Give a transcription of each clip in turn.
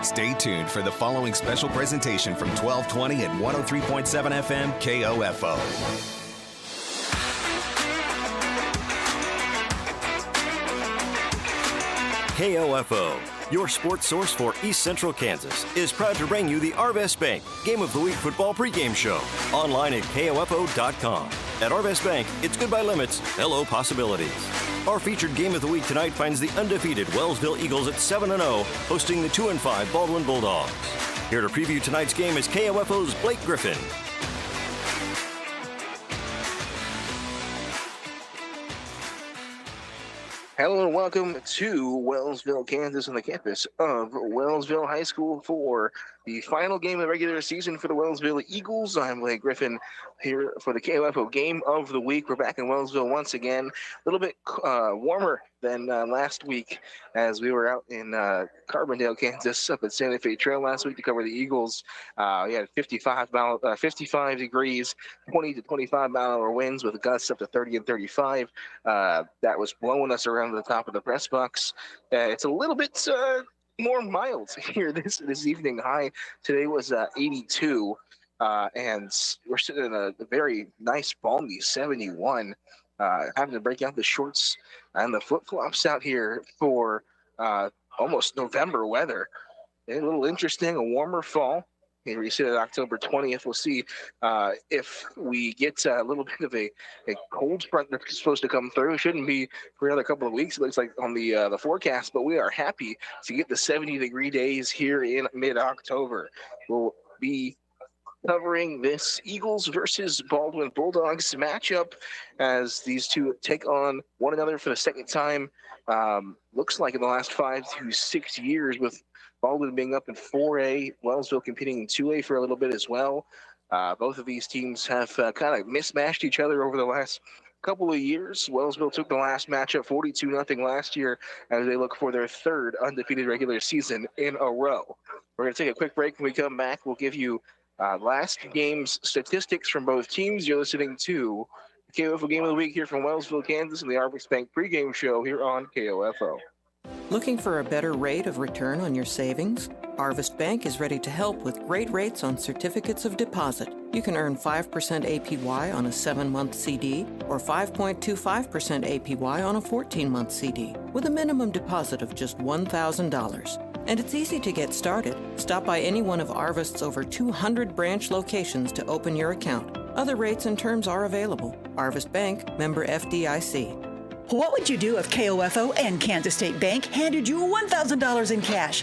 Stay tuned for the following special presentation from 1220 and 103.7 FM KOFO. KOFO, your sports source for East Central Kansas, is proud to bring you the Arvest Bank Game of the Week football pregame show, online at KOFO.com. At Arvest Bank, it's goodbye limits, hello possibilities. Our featured game of the week tonight finds the undefeated Wellsville Eagles at 7-0, hosting the 2-5 Baldwin Bulldogs. Here to preview tonight's game is KOFO's Blake Griffin. Hello and welcome to Wellsville, Kansas, on the campus of Wellsville High School for the final game of the regular season for the Wellsville Eagles. I'm Blake Griffin here for the KOFO Game of the Week. We're back in Wellsville once again. A little bit warmer than last week as we were out in Carbondale, Kansas, up at Santa Fe Trail last week to cover the Eagles. We had 55 degrees, 20 to 25-mile-an-hour winds with gusts up to 30 and 35. That was blowing us around the top of the press box. It's a little bit more mild here this evening. High today was 82, and we're sitting in a very nice, balmy 71. Having to break out the shorts and the flip-flops out here for almost November weather. A little interesting, a warmer fall. Here we sit at October 20th. We'll see if we get a little bit of a cold front that's supposed to come through. It shouldn't be for another couple of weeks, it looks like, on the forecast, but we are happy to get the 70-degree days here in mid-October. We'll be covering this Eagles versus Baldwin Bulldogs matchup as these two take on one another for the second time. Looks like in the last 5 to 6 years, with Baldwin being up in 4A, Wellsville competing in 2A for a little bit as well. Both of these teams have kind of mismatched each other over the last couple of years. Wellsville took the last matchup 42-0 last year as they look for their third undefeated regular season in a row. We're going to take a quick break. When we come back, we'll give you last game's statistics from both teams. You're listening to the KOFO Game of the Week here from Wellsville, Kansas, and the Arvest Bank pregame show here on KOFO. Looking for a better rate of return on your savings? Arvest Bank is ready to help with great rates on certificates of deposit. You can earn 5% APY on a 7-month CD or 5.25% APY on a 14-month CD with a minimum deposit of just $1,000. And it's easy to get started. Stop by any one of Arvest's over 200 branch locations to open your account. Other rates and terms are available. Arvest Bank, member FDIC. What would you do if KOFO and Kansas State Bank handed you $1,000 in cash?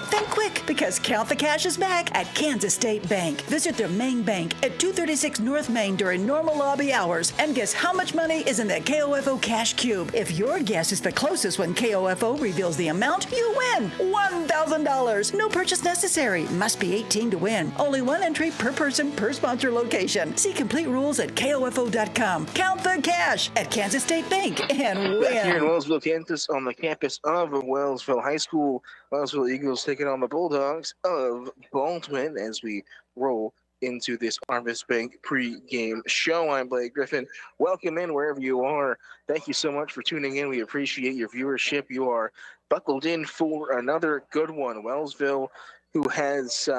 Think quick, because Count the Cash is back at Kansas State Bank. Visit their main bank at 236 North Main during normal lobby hours and guess how much money is in the KOFO Cash Cube. If your guess is the closest when KOFO reveals the amount, you win $1,000. No purchase necessary. Must be 18 to win. Only one entry per person per sponsor location. See complete rules at KOFO.com. Count the cash at Kansas State Bank and win. Back here in Wellsville, Kansas, on the campus of Wellsville High School, Wellsville Eagles taking on the Bulldogs of Baldwin as we roll into this Arvest Bank pre-game show. I'm Blake Griffin. Welcome in wherever you are. Thank you so much for tuning in. We appreciate your viewership. You are buckled in for another good one. Wellsville, who has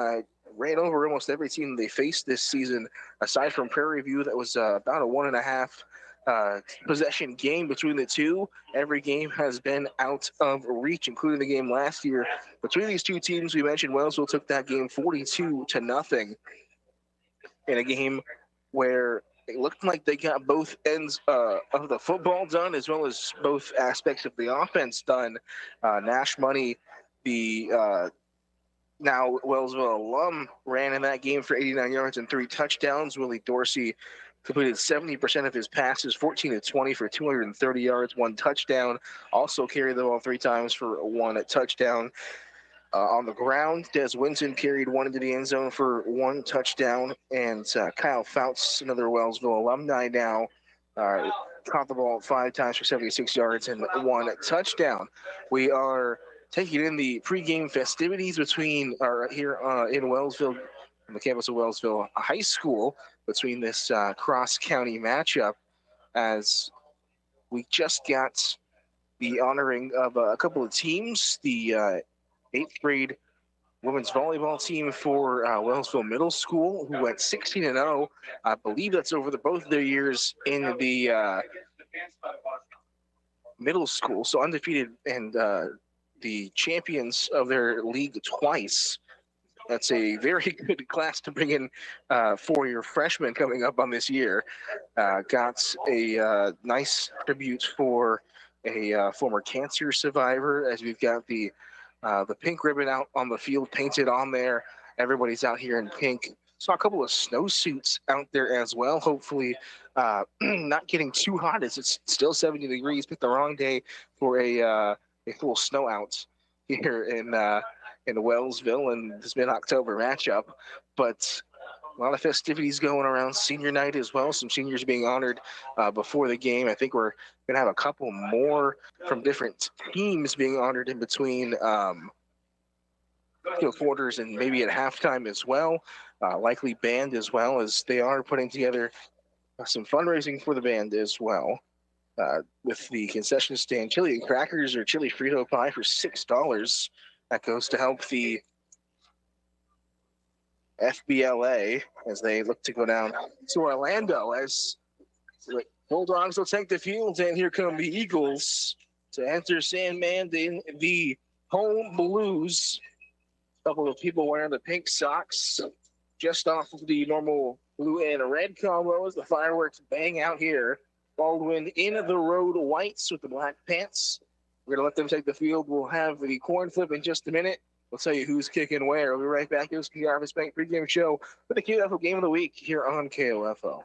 ran over almost every team they faced this season, aside from Prairie View, that was about a 1.5 possession game between the two. Every game has been out of reach, including the game last year. Between these two teams, we mentioned Wellsville took that game 42-0 in a game where it looked like they got both ends of the football done, as well as both aspects of the offense done. Nash Money, the now Wellsville alum, ran in that game for 89 yards and 3 touchdowns. Willie Dorsey completed 70% of his passes, 14-20 for 230 yards, 1 touchdown. Also carried the ball 3 times for 1 touchdown. On the ground, Des Winton carried 1 into the end zone for 1 touchdown. And Kyle Fouts, another Wellsville alumni now, caught the ball 5 times for 76 yards and 1 touchdown. We are taking in the pregame festivities between here in Wellsville, on the campus of Wellsville High School, between this cross-county matchup, as we just got the honoring of a couple of teams. The 8th grade women's volleyball team for Wellsville Middle School, who went 16-0. I believe that's over both their years in the middle school, so undefeated, and the champions of their league twice. That's a very good class to bring in for your freshmen coming up on this year. Got a nice tribute for a former cancer survivor, as we've got the pink ribbon out on the field painted on there. Everybody's out here in pink. Saw a couple of snowsuits out there as well. Hopefully not getting too hot as it's still 70 degrees. Picked the wrong day for a full snow out here in Wellsville in this mid-October matchup. But a lot of festivities going around senior night as well. Some seniors being honored before the game. I think we're going to have a couple more from different teams being honored in between quarters and maybe at halftime as well. Likely band as well, as they are putting together some fundraising for the band as well. With the concession stand, chili and crackers or chili Frito pie for $6. That goes to help the FBLA as they look to go down to Orlando, as the Bulldogs will take the field, and here come the Eagles to enter Sandman in the home blues. A couple of people wearing the pink socks, just off of the normal blue and red combo as the fireworks bang out here. Baldwin in the road whites with the black pants. We're going to let them take the field. We'll have the coin flip in just a minute. We'll tell you who's kicking where. We'll be right back. It was the Arvest Bank pregame show for the KOFO Game of the Week here on KOFO.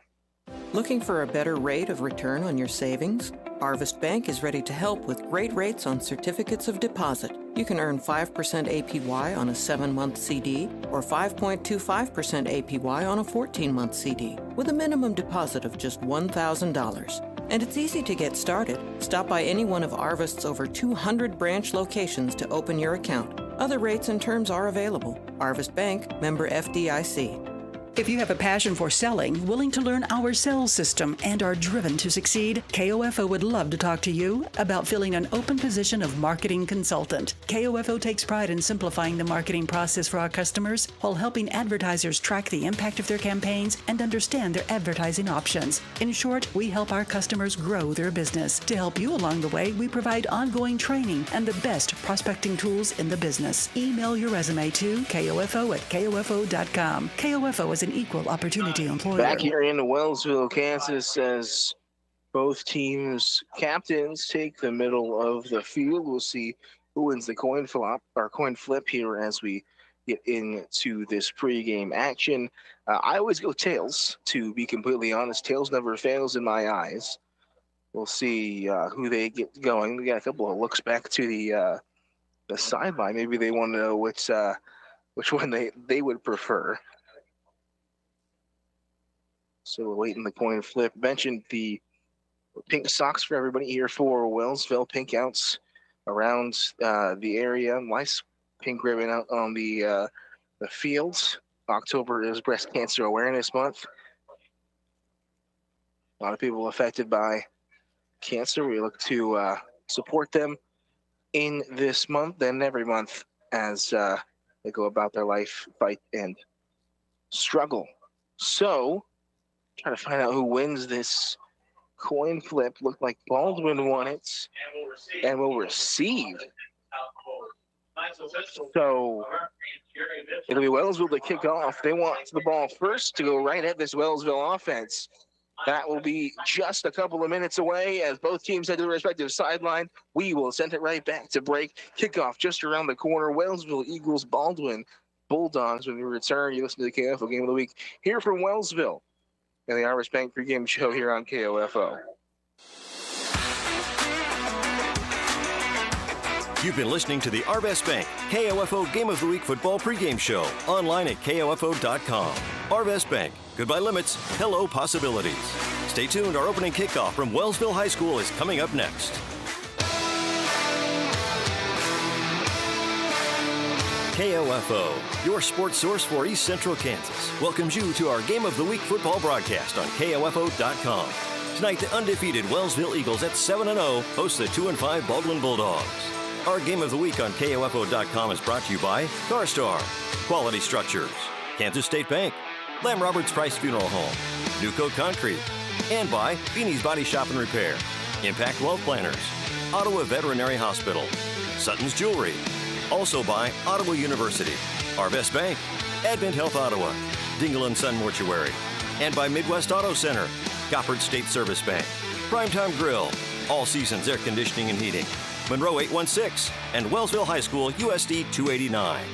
Looking for a better rate of return on your savings? Arvest Bank is ready to help with great rates on certificates of deposit. You can earn 5% APY on a 7-month CD or 5.25% APY on a 14-month CD with a minimum deposit of just $1,000. And it's easy to get started. Stop by any one of Arvest's over 200 branch locations to open your account. Other rates and terms are available. Arvest Bank, member FDIC. If you have a passion for selling, willing to learn our sales system, and are driven to succeed, KOFO would love to talk to you about filling an open position of marketing consultant. KOFO takes pride in simplifying the marketing process for our customers while helping advertisers track the impact of their campaigns and understand their advertising options. In short, we help our customers grow their business. To help you along the way, we provide ongoing training and the best prospecting tools in the business. Email your resume to kofo@kofo.com. KOFO is an equal opportunity employer. Back here in Wellsville, Kansas, as both teams' captains take the middle of the field. We'll see who wins the coin flip here as we get into this pregame action. I always go tails, to be completely honest. Tails never fails in my eyes. We'll see who they get going. We got a couple of looks back to the sideline. Maybe they want to know which one they would prefer. So we're waiting the coin flip. Mentioned the pink socks for everybody here for Wellsville. Pink outs around the area. Nice pink ribbon out on the fields. October is Breast Cancer Awareness Month. A lot of people affected by cancer. We look to support them in this month and every month as they go about their life, fight, and struggle. So, trying to find out who wins this coin flip. Looked like Baldwin won it and will receive. So it'll be Wellsville to kick off. They want the ball first to go right at this Wellsville offense. That will be just a couple of minutes away as both teams head to the respective sideline. We will send it right back to break. Kickoff just around the corner. Wellsville Eagles, Baldwin Bulldogs. When we return, you listen to the KOFO Game of the Week here from Wellsville and the Arvest Bank pregame show here on KOFO. You've been listening to the Arvest Bank KOFO Game of the Week football pregame show online at KOFO.com. Arvest Bank, goodbye limits, hello possibilities. Stay tuned, our opening kickoff from Wellsville High School is coming up next. KOFO, your sports source for East Central Kansas, welcomes you to our Game of the Week football broadcast on KOFO.com. Tonight, the undefeated Wellsville Eagles at 7-0 host the 2-5 Baldwin Bulldogs. Our Game of the Week on KOFO.com is brought to you by CarStar, Quality Structures, Kansas State Bank, Lamb Roberts Price Funeral Home, Newco Concrete, and by Beanie's Body Shop and Repair, Impact Wealth Planners, Ottawa Veterinary Hospital, Sutton's Jewelry, also by Ottawa University, Arvest Bank, Advent Health Ottawa, Dingle & Son Mortuary, and by Midwest Auto Center, Goppert State Service Bank, Primetime Grill, All Seasons Air Conditioning and Heating, Monroe 816, and Wellsville High School USD 289.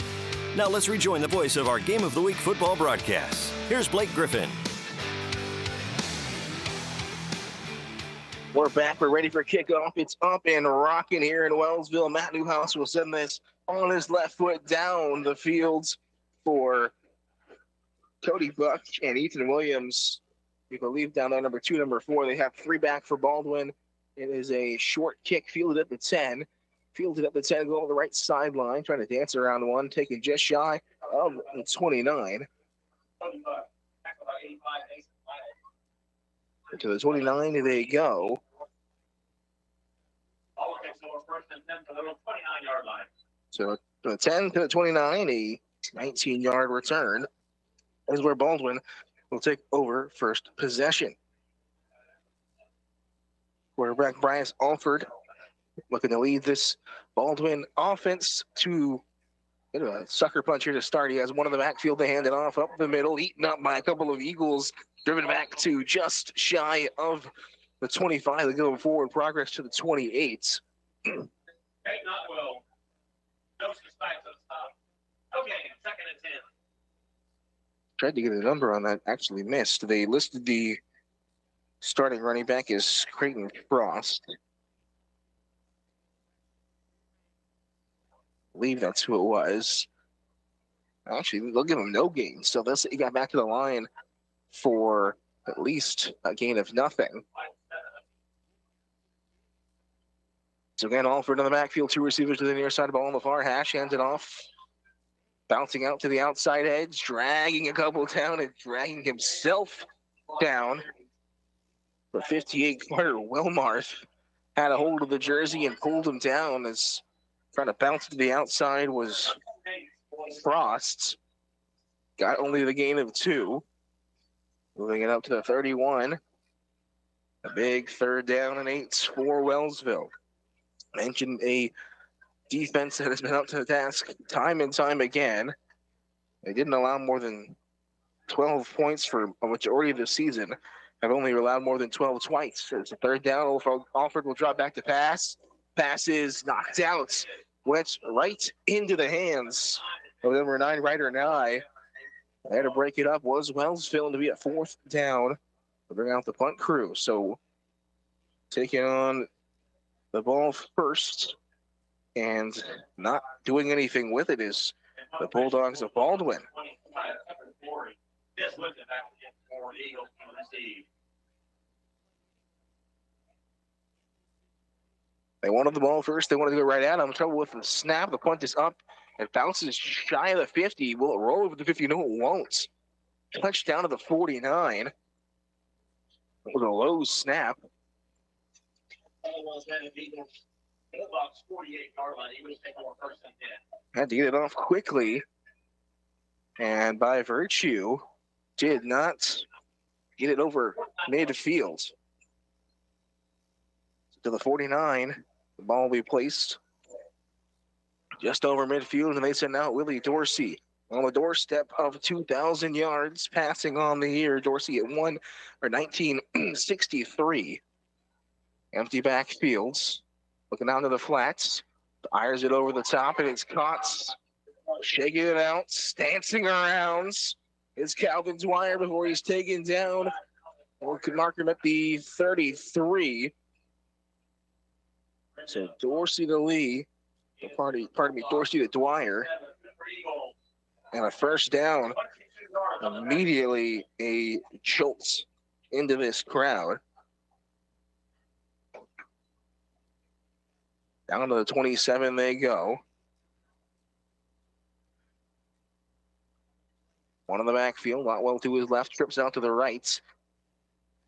Now let's rejoin the voice of our Game of the Week football broadcasts. Here's Blake Griffin. We're back. We're ready for kickoff. It's up and rocking here in Wellsville. Matt Newhouse will send this on his left foot down the fields for Cody Buck and Ethan Williams. You believe down there, number 2, number 4. They have 3 back for Baldwin. It is a short kick fielded at the 10. Fielded at the 10, going to the right sideline, trying to dance around one, taking just shy of the 29. To the 29 they go. So from the 10 to the 29, a 19-yard return is where Baldwin will take over first possession. Quarterback Bryce Alford looking to lead this Baldwin offense to a sucker punch here to start. He has one in the backfield to hand it off up the middle, eaten up by a couple of Eagles, driven back to just shy of the 25. They go forward progress to the 28. Okay, not well. No suspect of stop. Okay, 2nd and 10. Tried to get a number on that, actually missed. They listed the starting running back as Creighton Frost. I believe that's who it was. Actually, they'll give him no gain. So he got back to the line for at least a gain of nothing. So again, Alford on the backfield, 2 receivers to the near side of the ball on the far hash, hands it off. Bouncing out to the outside edge, dragging a couple down and dragging himself down. The 58 Carter Wilmarth had a hold of the jersey and pulled him down as trying to bounce to the outside was Frost. Got only the gain of 2. Moving it up to the 31. A big 3rd down and 8 for Wellsville. Mentioned a defense that has been up to the task time and time again. They didn't allow more than 12 points for a majority of the season. Have only allowed more than 12 twice. It's a 3rd down. Alford will drop back to pass. Pass is knocked out. Went right into the hands of number 9, Ryder Nye. There to break it up was Wellsville to be a 4th down. To bring out the punt crew. So taking on the ball first and not doing anything with it is the Bulldogs of Baldwin. They wanted the ball first. They wanted to go right at him. Trouble with the snap. The punt is up. It bounces shy of the 50. Will it roll over the 50? No, it won't. Touchdown to the 49. It was a low snap. Had to get it off quickly. And by virtue, did not get it over midfield. To the 49. The ball will be placed just over midfield, and they send out Willie Dorsey on the doorstep of 2,000 yards, passing on the year. Dorsey at 1963. Empty backfields. Looking down to the flats. Fires it over the top, and it's caught. Shaking it out, stancing around. It's Calvin Dwyer before he's taken down. We could mark him at the 33. So Dorsey to Lee. Dorsey to Dwyer. And a 1st down. Immediately a jolt into this crowd. Down to the 27 they go. One in the backfield, not well to his left, trips out to the right.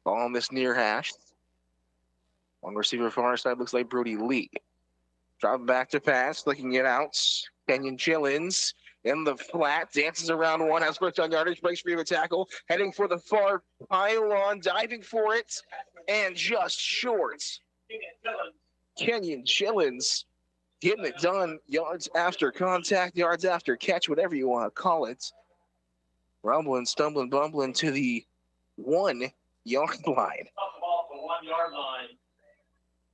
Ball on this near hash. One receiver from our side looks like Brody Lee. Drop back to pass, looking it out. Kenyon Chillins in the flat, dances around one, has first on yardage, breaks free of a tackle, heading for the far pylon, diving for it, and just short. Kenyon Chillins getting it done, yards after contact, yards after catch, whatever you want to call it. Rumbling, stumbling, bumbling to the 1 yard line.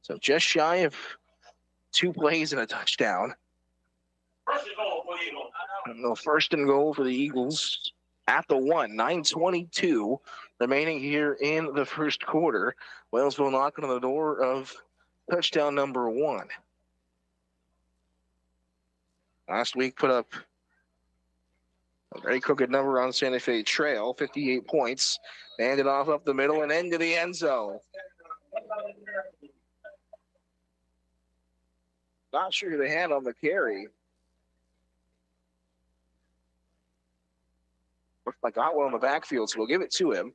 So just shy of 2 plays and a touchdown. First and goal for the Eagles at the 1. 9:22 remaining here in the first quarter. Wellsville knocking on the door of touchdown number 1. Last week put up a very crooked number on Santa Fe Trail, 58 points. Handed off up the middle and into the end zone. Not sure who they had on the carry. Looks like Otwell in the backfield, so we'll give it to him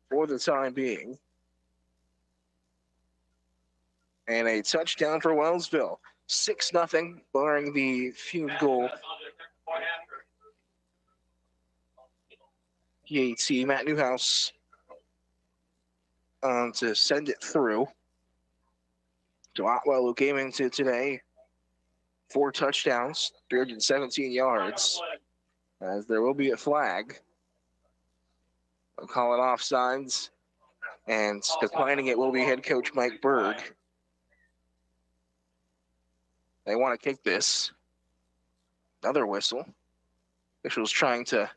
for the time being. And a touchdown for Wellsville. 6-0, barring the field goal. PAT, Matt Newhouse to send it through. So Otwell, who came into today, 4 touchdowns, 317 yards, as there will be a flag. They'll call it offsides, and declining it will be head coach Mike Berg. They want to kick this. Another whistle. Officials trying to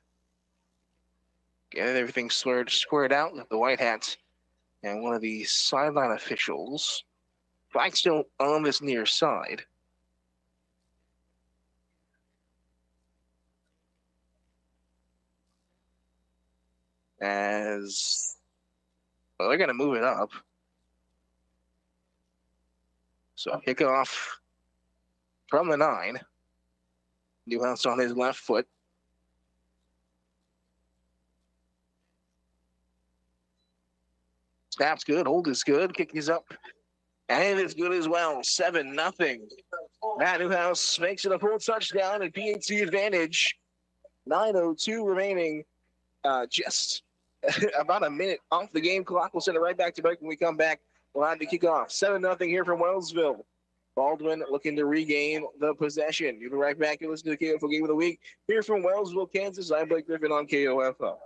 get everything squared out with the white hats and one of the sideline officials. Flag still on this near side. As well, they're going to move it up. So kickoff from the 9. Newhouse on his left foot. Snap's good, hold is good, kick is up, and it's good as well. 7-0. Matt Newhouse makes it a full touchdown and PAT advantage. 9:02 remaining, just about a minute off the game clock. We'll send it right back to break when we come back. We'll have to kick off. 7-0 here from Wellsville. Baldwin looking to regain the possession. You'll be right back. You listen to the KOFO Game of the Week here from Wellsville, Kansas. I'm Blake Griffin on KOFO.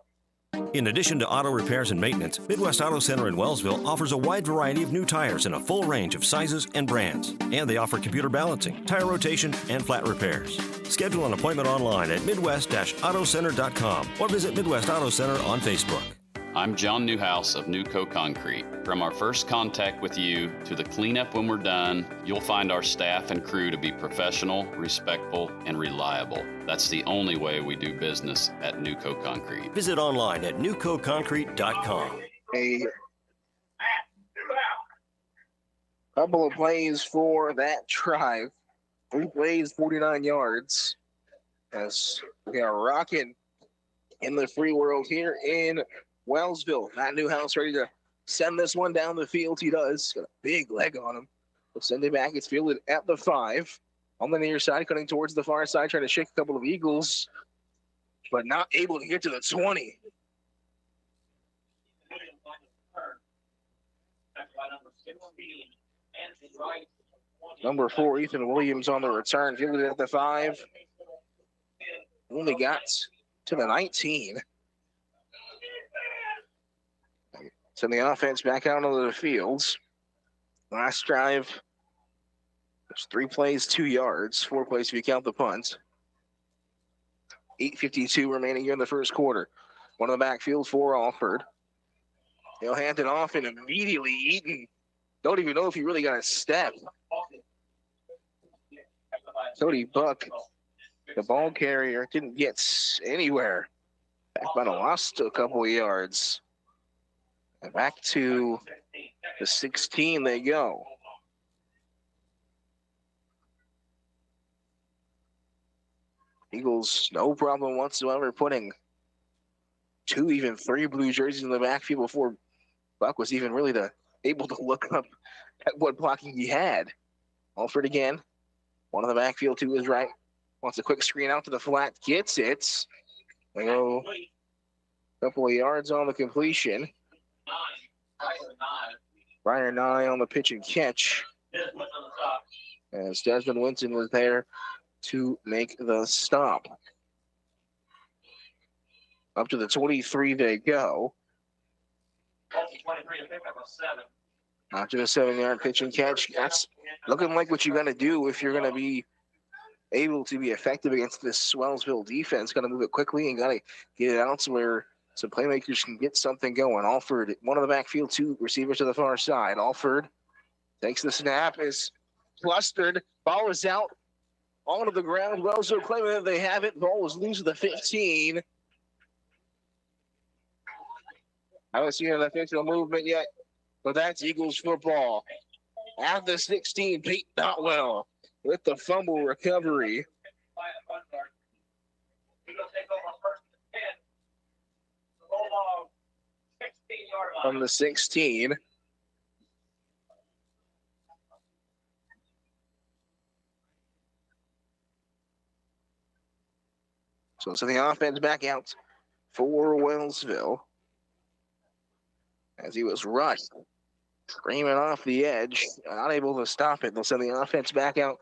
In addition to auto repairs and maintenance, Midwest Auto Center in Wellsville offers a wide variety of new tires in a full range of sizes and brands. And they offer computer balancing, tire rotation, and flat repairs. Schedule an appointment online at midwest-autocenter.com or visit Midwest Auto Center on Facebook. I'm John Newhouse of Newco Concrete. From our first contact with you to the cleanup when we're done, you'll find our staff and crew to be professional, respectful, and reliable. That's the only way we do business at Newco Concrete. Visit online at newcoconcrete.com. A couple of plays for that drive. 3 plays, 49 yards. As we are rocking in the free world here in Wellsville. Matt Newhouse ready to send this one down the field. He does. Got a big leg on him. We'll send it back. It's fielded at the 5. On the near side, cutting towards the far side, trying to shake a couple of Eagles, but not able to get to the 20. Number 4, Ethan Williams on the return. Fielded at the 5. Only got to the 19. Send the offense back out onto the fields. Last drive, there's 3 plays, 2 yards. 4 plays if you count the punt. 8:52 remaining here in the first quarter. One in the backfield for Alford. He'll hand it off and immediately Eaton. Don't even know if he really got a step. Cody Buck, the ball carrier, didn't get anywhere. Back by the lost a couple of yards. And back to the 16 they go. Eagles, no problem whatsoever, putting 2, even 3 blue jerseys in the backfield before Buck was even really able to look up at what blocking he had. Alford again. One on the backfield to his right. Wants a quick screen out to the flat. Gets it. They go a couple of yards on the completion. Brian Nye on the pitch and catch. As Desmond Winton was there to make the stop. Up to the 23 they go. After the 7-yard pitch and catch, that's looking like what you got to do if you're going to be able to be effective against this Wellsville defense. Got to move it quickly and got to get it out to where some playmakers can get something going. Alford, one of the backfield, two receivers to the far side. Alford takes the snap, is clustered. Ball is out onto the ground. Wellsville claiming that they have it. Ball was loose at the 15. I haven't seen an official movement yet, but that's Eagles football. At the 16, Pete Notwell with the fumble recovery. From the 16. So the offense back out for Wellsville. As he was rushed, screaming off the edge, unable to stop it. They'll send the offense back out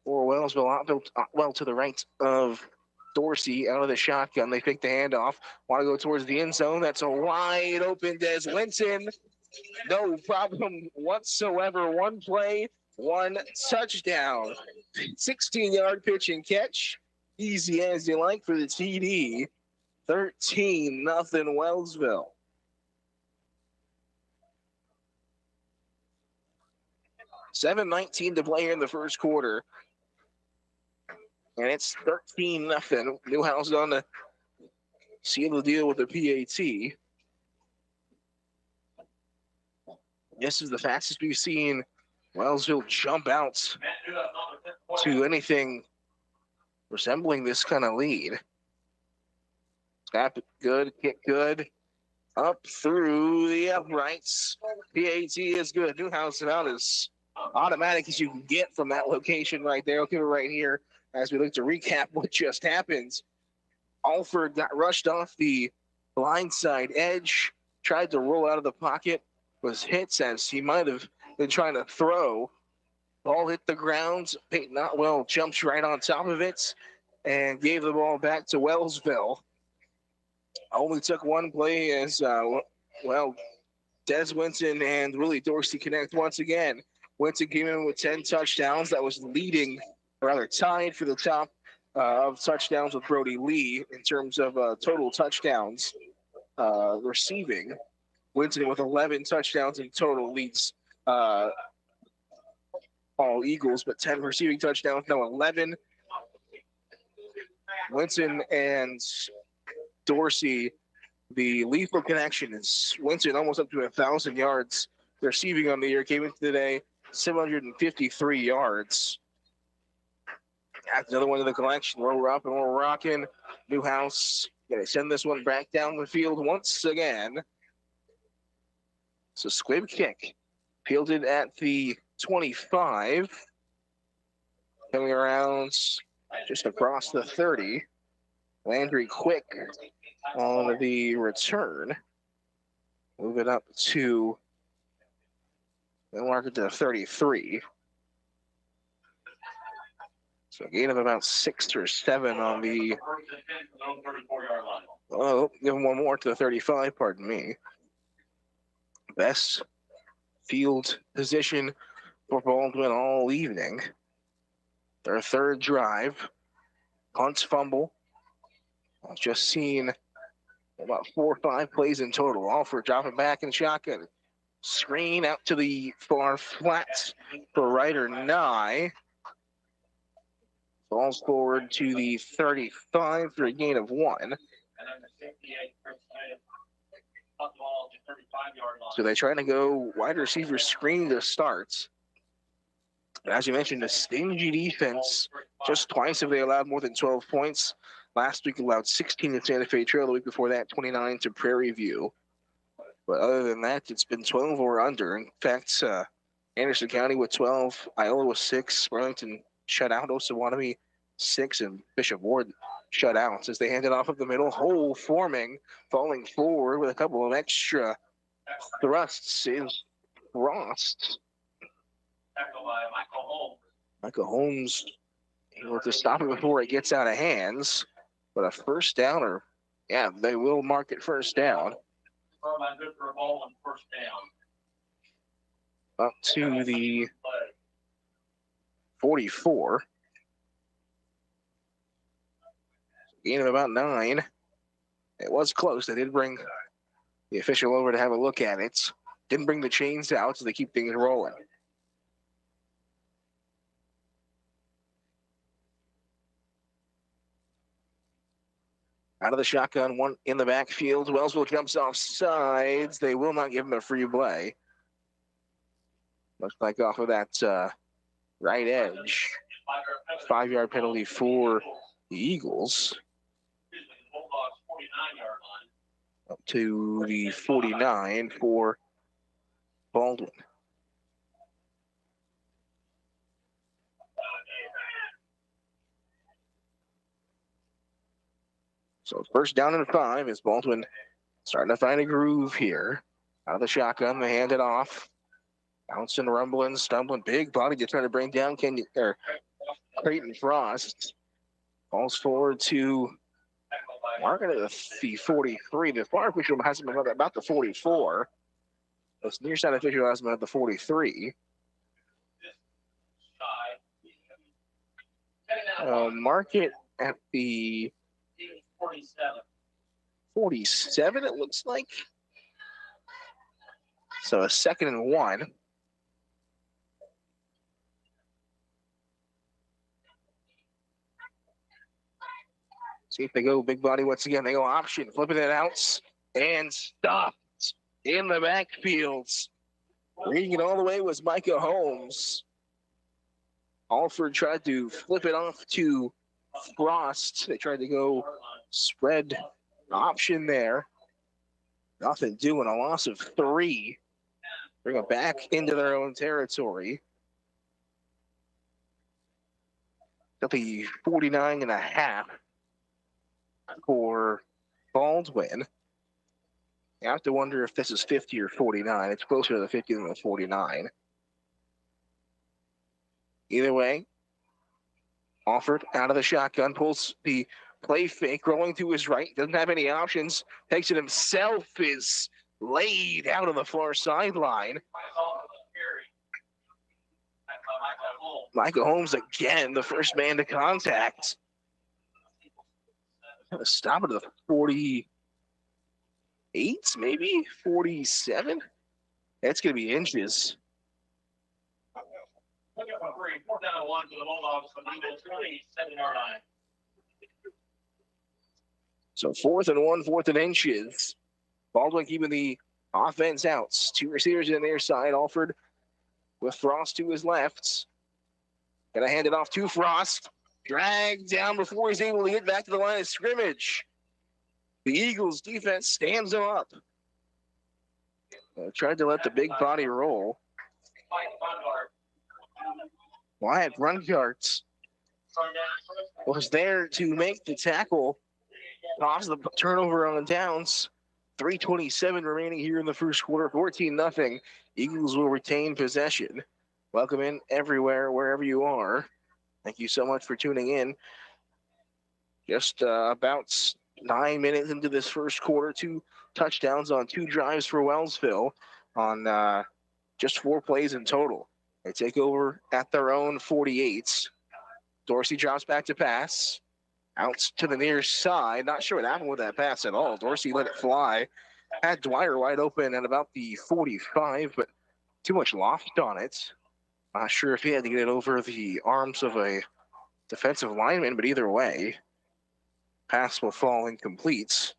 for Wellsville. Well to the right of Dorsey out of the shotgun. They pick the handoff. Want to go towards the end zone. That's a wide open Des Winton. No problem whatsoever. One play, one touchdown. 16-yard pitch and catch. Easy as you like for the TD. 13-0 Wellsville. $7:19 to play here in the first quarter. And it's 13-0. Newhouse on to seal the deal with the PAT. This is the fastest we've seen Wellsville jump out to anything resembling this kind of lead. Snap good, kick good. Up through the uprights. PAT is good. Newhouse about as automatic as you can get from that location right there. I'll give it right here as we look to recap what just happened. Alford got rushed off the blindside edge, tried to roll out of the pocket, was hit as he might have been trying to throw. Ball hit the ground. Peyton Notwell jumps right on top of it and gave the ball back to Wellsville. Only took one play as, Des Winton and Willie Dorsey connect once again. Winton came in with 10 touchdowns. That was leading, or rather tied for the top of touchdowns with Brody Lee in terms of total touchdowns receiving. Winton with 11 touchdowns in total leads all Eagles, but 10 receiving touchdowns, no 11. Winton and Dorsey, the lethal connection is Winton almost up to 1,000 yards receiving on the year. Came into today 753 yards. That's another one of the collection. We're up and we're rocking. Newhouse going to send this one back down the field once again. So squib kick fielded at the 25. Coming around just across the 30. Landry Quick on the return. Move it up to, they'll mark it to the 33. So a gain of about 6 or 7 on the, oh, give him one more to the 35, pardon me. Best field position for Baldwin all evening. Their third drive. Punt, fumble. I've just seen about 4 or 5 plays in total. Alford dropping back in shotgun. Screen out to the far flats for Ryder Nye. Falls forward to the 35 for a gain of 1. So they're trying to go wide receiver screen to start. As you mentioned, a stingy defense. Just twice have they allowed more than 12 points. Last week allowed 16 to Santa Fe Trail. The week before that, 29 to Prairie View. But other than that, it's been 12 or under. In fact, Anderson County with 12, Iola with 6, Burlington shut out, Osawatomie 6, and Bishop Ward shut out as they hand it off of the middle. Hole forming, falling forward with a couple of extra thrusts is Frost. Michael Holmes able to stop it before it gets out of hands, but a first down, or yeah, they will mark it first down. Up to the 44. Gain of about 9. It was close. They did bring the official over to have a look at it. Didn't bring the chains out, so they keep things rolling. Out of the shotgun, one in the backfield. Wellsville jumps off sides. They will not give him a free play. Looks like off of that right edge. 5-yard penalty for the Eagles. Up to the 49 for Baldwin. So first down and 5 as Baldwin starting to find a groove here. Out of the shotgun, they hand it off. Bouncing, rumbling, stumbling, big body to try to bring down Creighton Frost. Falls forward to marking it at the 43. The far official has him about the 44. The near side official has him at the 43. Mark it at the 47, it looks like. So a 2nd and 1. See if they go big body once again. They go option, flipping it out and stopped in the backfield. Reading it all the way was Micah Holmes. Alford tried to flip it off to Frost. They tried to go spread option there. Nothing doing. A loss of 3. Bring it back into their own territory. Got the 49.5 for Baldwin. You have to wonder if this is 50 or 49. It's closer to the 50 than the 49. Either way, Alford out of the shotgun, pulls the play fake, rolling to his right, doesn't have any options, takes it himself, is laid out on the far sideline. Michael Holmes again, the first man to contact. Stop at the 48, maybe 47. That's going to be inches. So 4th and 1, 4th and inches. Baldwin keeping the offense out. 2 receivers in their side. Alford with Frost to his left. Gonna hand it off to Frost. Dragged down before he's able to get back to the line of scrimmage. The Eagles defense stands him up. Tried to let the big body roll. Wyatt Rungarts was there to make the tackle. Cause the turnover on downs. 3:27 remaining here in the first quarter. 14-0. Eagles will retain possession. Welcome in everywhere, wherever you are. Thank you so much for tuning in. Just about 9 minutes into this first quarter, 2 touchdowns on 2 drives for Wellsville on just 4 plays in total. They take over at their own 48. Dorsey drops back to pass. Out to the near side. Not sure what happened with that pass at all. Dorsey let it fly. Had Dwyer wide open at about the 45, but too much loft on it. Not sure if he had to get it over the arms of a defensive lineman, but either way, pass will fall incomplete.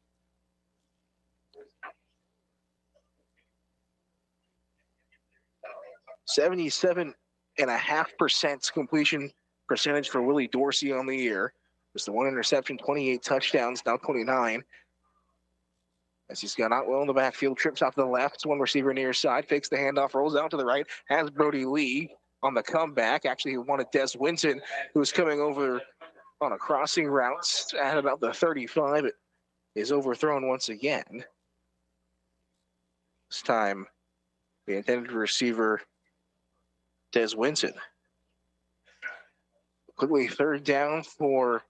.77.5% completion percentage for Willie Dorsey on the year. Just the 1 interception, 28 touchdowns, now 29. as he's got Otwell in the backfield, trips out to the left, one receiver near side, fakes the handoff, rolls out to the right, has Brody Lee on the comeback. Actually, he wanted Des Winton, who was coming over on a crossing route at about the 35. It is overthrown once again. This time, the intended receiver, Des Winton. Quickly third down for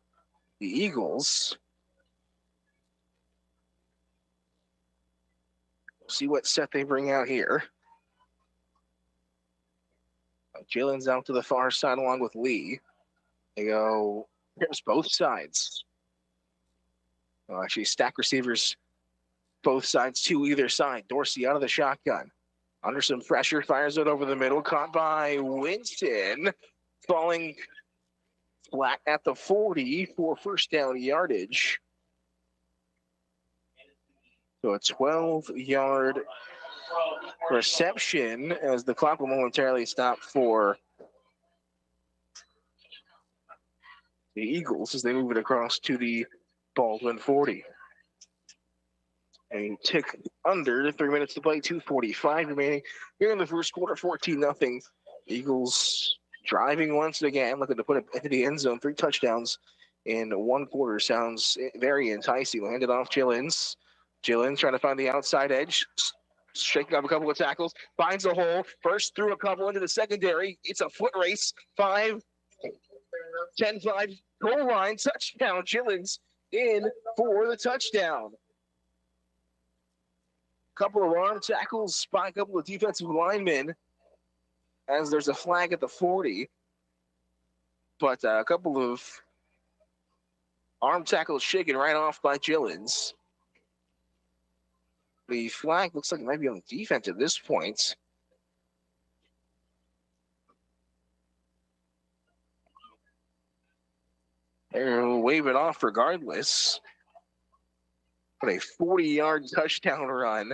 the Eagles. See what set they bring out here. Jalen's out to the far side along with Lee. They go, here's both sides. Actually, stack receivers both sides to either side. Dorsey out of the shotgun. Under some pressure, fires it over the middle. Caught by Winston. Falling flat at the 40 for first down yardage. So a 12-yard reception as the clock will momentarily stop for the Eagles as they move it across to the Baldwin 40. A tick under 3 minutes to play, 2:45 remaining here in the first quarter, 14-0. Eagles driving once again, looking to put it into the end zone. 3 touchdowns in 1 quarter sounds very enticing. We'll hand it off Jillens. Jillens trying to find the outside edge, shaking up a couple of tackles, finds a hole, bursts through a couple into the secondary. It's a foot race. 5, 10-5, goal line, touchdown. Jillens in for the touchdown. Couple of arm tackles by a couple of defensive linemen as there's a flag at the 40. But a couple of arm tackles shaken right off by Jillens. The flag looks like it might be on the defense at this point. They'll wave it off regardless. But a 40-yard touchdown run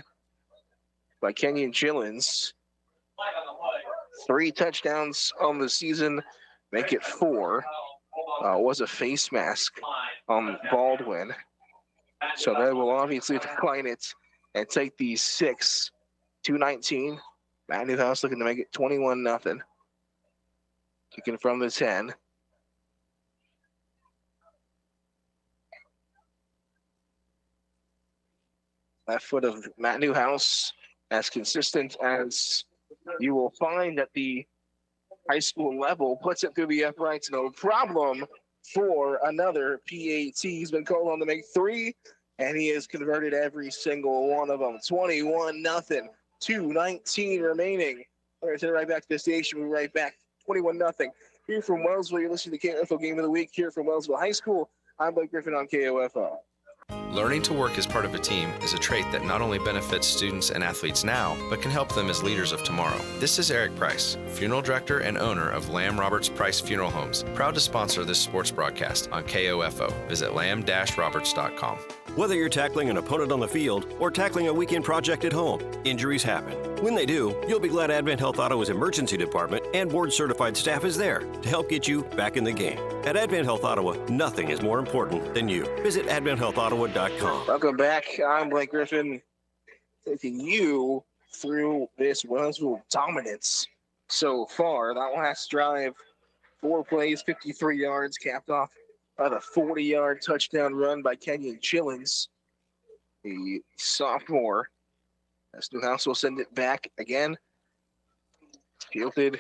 by Kenyon Jillens. 3 touchdowns on the season, make it 4. Was a face mask on Baldwin. So they will obviously decline it and take the 6, 2-19. Matt Newhouse looking to make it 21-0. Kicking from the 10. Left foot of Matt Newhouse, as consistent as you will find at the high school level, puts it through the uprights, no problem for another PAT. He's been called on to make 3, and he has converted every single one of them. 21-0, 2:19 remaining. All right, so right back to the station. We're right back, 21-0. Here from Wellsville, you're listening to KOFO Game of the Week here from Wellsville High School. I'm Blake Griffin on KOFO. Learning to work as part of a team is a trait that not only benefits students and athletes now, but can help them as leaders of tomorrow. This is Eric Price, funeral director and owner of Lamb Roberts Price Funeral Homes, proud to sponsor this sports broadcast on KOFO. Visit lamb-roberts.com. Whether you're tackling an opponent on the field or tackling a weekend project at home, injuries happen. When they do, you'll be glad Advent Health Ottawa's emergency department and board-certified staff is there to help get you back in the game. At Advent Health Ottawa, nothing is more important than you. Visit adventhealthottawa.com. Welcome back. I'm Blake Griffin, taking you through this Wellsville dominance so far. That last drive, 4 plays, 53 yards, capped off by the 40-yard touchdown run by Kenyon Jillens, the sophomore. As Newhouse will send it back again. Fielded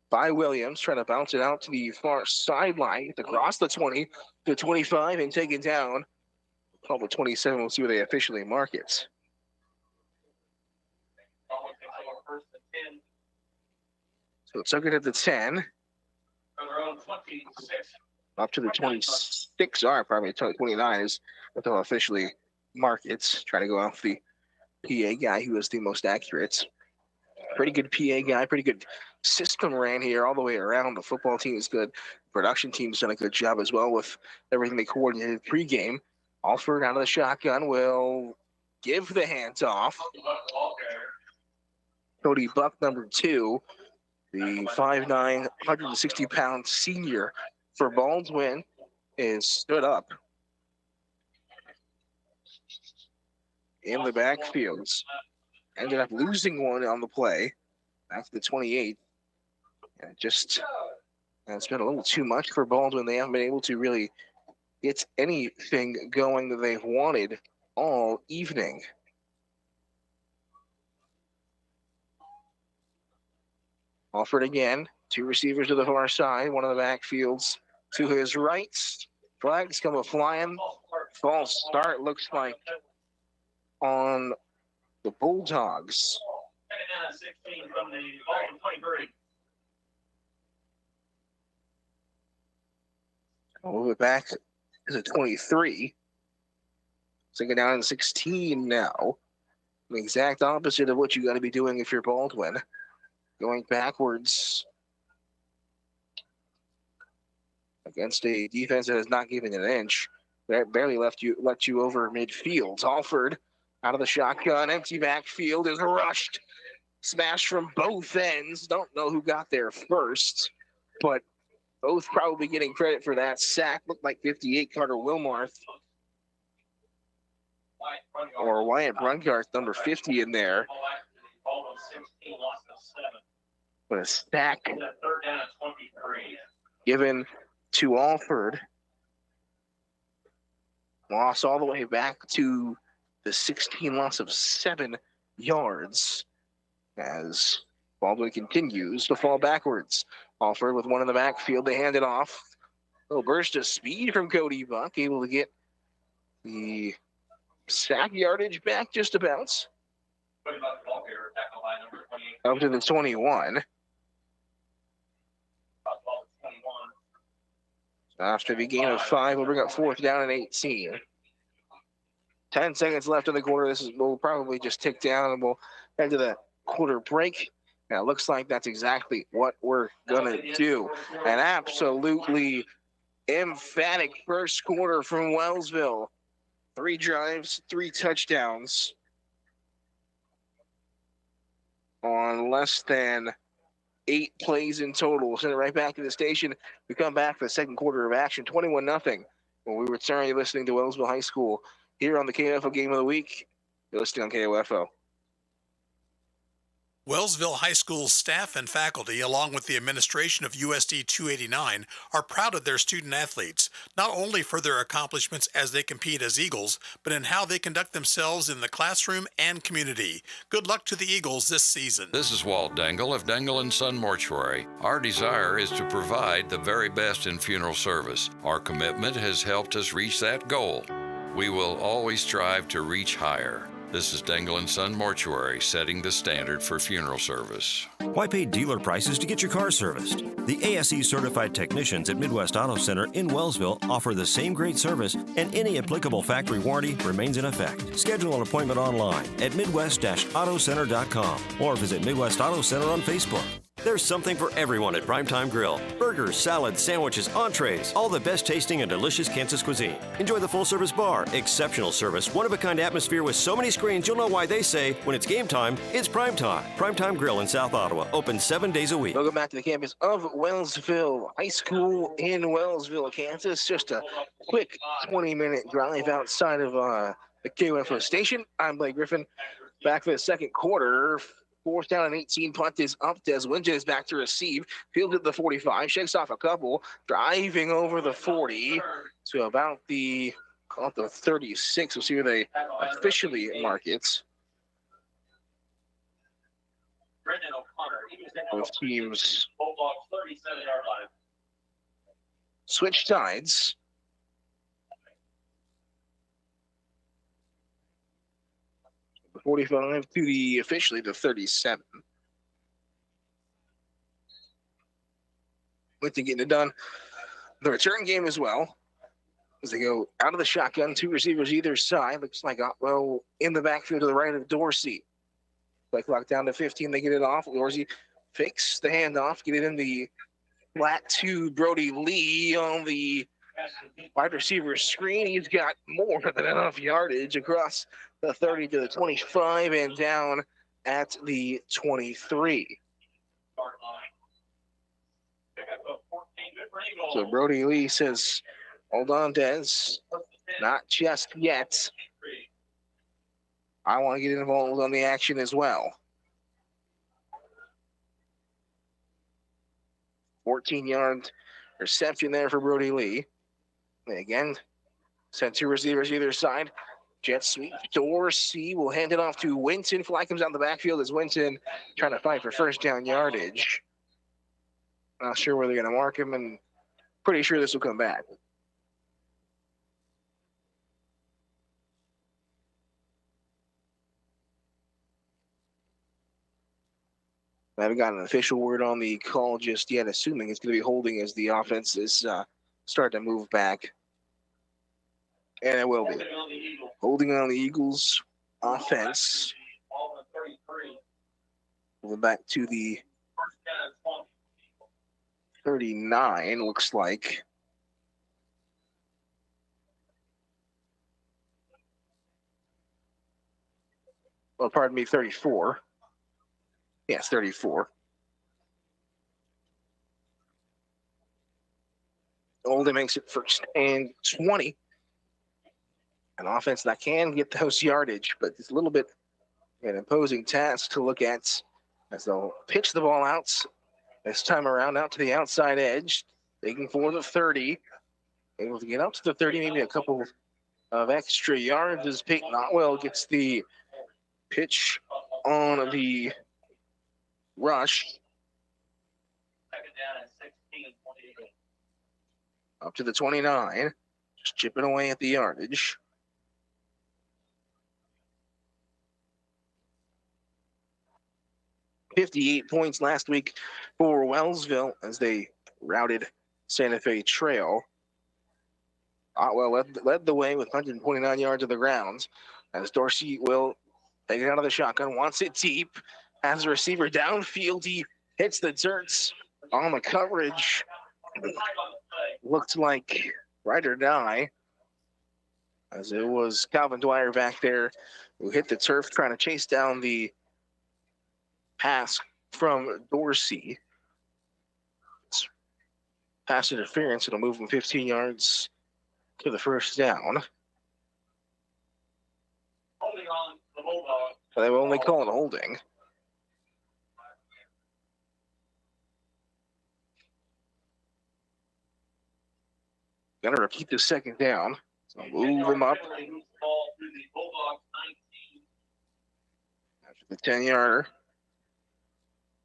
by Williams, trying to bounce it out to the far sideline, across the 20 to 25, and taken down. Probably 27. We'll see where they officially mark it. So it took it at the 10. Up to the 26. Or probably 29 is what they'll officially mark it. Trying to go off the PA guy who was the most accurate. Pretty good PA guy, pretty good system ran here all the way around. The football team is good. Production team's done a good job as well with everything they coordinated pregame. Alford out of the shotgun will give the hands off. Cody Buck, number 2, the 5'9", 160-pound senior for Baldwin, is stood up. in the backfields. Ended up losing one on the play back to the 28. And it's been a little too much for Baldwin. They haven't been able to really get anything going that they've wanted all evening. Offered again. Two receivers to the far side. One of the backfields to his right. Flags come flying. False start looks like on the Bulldogs. Second down and 16 from the Baldwin 23. I'll move it back to 23. Second down and 16 now. The exact opposite of what you got to be doing if you're Baldwin. Going backwards against a defense that has not given an inch. That barely let you over midfield. Alford out of the shotgun. Empty backfield is rushed. Smashed from both ends. Don't know who got there first, but both probably getting credit for that sack. Looked like 58 Carter Wilmarth or Wyatt Brungarth, number 50 in there. But a sack given to Alford. Loss all the way back to the 16, loss of 7 yards as Baldwin continues to fall backwards. Alford with one in the backfield. They hand it off. A little burst of speed from Cody Buck, able to get the sack yardage back just about. Up to the 21. After the gain of 5, we'll bring up 4th down and 18. 10 seconds left in the quarter. We'll probably just tick down and we'll head to the quarter break. And it looks like that's exactly what we're going to do. An absolutely emphatic first quarter from Wellsville. 3 drives, 3 touchdowns on less than 8 plays in total. We'll send it right back to the station. We come back for the second quarter of action, 21-0. When we return, you're listening to Wellsville High School here on the KOFO Game of the Week. You're listening on KOFO. Wellsville High School's staff and faculty, along with the administration of USD 289, are proud of their student athletes, not only for their accomplishments as they compete as Eagles, but in how they conduct themselves in the classroom and community. Good luck to the Eagles this season. This is Walt Dangle of Dangle & Son Mortuary. Our desire is to provide the very best in funeral service. Our commitment has helped us reach that goal. We will always strive to reach higher. This is Dangle & Son Mortuary, setting the standard for funeral service. Why pay dealer prices to get your car serviced? The ASE certified technicians at Midwest Auto Center in Wellsville offer the same great service, and any applicable factory warranty remains in effect. Schedule an appointment online at midwest-autocenter.com or visit Midwest Auto Center on Facebook. There's something for everyone at Primetime Grill. Burgers, salads, sandwiches, entrees, all the best tasting and delicious Kansas cuisine. Enjoy the full-service bar, exceptional service, one-of-a-kind atmosphere with so many screens you'll know why they say, when it's game time, it's prime time. Primetime Grill in South Ottawa, open 7 days a week. Welcome back to the campus of Wellsville High School in Wellsville, Kansas. Just a quick 20-minute drive outside of the KOFO station. I'm Blake Griffin, back for the second quarter. 4th down and 18, punt is up. Des Winge is back to receive. Fielded at the 45, shakes off a couple, driving over the 40 to about the 36. We'll see where they officially mark it. Both teams switch sides. The 45 to the officially the 37. With getting it done. The return game as well. As they go out of the shotgun, 2 receivers either side. Looks like Otwell in the backfield to the right of Dorsey. Play clock down to 15. They get it off. Dorsey fakes the handoff. Get it in the flat to Brody Lee on the wide receiver screen. He's got more than enough yardage across the 30 to the 25 and down at the 23. So Brody Lee says, hold on, Des. Not just yet. I want to get involved on the action as well. 14-yard reception there for Brody Lee. And again, sent two receivers either side. Jet sweep. Dorsey will hand it off to Winton. Flag comes out the backfield as Winton trying to fight for first down yardage. Not sure where they're going to mark him, and pretty sure this will come back. I haven't gotten an official word on the call just yet, assuming it's going to be holding as the offense is starting to move back. And it will be. Holding on the Eagles offense. Moving back to the 39, looks like. Well, pardon me, 34. Yes, 34. Oldham makes it first and 20. An offense that can get those yardage, but it's a little bit an imposing task to look at as they'll pitch the ball out this time around out to the outside edge, taking for the 30. Able to get up to the 30, maybe a couple of extra yards as Peyton Otwell gets the pitch on the rush. Up to the 29, just chipping away at the yardage. $58 points last week for Wellsville as they routed Santa Fe Trail. Otwell led the way with 129 yards of the ground as Dorsey will take it out of the shotgun, wants it deep, has a receiver downfield. He hits the dirt on the coverage. Looked like right or die as it was Calvin Dwyer back there who hit the turf trying to chase down the pass from Dorsey. It's pass interference. It'll move him 15 yards to the first down. They will only call it holding. Got to repeat the second down. So move him up. After the 10-yarder.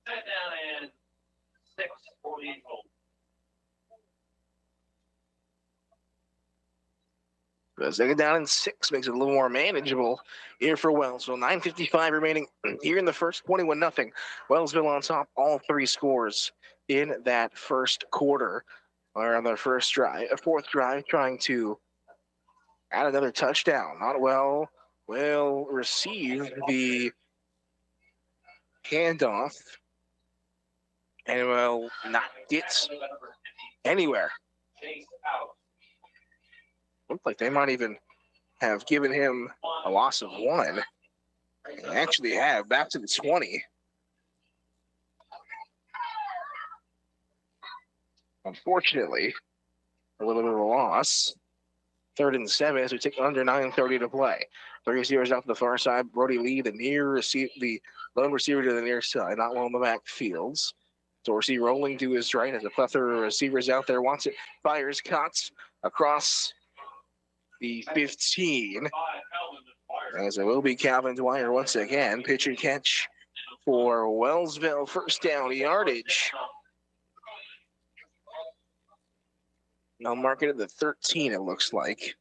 Set down and 6 for the Eagles. The second down and 6 makes it a little more manageable here for Wellsville. 9:55 remaining here in the first, 21-0. Wellsville on top, all three scores in that first quarter. Or on their fourth drive, trying to add another touchdown. Otwell will receive the handoff and will not get anywhere. Looks like they might even have given him a loss of 1. They actually have, back to the 20. Unfortunately, a little bit of a loss. 3rd and 7 as we take under 9:30 to play. 3 receivers out to the far side. Brody Lee, the lone receiver to the near side, not well in the backfields. Dorsey rolling to his right as a plethora of receivers out there. Wants it, fires, cuts across the 15. As it will be Calvin Dwyer once again. Pitch and catch for Wellsville. First down yardage. I'll mark it at the 13, it looks like.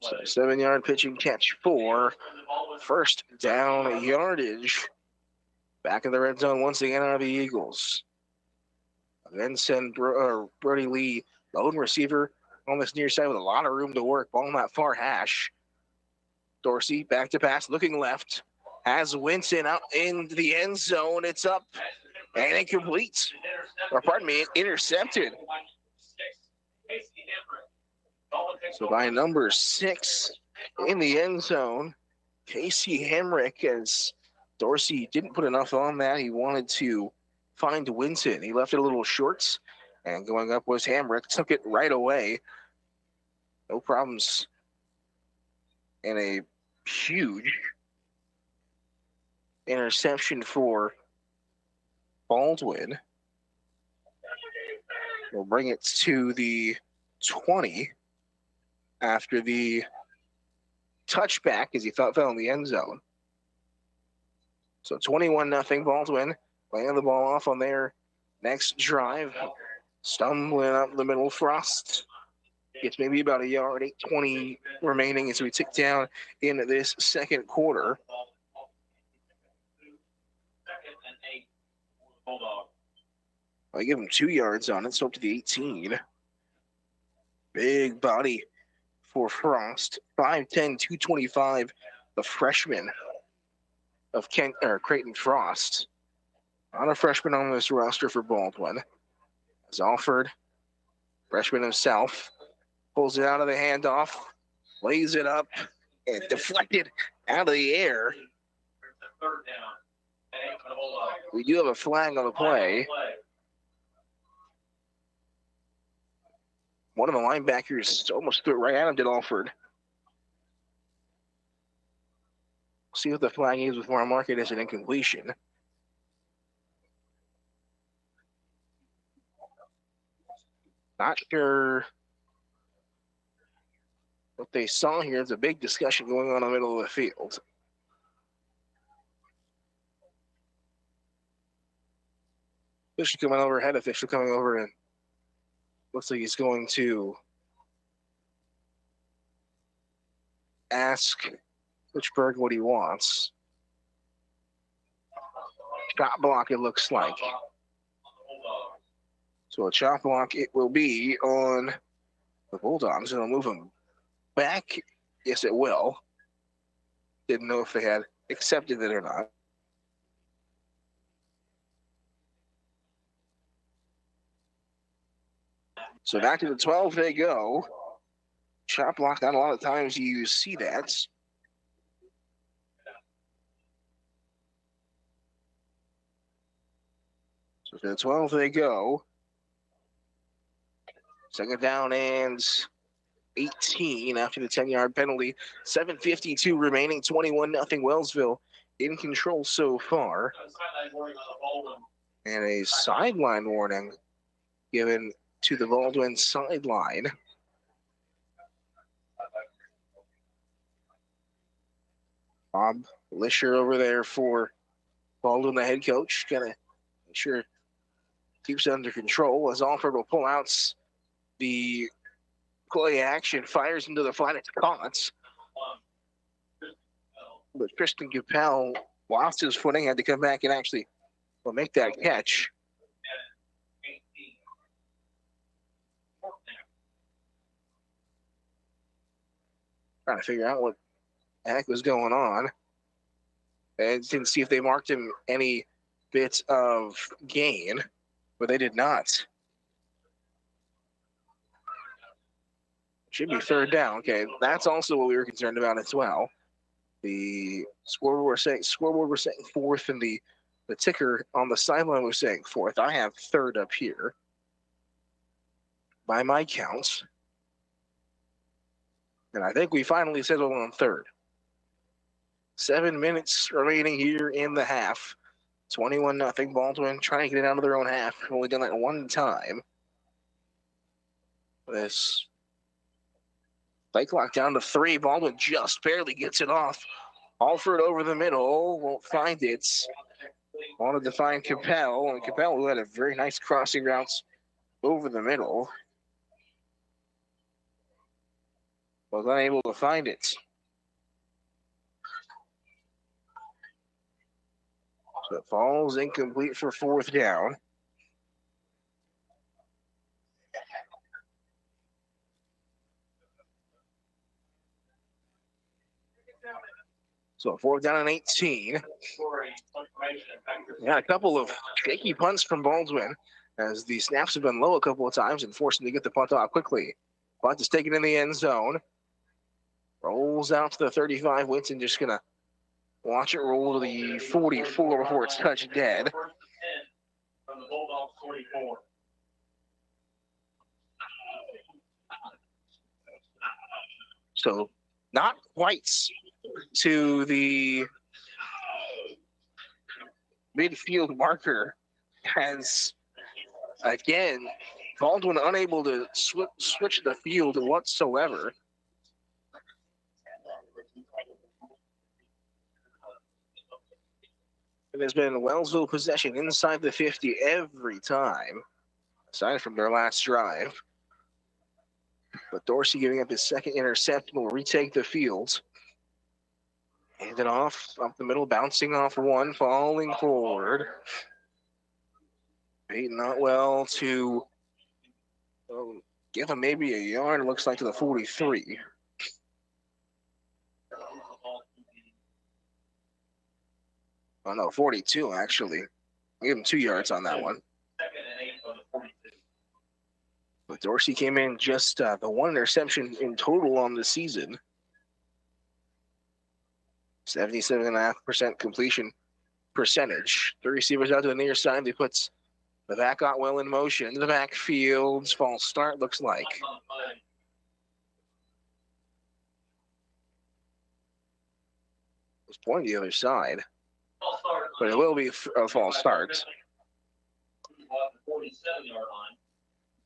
So 7-yard pitching catch for first down yardage. Back in the red zone once again are the Eagles. Then send Brody Lee, lone receiver, on this near side with a lot of room to work. Ball on that far hash. Dorsey back to pass, looking left. Has Winston out in the end zone. It's up and incomplete. Or pardon me, intercepted. So by number 6 in the end zone, Casey Hemrick, as Dorsey didn't put enough on that. He wanted to find Winston. He left it a little short, and going up was Hemrick. Took it right away. No problems. And a huge interception for Baldwin. We'll bring it to the 20 after the touchback as he fell in the end zone. So 21-0 Baldwin laying the ball off on their next drive. Stumbling up the middle. Frost gets maybe about a yard, 8:20 remaining as we tick down in this second quarter. I give him 2 yards on it, so up to the 18. Big body for Frost. 5'10", 225, the freshman of Creighton Frost. Not a freshman on this roster for Baldwin. As Alford, freshman himself, pulls it out of the handoff, lays it up, and deflected out of the air. We do have a flag on the play. One of the linebackers almost threw it right at him, did Alford. See what the flag is before I mark it as an incompletion. Not sure what they saw here. There's a big discussion going on in the middle of the field. Official coming over, head official coming over, and looks like he's going to ask Fitchburg what he wants. Shot block, it looks like. So a chop block it will be on the Bulldogs. It'll move them back. Yes, it will. Didn't know if they had accepted it or not. So back to the 12 they go. Chop block, not a lot of times you see that. So to the 12 they go. Second down and 18 after the 10-yard penalty. 7:52 remaining, 21-0 Wellsville in control so far. And a sideline warning given to the Baldwin sideline. Bob Lisher over there for Baldwin, the head coach. Gonna make sure keeps it under control as Alford will pull out the play action, fires into the flat. It's caught. But Tristan Capel lost his footing, had to come back and actually make that catch. Trying to figure out what the heck was going on. I didn't see if they marked him any bit of gain, but they did not. Should be third down. Okay, that's also what we were concerned about as well. The scoreboard was saying fourth, and the ticker on the sideline was saying fourth. I have third up here by my counts. And I think we finally settled on third. 7 minutes remaining here in the half. 21-0 Baldwin trying to get it out of their own half. Only done that one time. This play clock down to 3. Baldwin just barely gets it off. Alford over the middle. Won't find it. Wanted to find Capel. And Capel who had a very nice crossing routes over the middle. Was unable to find it. So it falls incomplete for fourth down. So fourth down and 18. Got a couple of shaky punts from Baldwin as the snaps have been low a couple of times and forced him to get the punt off quickly. Punt is taken in the end zone. Rolls out to the 35. Winston just going to watch it roll to the 44 before it's touched dead. From the Bulldogs 44. So not quite to the midfield marker, as again, Baldwin unable to switch the field whatsoever. It has been Wellsville possession inside the 50 every time, aside from their last drive. But Dorsey giving up his second intercept will retake the field. Hand it off up the middle, bouncing off one, falling forward. Peyton Notwell to give him maybe a yard, looks like to the 43. Oh no, 42 actually. Give him 2 yards on that one. But Dorsey came in just the one interception in total on the season. 77.5% completion percentage. The receivers out to the near side. They put the back Otwell in motion. Into the backfield. False start, looks like. It's pointing the other side. But it will be a false start. 47-yard line.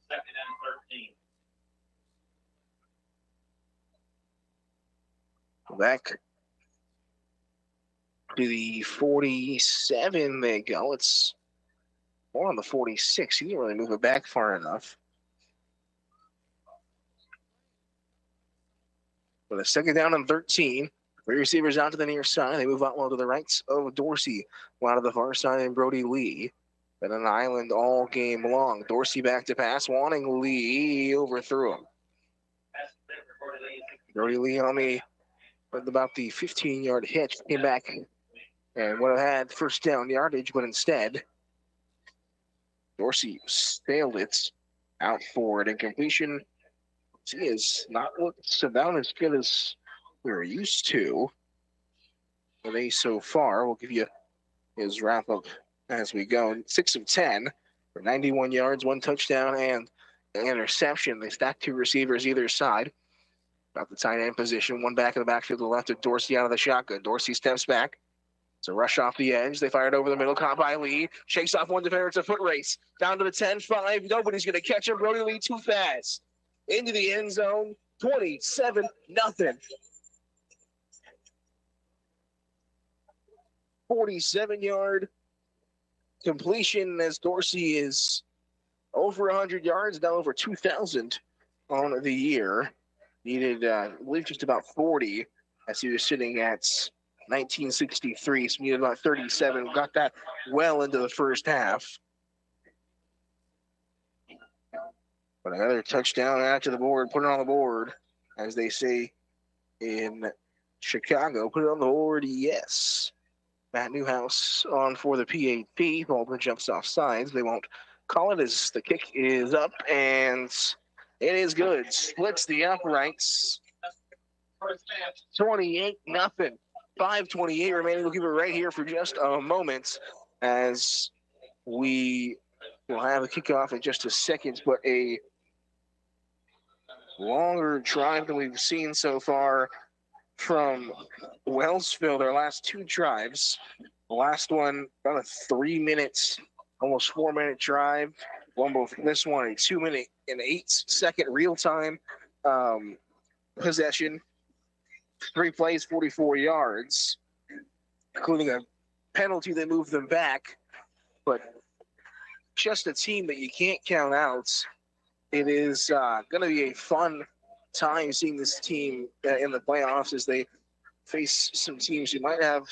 Second and 13. Back to the 47 they go. It's more on the 46. He didn't really move it back far enough. But a second down and 13. Three receivers out to the near side. They move out well to the right of Dorsey. Out to the far side and Brody Lee. Been an island all game long. Dorsey back to pass, wanting Lee, overthrew him. Brody Lee on the about the 15-yard hitch, came back and would have had first down yardage, but instead Dorsey sailed it out for an incompletion. He is not looked about as good as we're used to. Today so far, we'll give you his wrap up as we go. 6 of 10 for 91 yards, 1 touchdown, and an interception. They stack 2 receivers either side. About the tight end position, one back in the backfield to the left of Dorsey out of the shotgun. Dorsey steps back. It's a rush off the edge. They fired over the middle. Caught by Lee. Shakes off one defender. It's a foot race. Down to the 10-5. Nobody's going to catch him. Brody Lee too fast. Into the end zone. 27-0. 47-yard completion as Dorsey is over 100 yards, now over 2,000 on the year. Needed, I believe, just about 40 as he was sitting at 1963. So needed about 37. Got that well into the first half. But another touchdown after the board. Put it on the board, as they say in Chicago. Put it on the board, yes. Matt Newhouse on for the PAT. Baldwin jumps off sides. They won't call it as the kick is up, and it is good. Splits the uprights. 28-0. 5:28 remaining. We'll keep it right here for just a moment as we will have a kickoff in just a second, but a longer drive than we've seen so far from Wellsville. Their last 2 drives. The last one, about a 3 minutes, almost 4 minute drive. This one, a 2 minute and 8 second real time possession. 3 plays, 44 yards, including a penalty that moved them back. But just a team that you can't count out. It is going to be a fun time seeing this team in the playoffs as they face some teams who might have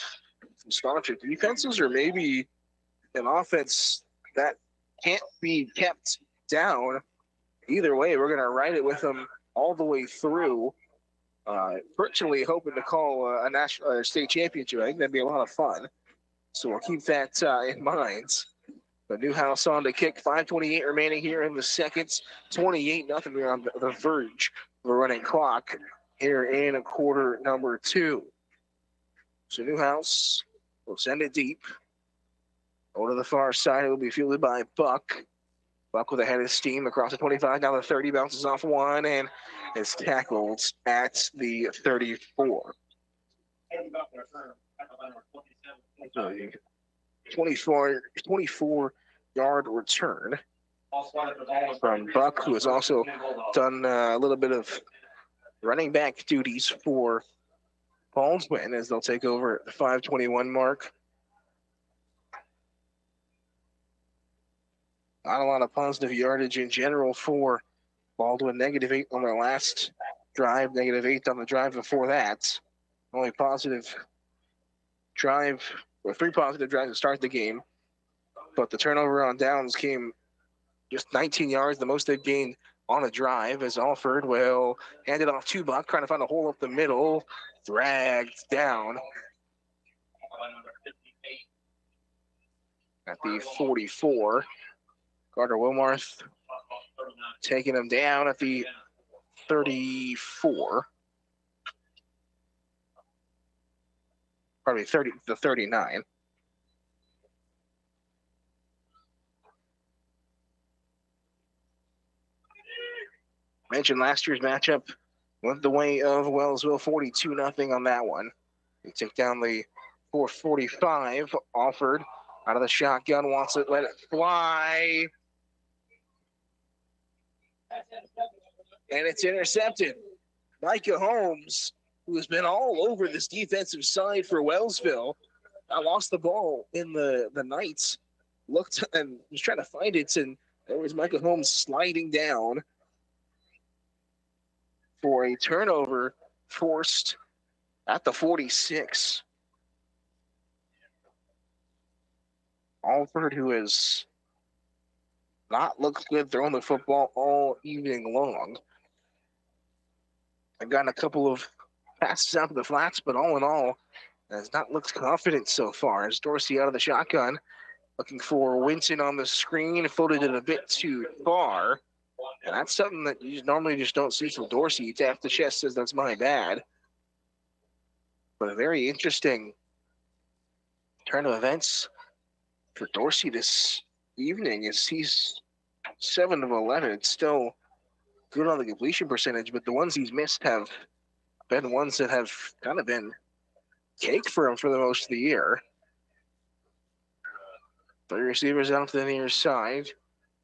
some scholarship defenses or maybe an offense that can't be kept down. Either way, we're going to ride it with them all the way through. Virtually hoping to call a national state championship. I think that'd be a lot of fun. So we'll keep that in mind. The Newhouse on the kick. 5:28 remaining here in the second. 28-0. We're on the verge of a running clock here in quarter number 2. So Newhouse will send it deep. Over to the far side, it will be fielded by Buck. Buck with a head of steam across the 25, down the 30, bounces off one, and is tackled at the 34. 24-yard return from Buck, who has also done a little bit of running back duties for Baldwin as they'll take over at the 5:21 mark. Not a lot of positive yardage in general for Baldwin. -8 on their last drive, -8 on the drive before that. Only positive drive, or 3 positive drives to start the game. But the turnover on downs came just 19 yards, the most they've gained on a drive, as Alford will hand it off to Buck, trying to find a hole up the middle, dragged down at the 44. Carter Wilmarth taking him down at the 34. Probably the 39. Mentioned last year's matchup went the way of Wellsville, 42-0 on that one. They take down the 445. Alford out of the shotgun, wants it, let it fly. And it's intercepted. Micah Holmes, who has been all over this defensive side for Wellsville, lost the ball in the Knights. Looked and was trying to find it, and there was Micah Holmes sliding down for a turnover forced at the 46. Alford, who has not looked good throwing the football all evening long. I've gotten a couple of passes out to the flats, but all in all, has not looked confident so far. As Dorsey out of the shotgun, looking for Winton on the screen, floated it a bit too far. And that's something that you normally just don't see from Dorsey. He tapped the chest, says that's my bad. But a very interesting turn of events for Dorsey this evening is he's 7 of 11. It's still good on the completion percentage, but the ones he's missed have been ones that have kind of been cake for him for the most of the year. 3 receivers out to the near side.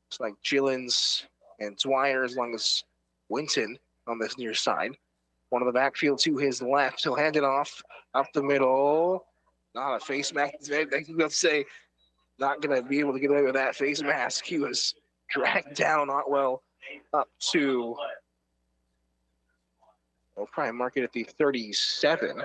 It's like Gillens and Dwyer, as long as Winton on this near side. One of the backfield to his left. He'll hand it off up the middle. Not a face mask. Let's say not going to be able to get away with that face mask. He was dragged down Otwell up to, we'll probably mark it at the 37.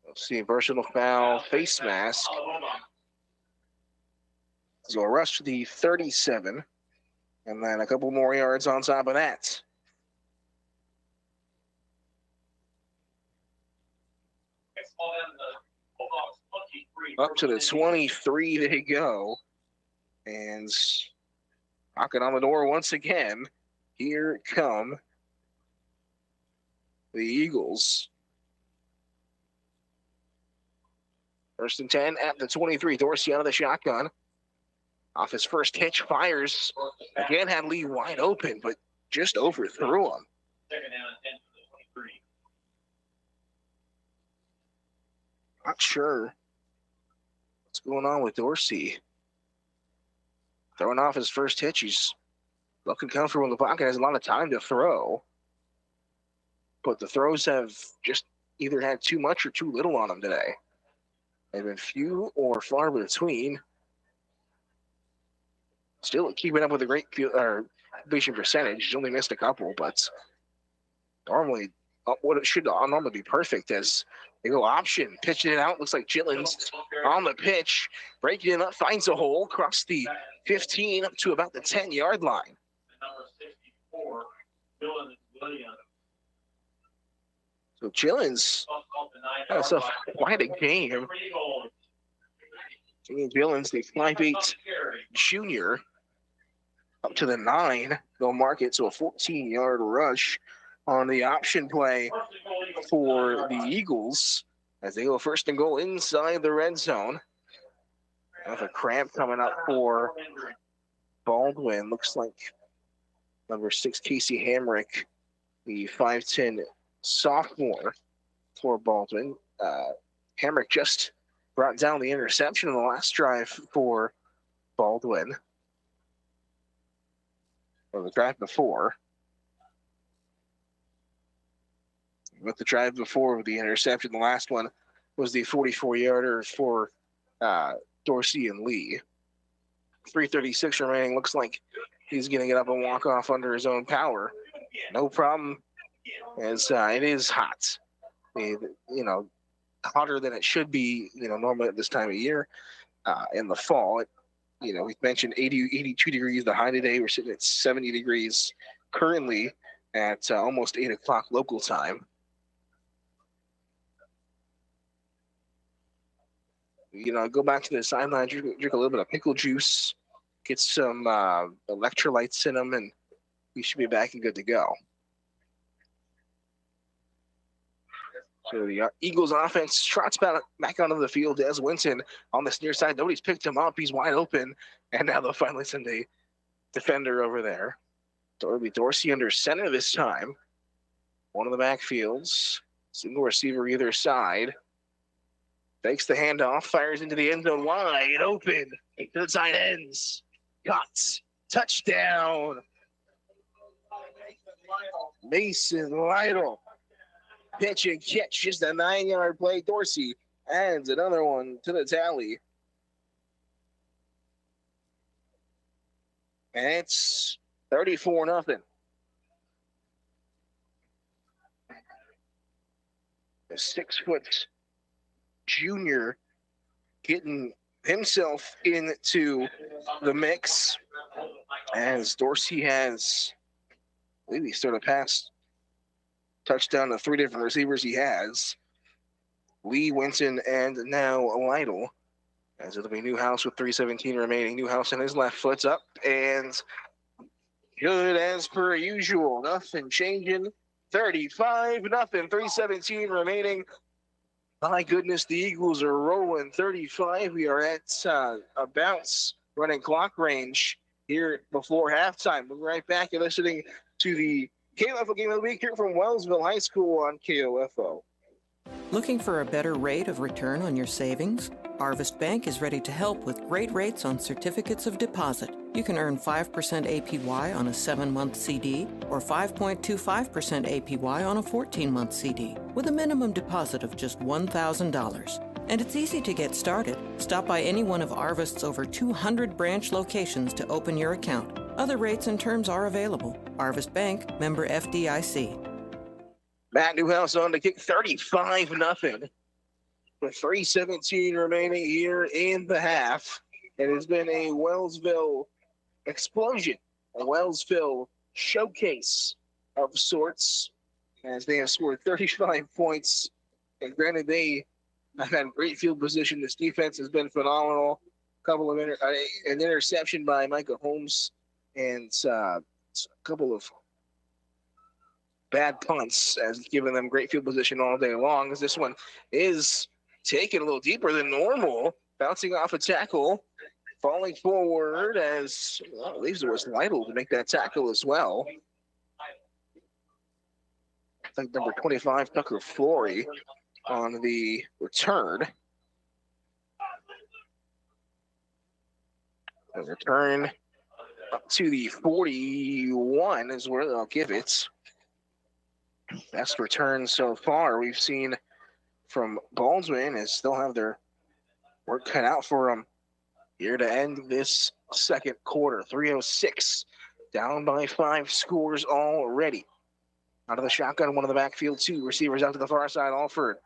We'll see a personal foul, face mask. So a rush to the 37, and then a couple more yards on top of that. Up to the 23 they go. And knocking on the door once again. Here come the Eagles. 1st and 10 at the 23. Dorsey out of the shotgun. Off his first hitch, fires. Again, had Lee wide open, but just overthrew him. 2nd down and 10 for the 23. Not sure what's going on with Dorsey. Throwing off his first hitch, he's looking comfortable in the pocket, has a lot of time to throw. But the throws have just either had too much or too little on him today. They've been few or far between. Still keeping up with a great completion percentage. He's only missed a couple, but normally what it should normally be perfect as they go option, pitching it out. Looks like Gillens on the pitch, breaking it up, finds a hole across the 15 up to about the 10-yard line. Number 64, Dylan Williams. So Gillens had himself quite a game. Gillens, the 5'8" junior, up to the 9. They'll mark it to a 14-yard rush on the option play for the Eagles as they go first and goal inside the red zone. Another cramp coming up for Baldwin. Looks like number 6, Casey Hamrick, the 5'10" sophomore for Baldwin. Hamrick just brought down the interception in the last drive for Baldwin. Or the drive before. With the drive before the interception, the last one was the 44-yarder for Dorsey and Lee. 3:36 remaining. Looks like he's going to get up and walk off under his own power. No problem, as it is hot. Hotter than it should be, normally at this time of year in the fall. We've mentioned 82 degrees the high today. We're sitting at 70 degrees currently at almost 8 o'clock local time. Go back to the sideline, drink a little bit of pickle juice, get some electrolytes in them, and we should be back and good to go. So the Eagles offense trots back onto the field as Winton on this near side. Nobody's picked him up. He's wide open. And now they'll finally send a defender over there. So it'll be Dorsey under center this time. One of the backfields. Single receiver either side. Takes the handoff. Fires into the end zone wide open. To the tight ends. Caught. Touchdown. Mason Lytle. Pitch and catch, just a 9-yard play. Dorsey adds another one to the tally. And it's 34-0. The 6-foot junior getting himself into the mix as Dorsey has, I believe he started past touchdown to 3 different receivers he has. Lee, Winton, and now Lytle. As it'll be Newhouse with 3:17 remaining. Newhouse in his left foot's up and good as per usual. Nothing changing. 35-0. 3:17 remaining. My goodness, the Eagles are rolling 35. We are at about running clock range here before halftime. We'll be right back. You're listening to the KOFO Game of the Week here from Wellsville High School on KOFO. Looking for a better rate of return on your savings? Arvest Bank is ready to help with great rates on certificates of deposit. You can earn 5% APY on a 7-month CD or 5.25% APY on a 14-month CD with a minimum deposit of just $1,000. And it's easy to get started. Stop by any one of Arvest's over 200 branch locations to open your account. Other rates and terms are available. Arvest Bank, member FDIC. Matt Newhouse on to kick 35-0 with 3:17 remaining here in the half. It has been a Wellsville explosion, a Wellsville showcase of sorts, as they have scored 35 points. And granted, they have had great field position. This defense has been phenomenal. Couple of an interception by Micah Holmes and a couple of bad punts as given them great field position all day long, as this one is taken a little deeper than normal, bouncing off a tackle, falling forward as, well, at least it was Lytle to make that tackle as well. I think number 25, Tucker Flory, on the return. The return up to the 41 is where they'll give it. Best return so far we've seen from Baldwin, as they'll have their work cut out for them here to end this second quarter. 3:06, down by 5 scores already. Out of the shotgun, one of the backfield, 2 receivers out to the far side. Alford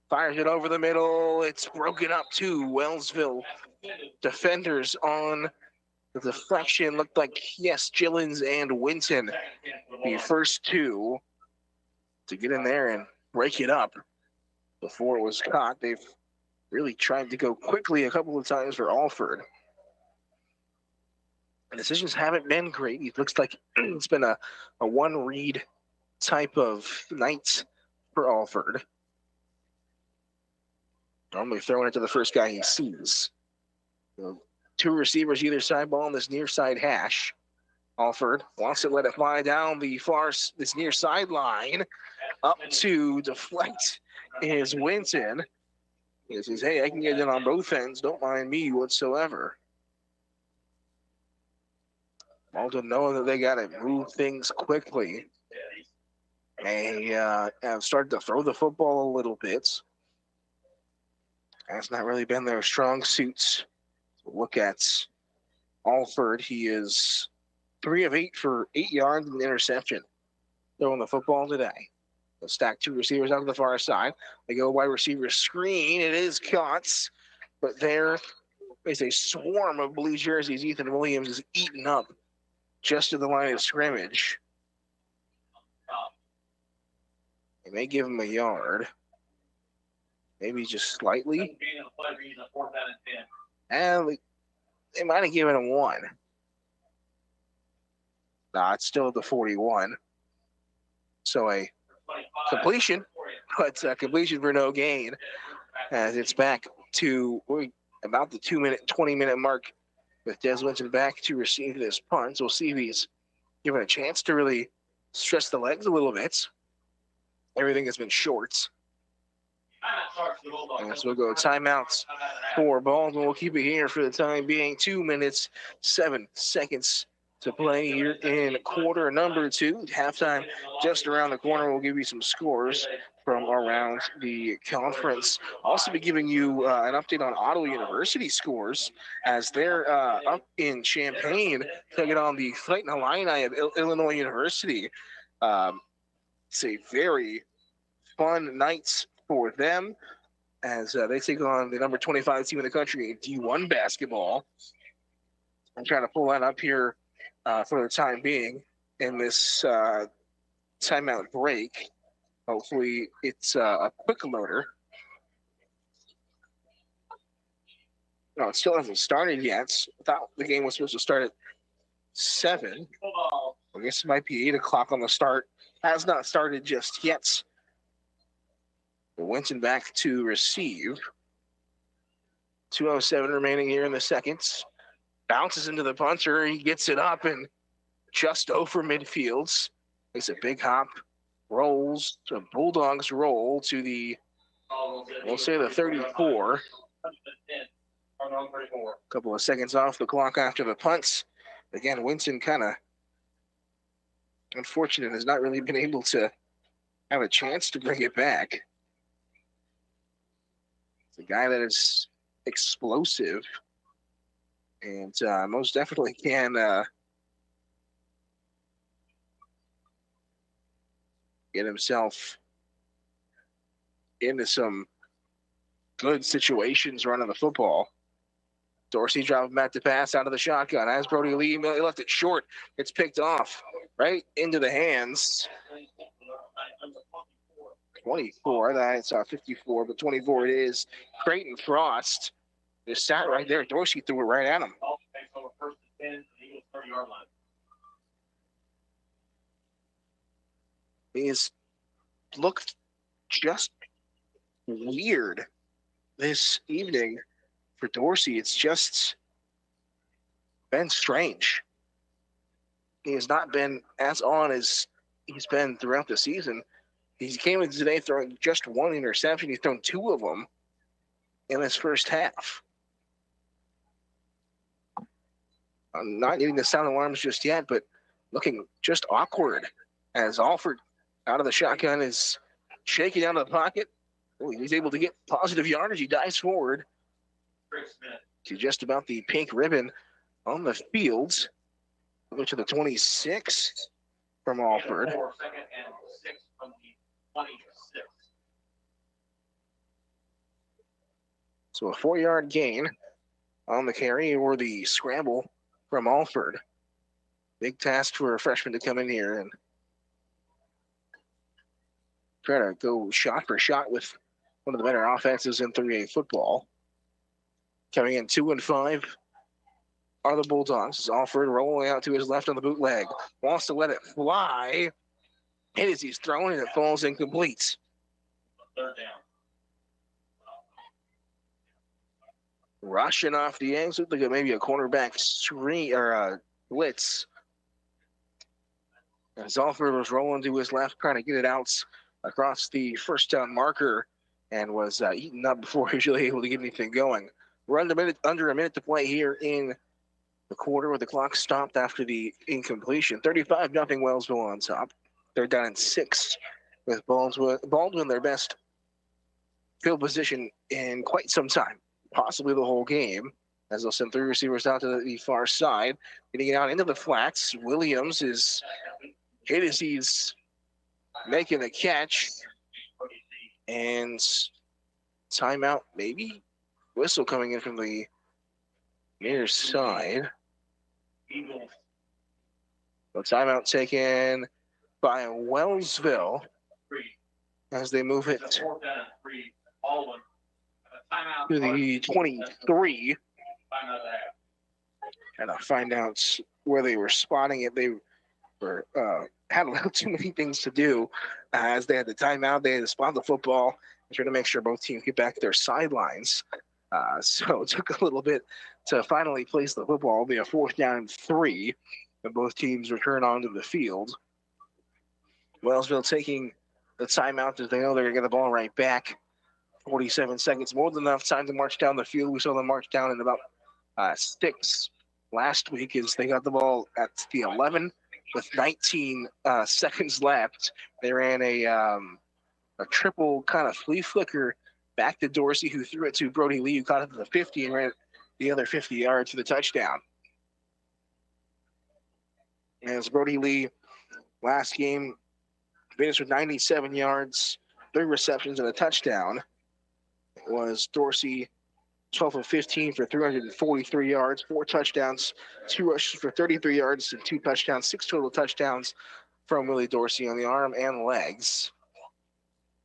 fires it over the middle. It's broken up to Wellsville defenders on the deflection. Looked like, yes, Gillens and Winton, the first 2 to get in there and break it up before it was caught. They've really tried to go quickly a couple of times for Alford. The decisions haven't been great. It looks like it's been a one-read type of night for Alford. Normally throwing it to the first guy he sees. Two receivers either side, ball on this near side hash. Alford wants to let it fly down this near sideline. Up to deflect is Winton. He says, hey, I can get in on both ends. Don't mind me whatsoever. Baldwin knowing that they got to move things quickly. They have started to throw the football a little bit. That's not really been their strong suits. Look at Alford. He is 3 of 8 for 8 yards and an interception. Throwing the football today. They'll stack two receivers out to the far side. They go wide receiver screen. It is caught. But there is a swarm of blue jerseys. Ethan Williams is eaten up just to the line of scrimmage. They may give him a yard. Maybe just slightly. And they might have given him 1. Nah, it's still at the 41. So a completion, but completion for no gain. As it's back to about the 20-minute mark with Des Winton back to receive this punt. So we'll see if he's given a chance to really stretch the legs a little bit. Everything has been short. And so we'll go timeouts for Baldwin. We'll keep it here for the time being. 2 minutes, 7 seconds to play here in quarter number 2. Halftime just around the corner. We'll give you some scores from around the conference. Also be giving you an update on Ottawa University scores as they're up in Champaign taking on the Fighting Illini of Illinois University. It's a very fun night for them as they take on the number 25 team in the country in D1 basketball. I'm trying to pull that up here for the time being in this timeout break. Hopefully it's a quick loader. No, it still hasn't started yet. I thought the game was supposed to start at 7. I guess it might be 8 o'clock on the start. Has not started just yet. Winton back to receive. 2:07 remaining here in the seconds. Bounces into the punter. He gets it up and just over midfields. Makes a big hop. Rolls. The Bulldogs roll to the, we'll say the 34. A couple of seconds off the clock after the punts. Again, Winton kind of unfortunate, has not really been able to have a chance to bring it back. It's a guy that is explosive and most definitely can get himself into some good situations running the football. Dorsey dropping back to pass out of the shotgun. As Brody Lee left it short, it's picked off right into the hands. 24, that's 54, but 24 it is. Creighton Frost just sat right there. Dorsey threw it right at him. He's looked just weird this evening for Dorsey. It's just been strange. He has not been as on as he's been throughout the season. He came in today throwing just 1 interception. He's thrown 2 of them in his first half. I'm not getting the sound alarms just yet, but looking just awkward as Alford out of the shotgun is shaking out of the pocket. Oh, he's able to get positive yardage. He dives forward to just about the pink ribbon on the field. Go to the 26 from Alford. So a 4-yard gain on the carry or the scramble from Alford. Big task for a freshman to come in here and try to go shot for shot with one of the better offenses in 3A football. Coming in 2-5 are the Bulldogs. As Alford rolling out to his left on the bootleg. Wants to let it fly. And as he's throwing it, it falls incomplete. Third down. Rushing off the exit, look at maybe a cornerback screen or a blitz. As Alford was rolling to his left, trying to get it out across the first down marker, and was eaten up before he was really able to get anything going. We're under a minute to play here in the quarter, where the clock stopped after the incompletion. 35-0 Wellsville on top. They're down in 6 with Baldwin their best field position in quite some time, possibly the whole game, as they'll send 3 receivers out to the far side, getting it out into the flats. Williams is hit as he's making the catch, and timeout maybe. Whistle coming in from the near side. So timeout taken by Wellsville as they move it to the 23. Trying to find out where they were spotting it. They were had a little too many things to do as they had the timeout. They had to spot the football and try to make sure both teams get back to their sidelines. So it took a little bit to finally place the football. It'll be a 4th down and 3, and both teams return onto the field. Wellsville taking the timeout as they know they're going to get the ball right back. 47 seconds, more than enough time to march down the field. We saw them march down in about 6 last week as they got the ball at the 11 with 19 seconds left. They ran a triple kind of flea flicker back to Dorsey, who threw it to Brody Lee, who caught it to the 50 and ran the other 50 yards for the touchdown. As Brody Lee last game finished with 97 yards, 3 receptions, and a touchdown. It was Dorsey 12 of 15 for 343 yards, 4 touchdowns, 2 rushes for 33 yards, and 2 touchdowns, 6 total touchdowns from Willie Dorsey on the arm and legs.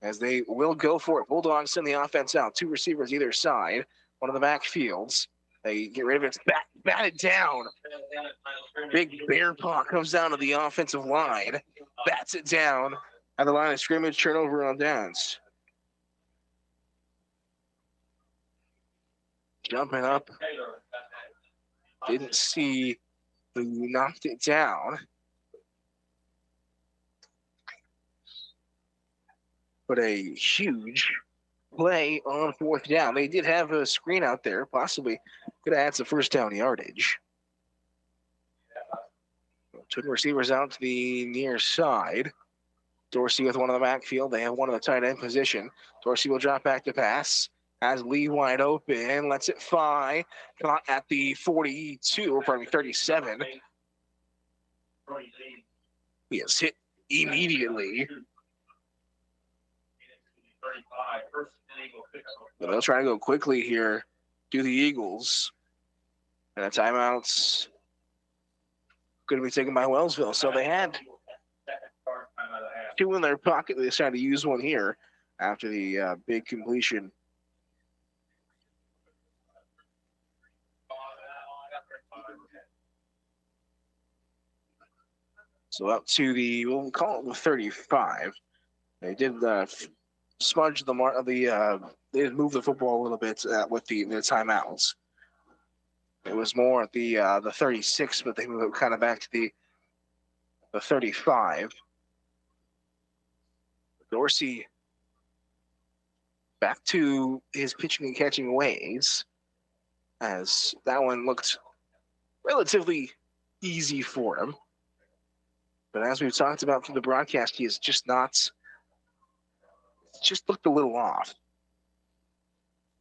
As they will go for it. Bulldogs send the offense out. 2 receivers either side. One of the backfields. They get rid of it. Batted down. Big bear paw comes down to the offensive line. Bats it down at the line of scrimmage. Turnover on downs. Jumping up. Didn't see who knocked it down. But a huge play on 4th down. They did have a screen out there, possibly could have had some first down yardage. 2 receivers out to the near side. Dorsey with one on the backfield. They have one on the tight end position. Dorsey will drop back to pass. Has Lee wide open. Lets it fly. Caught at the 42, or probably 37. He is hit immediately. But they'll try to go quickly here to the Eagles. And a timeout's going to be taken by Wellsville. So they had 2 in their pocket. They decided to use one here after the big completion. So up to the, we'll call it the 35. They did smudge they did move the football a little bit with the timeouts. It was more at the 36, but they moved it kind of back to the 35. Dorsey back to his pitching and catching ways, as that one looked relatively easy for him. But as we've talked about through the broadcast, he is just looked a little off.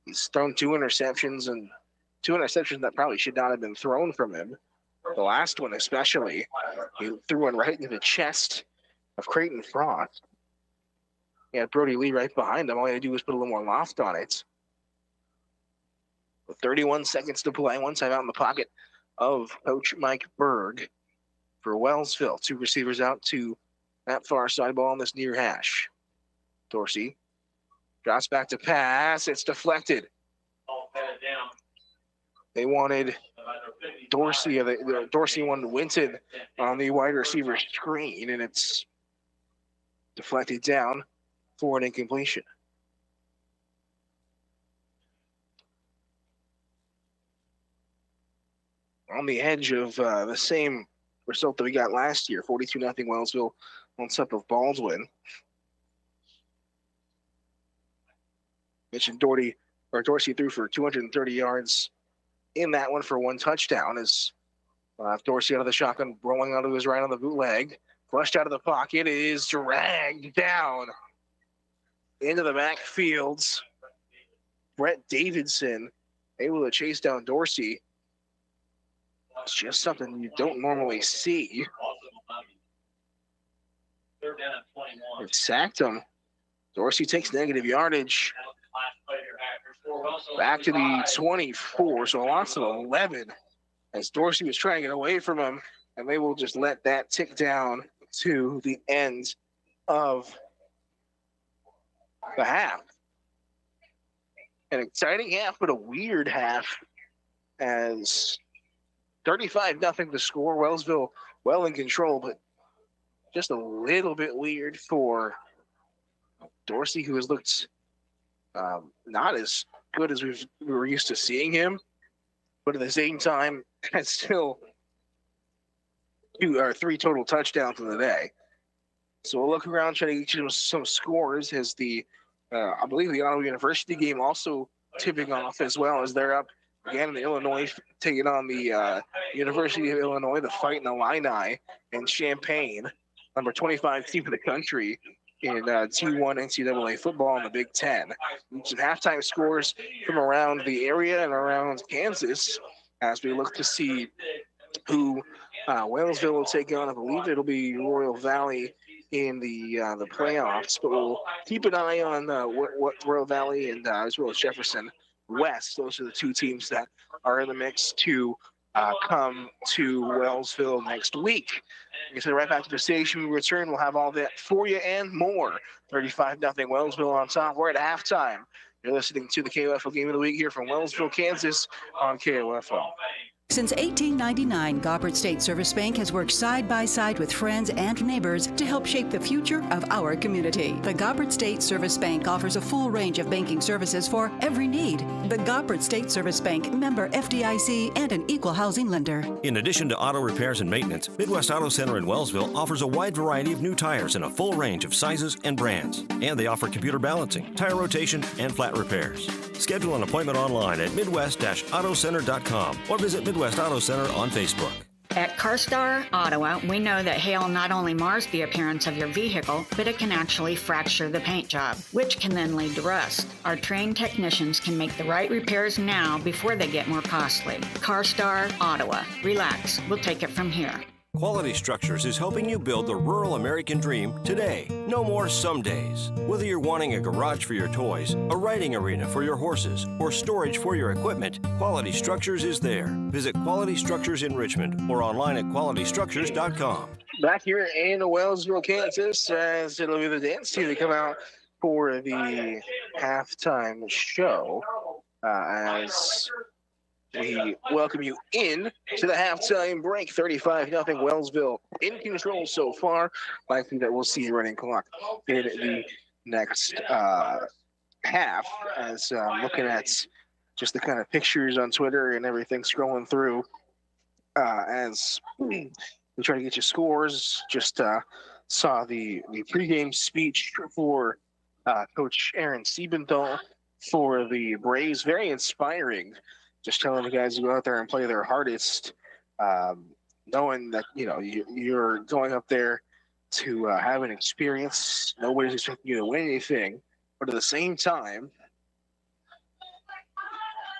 He's thrown 2 interceptions, and 2 interceptions that probably should not have been thrown from him. The last one especially, he threw one right into the chest of Creighton Frost. He had Brody Lee right behind him. All he had to do was put a little more loft on it. With 31 seconds to play, one time out in the pocket of Coach Mike Berg for Wellsville. 2 receivers out to that far side ball on this near hash. Dorsey drops back to pass. It's deflected. They wanted Dorsey. Dorsey wanted Winton on the wide receiver screen, and it's deflected down for an incompletion. on the edge of the same result that we got last year, 42-0 Wellsville on top of Baldwin. Mentioned Dorsey threw for 230 yards in that one for 1 touchdown as Dorsey out of the shotgun, rolling onto his right on the bootleg. Flushed out of the pocket, is dragged down into the backfields. Brett Davidson able to chase down Dorsey. It's just something you don't normally see. It sacked him. Dorsey takes negative yardage. Back to the 24, so a loss of 11 as Dorsey was trying to get away from him, and they will just let that tick down to the end of the half. An exciting half, but a weird half as 35-0 the score. Wellsville well in control, but just a little bit weird for Dorsey, who has looked not as good as we were used to seeing him, but at the same time has still 2 or 3 total touchdowns in the day. So we'll look around, try to get you some scores as the I believe the Ottawa University game also tipping off as well, as they're up again in Illinois, taking on the University of Illinois, the Fighting Illini in Champaign, number 25 team in the country in T1 NCAA football in the Big Ten. Some halftime scores from around the area and around Kansas as we look to see who Wellsville will take on. I believe it'll be Royal Valley in the playoffs, but we'll keep an eye on what Royal Valley and as well as Jefferson West. Those are the 2 teams that are in the mix to come to Wellsville next week. Like I said, right back to the station we return. We'll have all that for you and more. 35-0 Wellsville on top. We're at halftime. You're listening to the KOFO Game of the Week here from Wellsville, Kansas on KOFO. Since 1899, Goppert State Service Bank has worked side by side with friends and neighbors to help shape the future of our community. The Goppert State Service Bank offers a full range of banking services for every need. The Goppert State Service Bank, member FDIC, and an equal housing lender. In addition to auto repairs and maintenance, Midwest Auto Center in Wellsville offers a wide variety of new tires in a full range of sizes and brands. And they offer computer balancing, tire rotation, and flat repairs. Schedule an appointment online at midwest-autocenter.com or visit Midwest Auto Center on Facebook. At CarStar Ottawa, we know that hail not only mars the appearance of your vehicle, but it can actually fracture the paint job, which can then lead to rust. Our trained technicians can make the right repairs now before they get more costly. CarStar Ottawa. Relax, we'll take it from here. Quality Structures is helping you build the rural American dream today. No more some days. Whether you're wanting a garage for your toys, a riding arena for your horses, or storage for your equipment, Quality Structures is there. Visit Quality Structures in Richmond or online at qualitystructures.com. Back here in Wellsville, Kansas, as it'll be the dance team to come out for the halftime show as we welcome you in to the halftime break. 35-0 Wellsville in control so far. Likely that we'll see a running clock in the next half, as looking at just the kind of pictures on Twitter and everything scrolling through as we try to get you scores. Just saw the pregame speech for Coach Aaron Siebenthal for the Braves. Very inspiring. Just telling the guys to go out there and play their hardest, knowing that, you know, you're going up there to have an experience. Nobody's expecting you to win anything. But at the same time,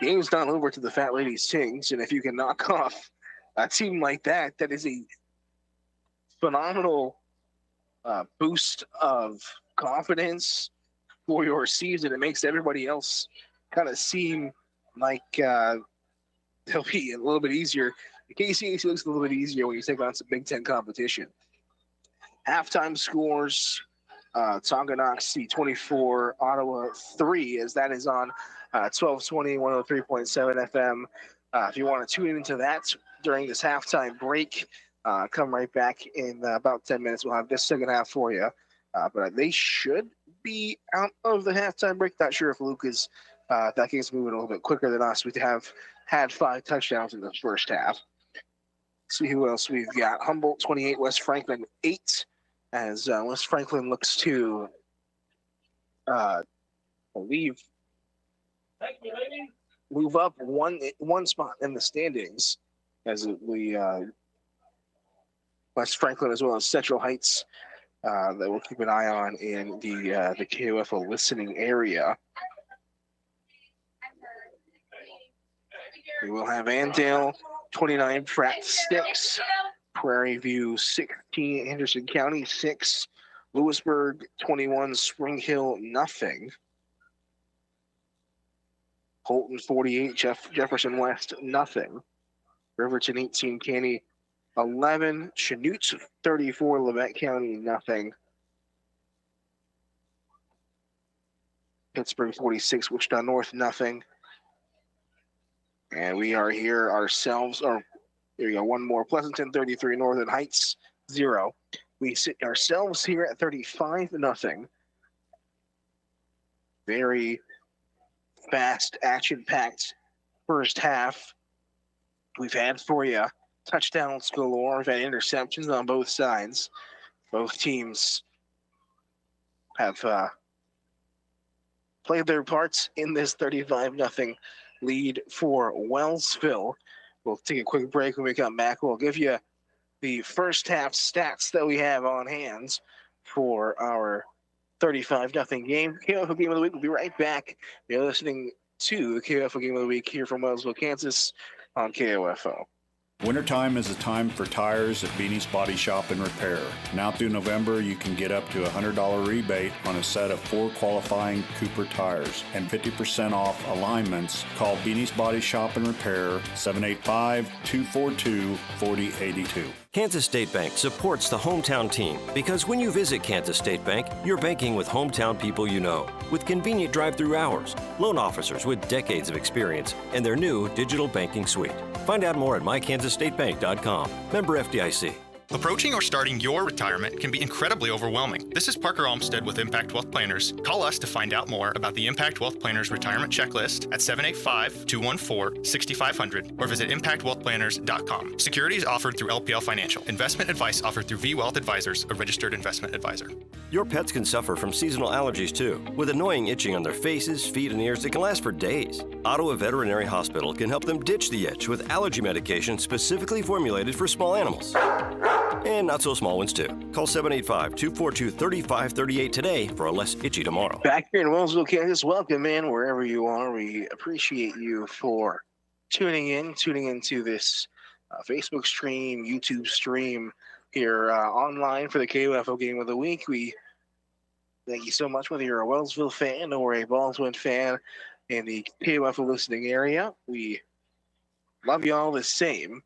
game's not over to the Fat Lady Sings. And if you can knock off a team like that, that is a phenomenal boost of confidence for your season. It makes everybody else kind of seem like they'll be a little bit easier. The KCAC looks a little bit easier when you take on some Big Ten competition. Halftime scores, Tonganoxie 24, Ottawa 3, as that is on 1220, 103.7 FM. If you want to tune into that during this halftime break, come right back in about 10 minutes. We'll have this second half for you. But they should be out of the halftime break. Not sure if Luke is that game's moving a little bit quicker than us. We have had 5 touchdowns in the first half. See who else we've got. Humboldt 28, West Franklin 8, as West Franklin looks to move up one spot in the standings, as we West Franklin as well as Central Heights that we'll keep an eye on in the KOFO listening area. We will have Andale 29, Pratt 6, Prairie View 16, Henderson County 6, Lewisburg 21, Spring Hill nothing. Holton 48, Jefferson West nothing. Riverton 18, Caney 11, Chanute 34, Levant County nothing. Pittsburgh 46, Wichita North nothing. And we are here ourselves, or here we go, one more. Pleasanton 33, Northern Heights 0. We sit ourselves here at 35 nothing. Very fast, action-packed first half we've had for you. Touchdowns galore. We've had interceptions on both sides. Both teams have played their parts in this 35-0 lead for Wellsville. We'll take a quick break. When we come back, we'll give you the first half stats that we have on hand for our 35-0 game. KOFO Game of the Week. We'll be right back. You're listening to the KOFO Game of the Week here from Wellsville, Kansas on KOFO. Wintertime is a time for tires at Beanie's Body Shop and Repair. Now through November, you can get up to a $100 rebate on a set of 4 qualifying Cooper tires and 50% off alignments. Call Beanie's Body Shop and Repair, 785-242-4082. Kansas State Bank supports the hometown team because when you visit Kansas State Bank, you're banking with hometown people you know, with convenient drive-through hours, loan officers with decades of experience, and their new digital banking suite. Find out more at mykansasstatebank.com. Member FDIC. Approaching or starting your retirement can be incredibly overwhelming. This is Parker Olmsted with Impact Wealth Planners. Call us to find out more about the Impact Wealth Planners retirement checklist at 785-214-6500 or visit impactwealthplanners.com. Securities offered through LPL Financial. Investment advice offered through V Wealth Advisors, a registered investment advisor. Your pets can suffer from seasonal allergies too, with annoying itching on their faces, feet, and ears that can last for days. Ottawa Veterinary Hospital can help them ditch the itch with allergy medication specifically formulated for small animals. And not so small ones too. Call 785-242-3538 today for a less itchy tomorrow. Back here in Wellsville, Kansas, welcome in wherever you are. We appreciate you for tuning into this Facebook stream, YouTube stream here online for the KOFO Game of the Week. We thank you so much, whether you're a Wellsville fan or a Baldwin fan in the KOFO listening area. We love you all the same.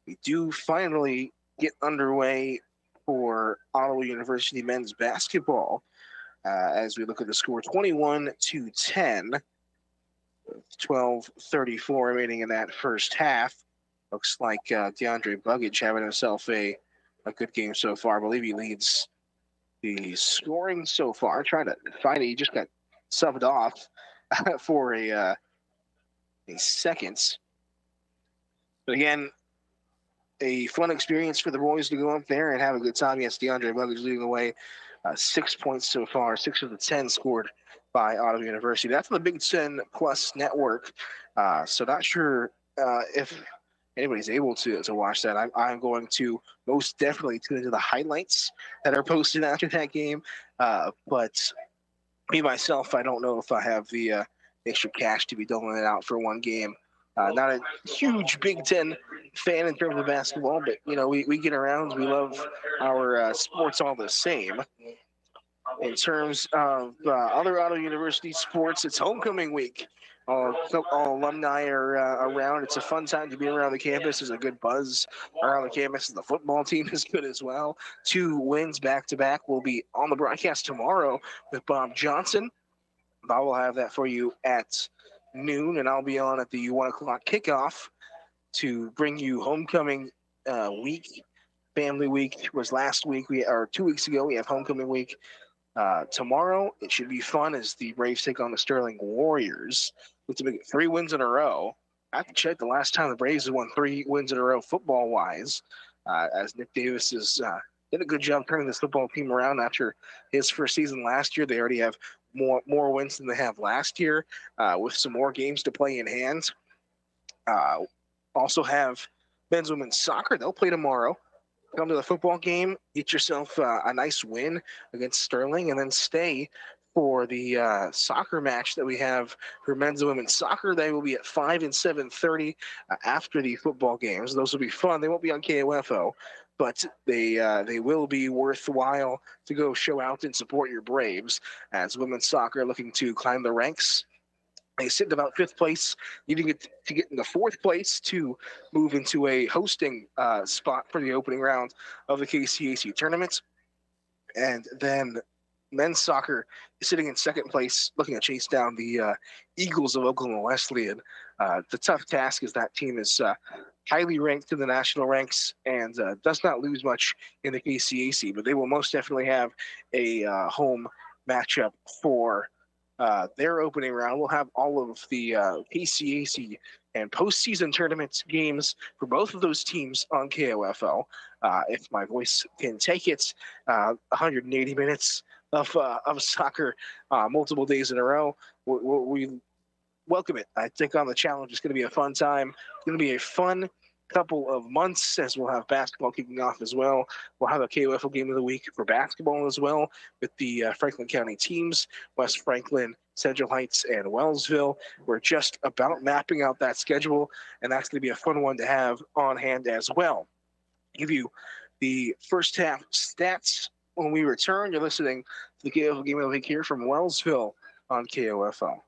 We do finally get underway for Ottawa University men's basketball as we look at the score 21-10 with 12:34 remaining in that first half. Looks like DeAndre Buggage having himself a good game so far. I believe he leads the scoring so far. Trying to find it. He just got subbed off for a second. But again, a fun experience for the boys to go up there and have a good time. Yes, DeAndre Buggage leading the way. 6 points so far, 6 of the 10 scored by Ottawa University. That's on the Big Ten Plus network. So not sure if anybody's able to watch that. I'm going to most definitely tune into the highlights that are posted after that game. But me, myself, I don't know if I have the extra cash to be doling it out for one game. Not a huge Big Ten fan in terms of basketball, but, you know, we get around. We love our sports all the same. In terms of other Ottawa University sports, it's homecoming week. All alumni are around. It's a fun time to be around the campus. There's a good buzz around the campus. The football team is good as well. 2 wins back-to-back. Will be on the broadcast tomorrow with Bob Johnson. I will have that for you at noon, and I'll be on at the 1 o'clock kickoff to bring you homecoming week. Family week was last week. 2 weeks ago. We have homecoming week tomorrow. It should be fun as the Braves take on the Sterling Warriors. With to make it 3 wins in a row I have to check the last time the Braves have won 3 wins in a row football-wise, as Nick Davis has did a good job turning this football team around after his first season last year. They already have more wins than they have last year, with some more games to play in hand. Also have men's women's soccer. They'll play tomorrow. Come to the football game, get yourself a nice win against Sterling, and then stay for the soccer match that we have for men's and women's soccer. They will be at 5 and 7:30 after the football games. Those will be fun. They won't be on KOFO, but they will be worthwhile to go show out and support your Braves, as women's soccer looking to climb the ranks. They sit in about 5th place, needing to get into 4th place to move into a hosting spot for the opening round of the KCAC tournament. And then men's soccer is sitting in 2nd place, looking to chase down the Eagles of Oklahoma Wesleyan. The tough task is that team is highly ranked in the national ranks and does not lose much in the KCAC, but they will most definitely have a home matchup for their opening round. We'll have all of the KCAC and postseason tournament games for both of those teams on KOFO. If my voice can take it, 180 minutes of soccer multiple days in a row. We welcome it. I think on the challenge, it's going to be a fun time. It's going to be a fun couple of months, as we'll have basketball kicking off as well. We'll have a KOFO game of the week for basketball as well with the Franklin County teams, West Franklin, Central Heights, and Wellsville. We're just about mapping out that schedule, and that's going to be a fun one to have on hand as well. Give you the first half stats when we return. You're listening to the KOFO game of the week here from Wellsville on KOFO.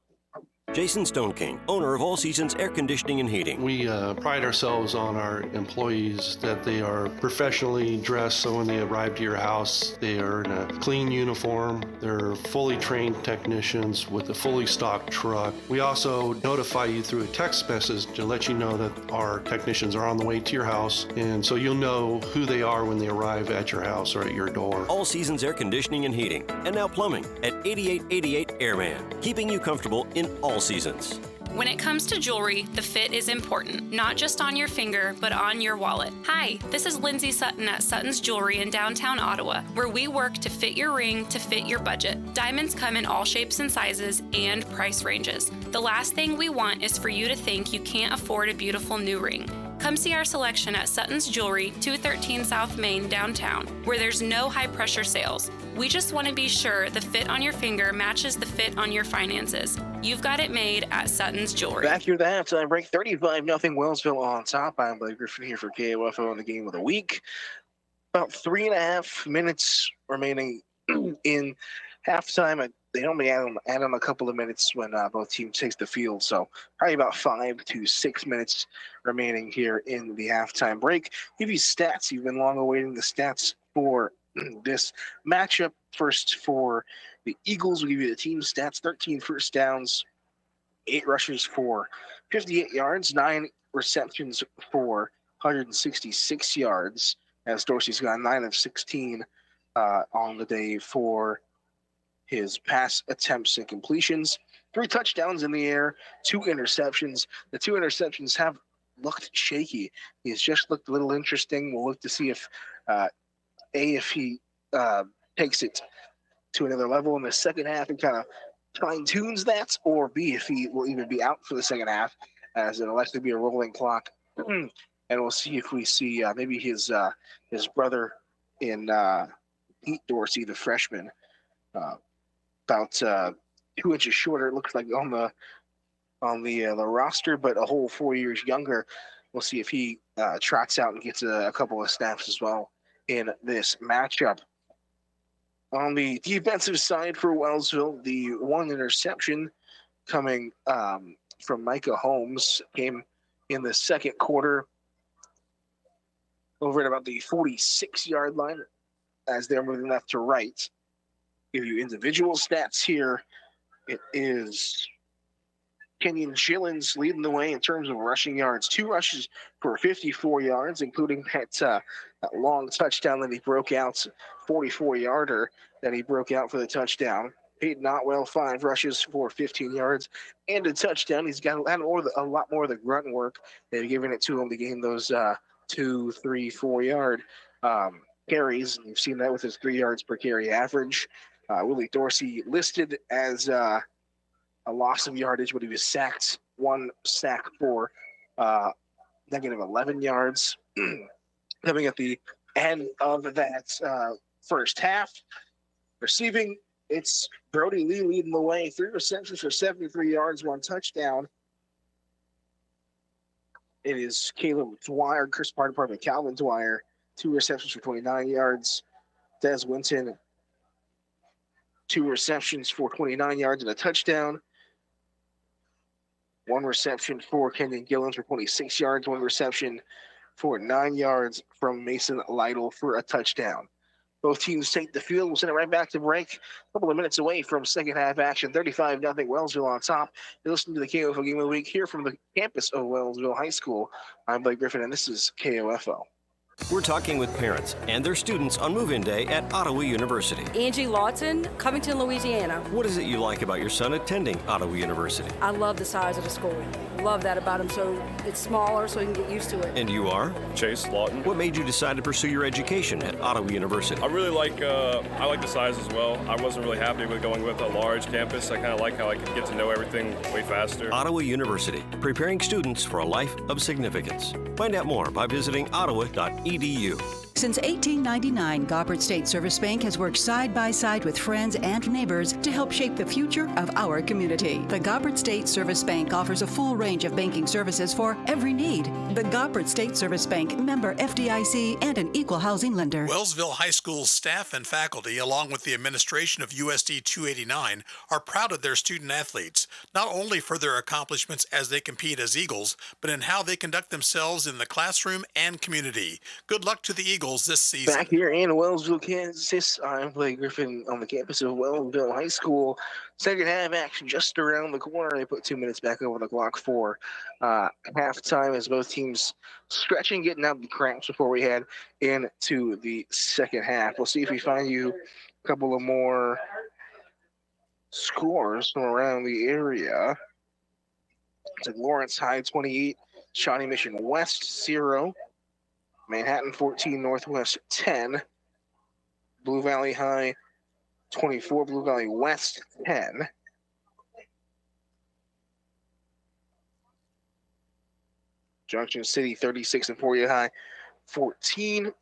Jason Stoneking, owner of All Seasons Air Conditioning and Heating. We pride ourselves on our employees that they are professionally dressed, so when they arrive to your house, they are in a clean uniform. They're fully trained technicians with a fully stocked truck. We also notify you through a text message to let you know that our technicians are on the way to your house, and so you'll know who they are when they arrive at your house or at your door. All Seasons Air Conditioning and Heating, and now plumbing at 8888 Airman, keeping you comfortable in all seasons. When it comes to jewelry, the fit is important, not just on your finger, but on your wallet. Hi, this is Lindsay Sutton at Sutton's Jewelry in downtown Ottawa, where we work to fit your ring to fit your budget. Diamonds come in all shapes and sizes and price ranges. The last thing we want is for you to think you can't afford a beautiful new ring. Come see our selection at Sutton's Jewelry, 213 South Main, downtown, where there's no high-pressure sales. We just want to be sure the fit on your finger matches the fit on your finances. You've got it made at Sutton's Jewelry. Back here, the halftime break, 35-0 Wellsville on top. I'm Blake Griffin here for KOFO in the game of the week. About 3.5 minutes remaining in halftime. They only add on a couple of minutes when both teams take the field, so probably about 5 to 6 minutes remaining here in the halftime break. Give you stats. You've been long awaiting the stats for this matchup. First for the Eagles, we'll give you the team stats: 13 first downs, 8 rushes for 58 yards, 9 receptions for 166 yards, as Dorsey's got 9 of 16 on the day for his pass attempts and completions. 3 touchdowns in the air, 2 interceptions. The 2 interceptions have looked shaky. He's just looked a little interesting. We'll look to see if if he takes it to another level in the second half and kind of fine-tunes that, or B, if he will even be out for the second half, as it'll likely be a rolling clock. And we'll see if we see maybe his brother in Pete Dorsey, the freshman, about 2 inches shorter, it looks like on the roster, but a whole 4 years younger. We'll see if he trots out and gets a couple of snaps as well in this matchup. On the defensive side for Wellsville, the 1 interception coming from Micah Holmes came in the second quarter over at about the 46-yard line as they're moving left to right. Give you individual stats here. It is Kenyon Shillings leading the way in terms of rushing yards. 2 rushes for 54 yards, including that long touchdown that he broke out, 44-yarder that he broke out for the touchdown. Peyton Otwell, 5 rushes for 15 yards and a touchdown. He's got a lot more of the grunt work. They've given it to him to gain those 2, 3, 4 yard carries. You've seen that with his 3 yards per carry average. Willie Dorsey listed as a loss of yardage, but he was sacked. 1 sack for negative 11 yards. Coming at the end of that first half. Receiving, it's Brody Lee leading the way. 3 receptions for 73 yards, 1 touchdown. It is Caleb Dwyer, Calvin Dwyer, 2 receptions for 29 yards. Des Winton, 2 receptions for 29 yards and a touchdown. 1 reception for Kenyon Gillens for 26 yards, 1 reception for 9 yards from Mason Lytle for a touchdown. Both teams take the field. We'll send it right back to break. A couple of minutes away from second half action. 35-0 Wellsville on top. You're listening to the KOFO Game of the Week here from the campus of Wellsville High School. I'm Blake Griffin, and this is KOFO. We're talking with parents and their students on move-in day at Ottawa University. Angie Lawton, Covington, Louisiana. What is it you like about your son attending Ottawa University? I love the size of the school. Love that about him, so it's smaller so he can get used to it. And you are? Chase Lawton. What made you decide to pursue your education at Ottawa University? I really like the size as well. I wasn't really happy with going with a large campus. I kind of like how I could get to know everything way faster. Ottawa University, preparing students for a life of significance. Find out more by visiting ottawa.edu. Since 1899, Gobbert State Service Bank has worked side by side with friends and neighbors to help shape the future of our community. The Gobbert State Service Bank offers a full range of banking services for every need. The Gobbert State Service Bank, member FDIC, and an equal housing lender. Wellsville High School's staff and faculty, along with the administration of USD 289, are proud of their student athletes, not only for their accomplishments as they compete as Eagles, but in how they conduct themselves in the classroom and community. Good luck to the Eagles this season. Back here in Wellsville, Kansas, I'm Blake Griffin on the campus of Wellsville High School. Second half action just around the corner. They put 2 minutes back over the clock for halftime as both teams stretching, getting out the cramps before we head into the second half. We'll see if we find you a couple of more scores from around the area. It's Lawrence High 28, Shawnee Mission West 0. Manhattan 14, Northwest 10. Blue Valley High 24, Blue Valley West 10. Junction City 36 and Emporia High 14.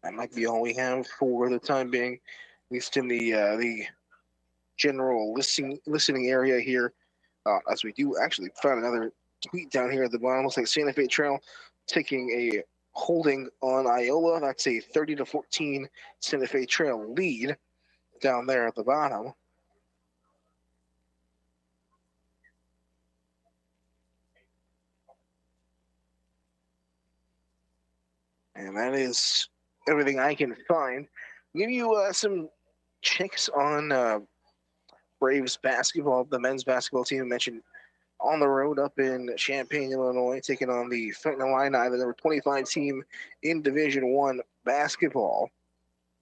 That might be all we have for the time being, at least in the general listening area here. As we do actually find another tweet down here at the bottom. Looks like Santa Fe Trail taking a holding on Iola. That's a 30-14 Santa Fe Trail lead down there at the bottom. And that is everything I can find. I'll give you some checks on Braves basketball. The men's basketball team mentioned on the road up in Champaign, Illinois, taking on the Fenton Illini, the number 25 team in Division I basketball.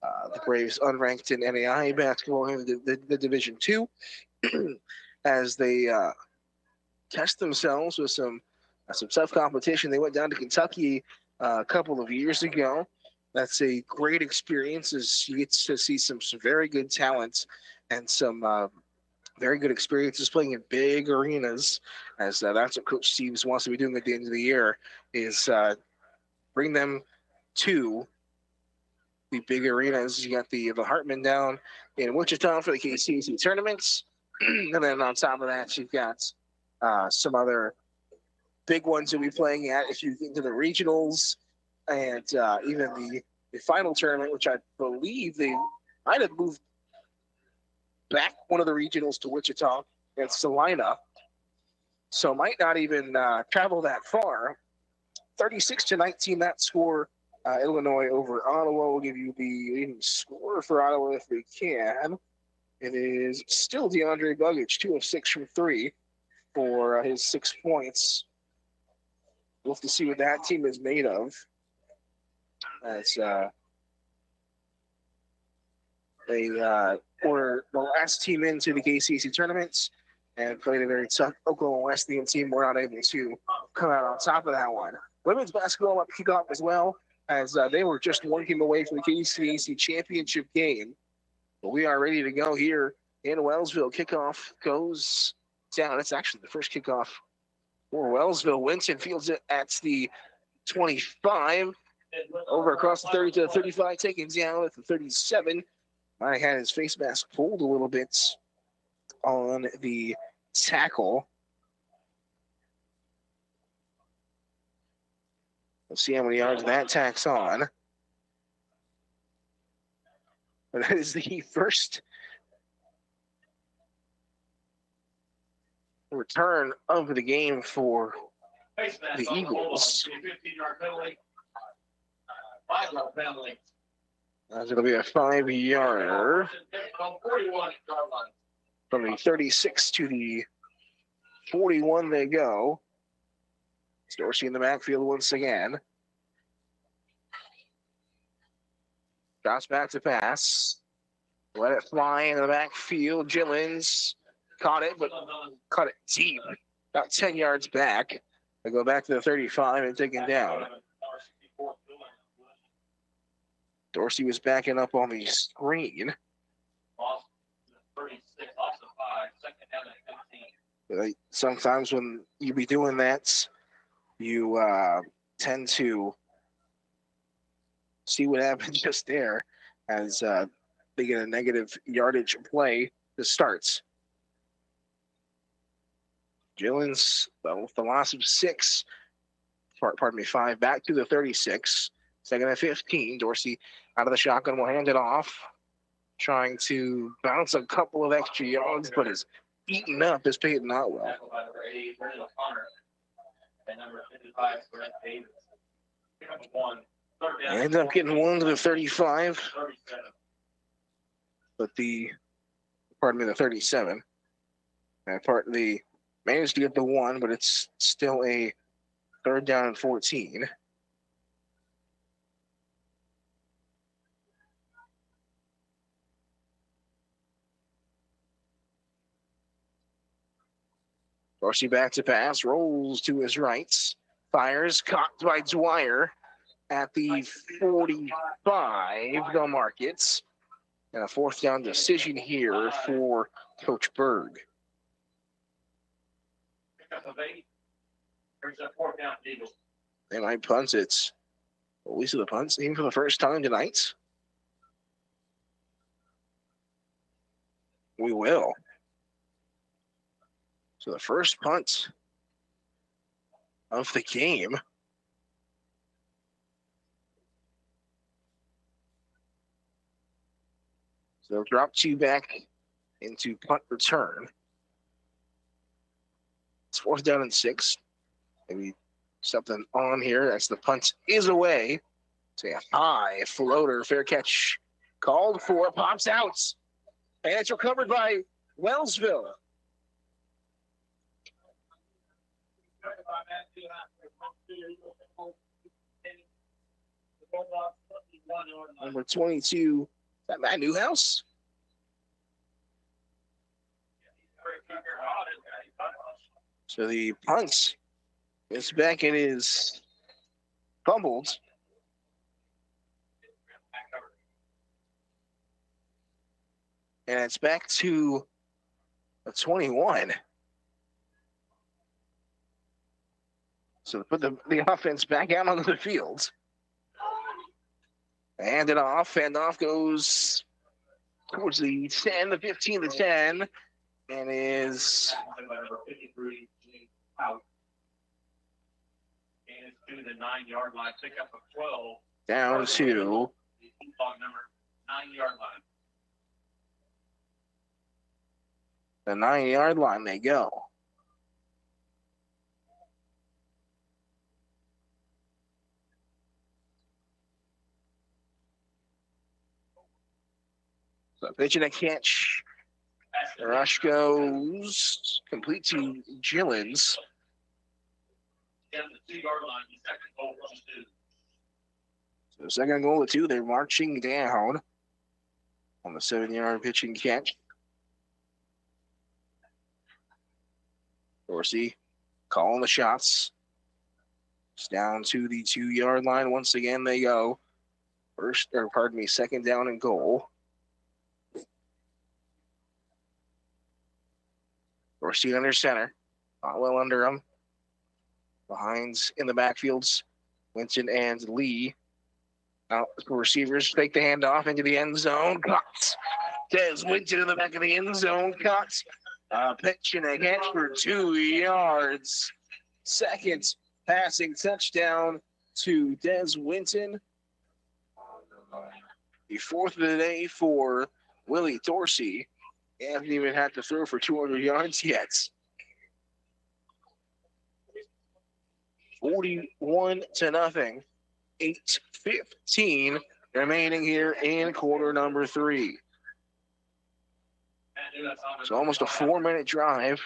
The Braves unranked in NAIA basketball in the Division II as they test themselves with some tough competition. They went down to Kentucky a couple of years ago. That's a great experience as you get to see some very good talents and some very good experiences playing in big arenas, as that's what Coach Steves wants to be doing at the end of the year, is bring them to the big arenas. You got the Hartman down in Wichita for the KCC tournaments. And then on top of that, you've got some other big ones you'll be playing at if you get into the regionals and even the final tournament, which I believe they might have moved back one of the regionals to Wichita and Salina. So might not even travel that far. 36-19, that score. Illinois over Ottawa. We'll give you the leading score for Ottawa if we can. It is still DeAndre Buggage, 2 of 6 from 3 for his 6 points. We'll have to see what that team is made of. As They were the last team into the KCC tournaments and played a very tough Oklahoma Wesleyan team. We're not able to come out on top of that one. Women's basketball up kickoff as well, as they were just one game away from the KCC championship game. But we are ready to go here in Wellsville. Kickoff goes down. It's actually the first kickoff for Wellsville. Winston fields it at the 25. Over across the 30 to the 35, taken down at the 37. I had his face mask pulled a little bit on the tackle. We'll see how many yards that tacks on. But that is the first return of the game for the Eagles. As it'll be a 5-yarder from the 36 to the 41 they go. Dorsey in the backfield once again. Drops back to pass. Let it fly in the backfield. Gillens caught it, but caught it deep. About 10 yards back. They go back to the 35 and take it down. Dorsey was backing up on the screen. Sometimes when you be doing that, you tend to see what happened just there as they get a negative yardage play to start. Gillens with the loss of 5, back to the 36. Second and 15. Dorsey out of the shotgun will hand it off. Trying to bounce a couple of extra yards, but is eaten up as Peyton Otwell. Ends up getting one to the 35. But the 37. They managed to get the one, but it's still a 3rd down and 14. Dorsey back to pass, rolls to his right, fires, caught by Dwyer at the 45. They'll mark it. And a 4th down decision here for Coach Berg. They might punt it. Well, we see the punt team for the first time tonight. We will. So the first punt of the game. So they'll drop 2 back into punt return. It's 4th down and 6. Maybe something on here as the punt is away. So a high floater, fair catch called for, pops out. And it's recovered by Wellsville. Number 22, is that Matt Newhouse? So the punt is back. It is fumbled. And it's back to a 21. So put the offense back out onto the field. Hand it off. Hand off goes towards the 10, the 15, the 10. And is to the 9-yard line. Pick up a 12. Down to number 9-yard line. The 9-yard line they go. So pitch and a catch. The rush goes complete to Gillens. So second goal to 2. They're marching down. on the 7-yard pitching catch. Dorsey calling the shots. It's down to the 2-yard line. Once again, they go. Second down and goal. Dorsey under center. Well under him. Behind in the backfields, Winston and Lee. Now, receivers take the handoff into the end zone. Caught. Des Winton in the back of the end zone. Caught. Pitch and a catch for 2 yards. Second passing touchdown to Des Winton. The fourth of the day for Willie Dorsey. He hasn't even had to throw for 200 yards yet. 41-0. 8:15 remaining here in quarter number 3. So almost a 4-minute drive.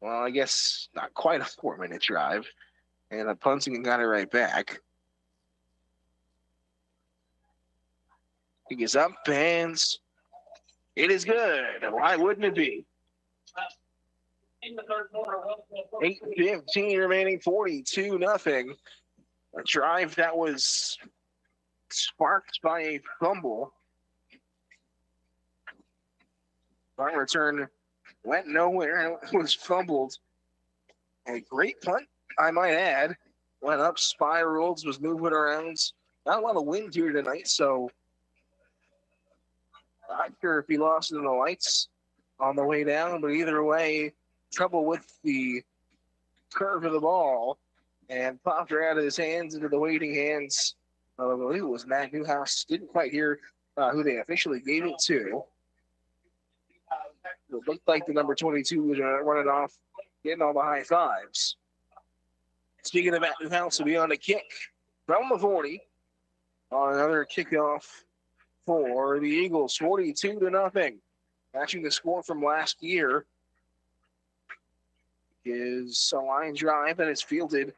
Well, I guess not quite a 4-minute drive. And a punting and got it right back. He gets up and it is good. Why wouldn't it be? 8:15 remaining, 42-0. A drive that was sparked by a fumble. Punt return went nowhere. It was fumbled. A great punt, I might add. Went up, spiraled, was moving around. Not a lot of wind here tonight, so not sure if he lost it in the lights on the way down, but either way, trouble with the curve of the ball and popped right out of his hands into the waiting hands of, I believe it was Matt Newhouse. Didn't quite hear who they officially gave it to. It looked like the number 22 was running off, getting all the high fives. Speaking of Matt Newhouse, will be on a kick from the 40 on another kickoff for the Eagles, 42-0. Matching the score from last year is a line drive that is fielded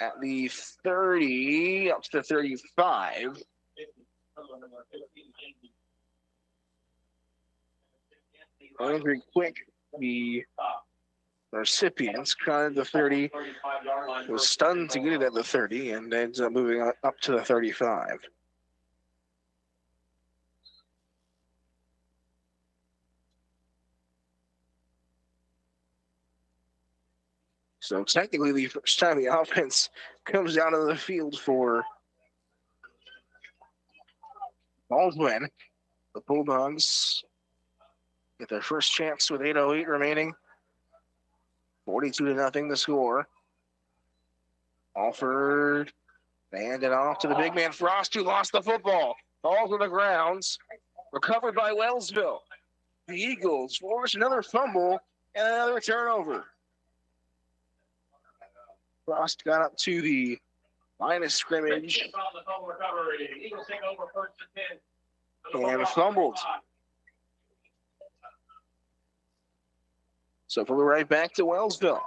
at the 30, up to the 35. Very quick, the recipients counted the 30, was stunned to get it at the 30, and ends up moving up to the 35. So technically the first time the offense comes down to the field for Baldwin. The Bulldogs get their first chance with 8:08 remaining. 42-0 the score. Alford, they hand it off to the big man Frost, who lost the football. Falls to the grounds. Recovered by Wellsville. The Eagles force another fumble and another turnover. Frost got up to the line of scrimmage and fumbled. So we're right back to Wellsville.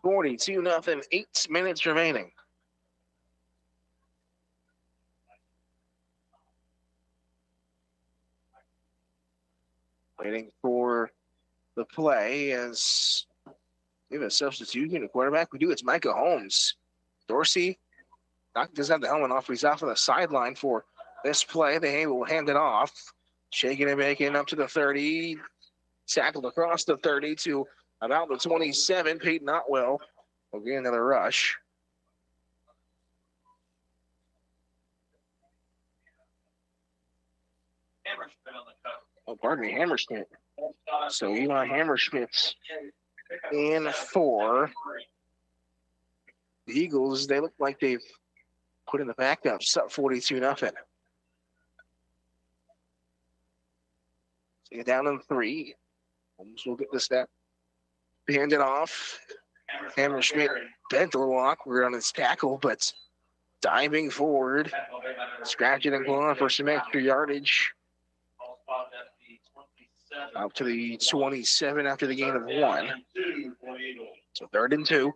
$42-0, 8 minutes remaining. Waiting for the play as we have a substitution, a quarterback. We do. It's Micah Holmes. Dorsey doesn't have the helmet off. He's off on the sideline for this play. They will hand it off. Shaking and making up to the 30. Tackled across the 30 to about the 27. Peyton Otwell will get another rush. Oh, pardon me, Hammerschmidt. So Eli Hammerschmidt's in for the Eagles. They look like they've put in the backups up 42-0. So you're down in 3. Holmes will get the step. Hand it off. Hammerschmidt bent a little awkward on his tackle, but diving forward, scratching and clawing for some extra yardage. Up to the 27 after the gain of 1. So 3rd and 2.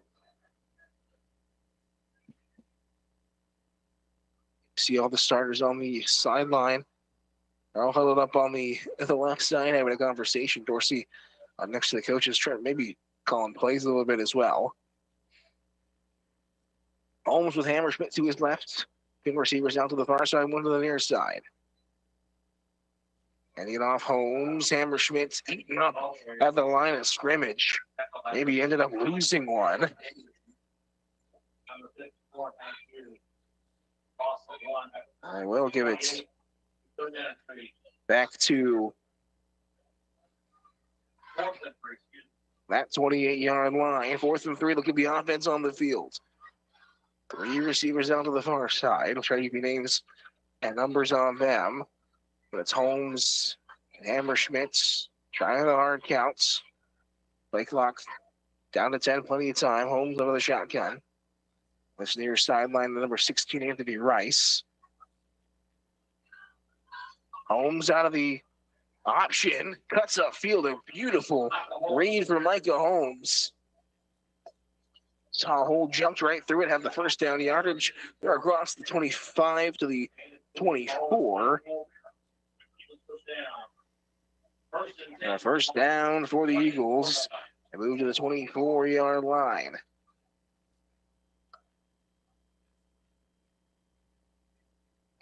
see all the starters on the sideline. They're all huddled up on the left side having a conversation. Dorsey next to the coaches, trying maybe calling plays a little bit as well. Holmes with Hammerschmidt to his left. Two receivers out to the far side, one to the near side. Handing it off Holmes. Hammerschmidt's eaten up at the line of scrimmage. Maybe ended up losing one. I will give it back to that 28-yard line. 4th and 3. Look at the offense on the field. 3 receivers out to the far side. I'll try to give you names and numbers on them. But it's Holmes and Hammerschmidt trying the hard counts. Play clock down to 10, plenty of time. Holmes over the shotgun. This near sideline, the number 16, Anthony Rice. Holmes out of the option, cuts upfield. A beautiful read from Micah Holmes. Saw Hole jumped right through it, have the first down yardage. They're across the 25 to the 24. First down for the Eagles. They move to the 24-yard line.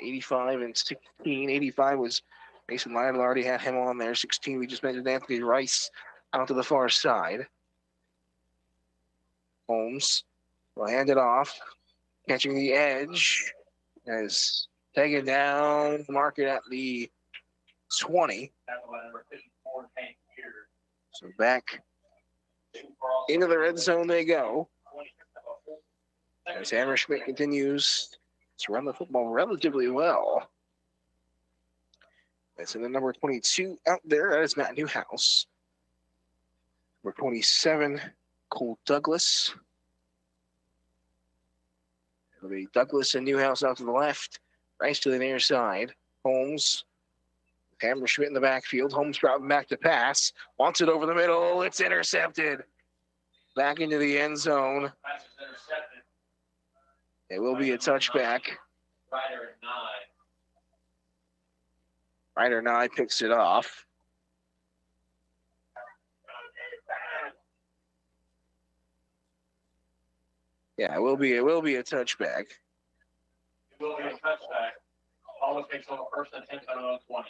$85 and 16. 85 was Mason Lytle, already had him on there. 16, we just mentioned Anthony Rice out to the far side. Holmes will hand it off. Catching the edge. Is taken down. Mark it at the 20. So back into the red zone they go. As Hammerschmidt continues to run the football relatively well. That's in the number 22 out there. That is Matt Newhouse. Number 27, Cole Douglas. It'll be Douglas and Newhouse out to the left. Rice to the near side. Holmes. Hammerschmidt in the backfield. Holmes dropping back to pass. Wants it over the middle. It's intercepted. Back into the end zone. It will be a touchback. Ryder Nye picks it off. Yeah, it will be a touchback. It will be a touchback. Always takes on the first and 10 on the 20.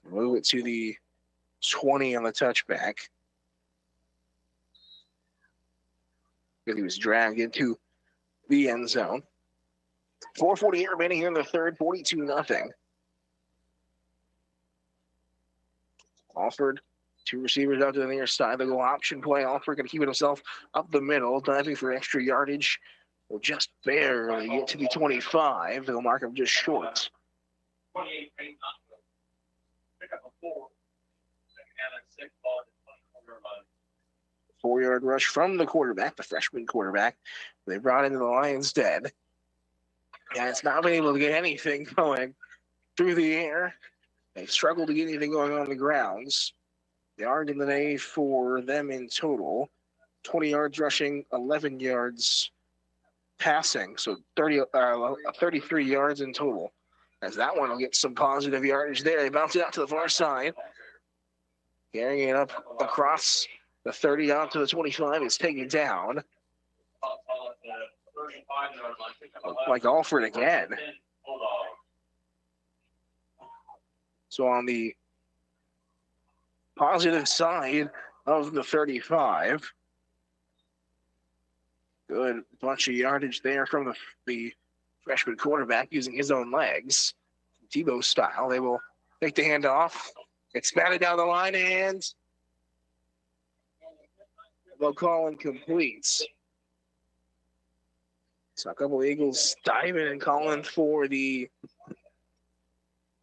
Move it to the 20 on the touchback. He was dragged into the end zone. 4:48 remaining here in the third, 42-0. Alford, 2 receivers out to the near side. They go option play. Alford going to keep it himself up the middle, diving for extra yardage. Will just barely get to the 25. They'll mark him just short. 28, pick up a 4. Second down and 6, ball at the 24-yard line. 4-yard rush from the quarterback, the freshman quarterback. They brought into the Lions dead. Yeah, it's not been able to get anything going through the air. They've struggled to get anything going on the grounds. Yard in the day for them in total. 20 yards rushing, 11 yards passing. So 33 yards in total. As that one will get some positive yardage there. They bounce it out to the far side. Carrying it up across the 30 out to the 25. It's taken down. Like Alford again. So on the positive side of the 35, good bunch of yardage there from the freshman quarterback using his own legs. Tebow style. They will take the handoff. It's batted down the line and they'll call incomplete. So a couple of Eagles diving and calling for the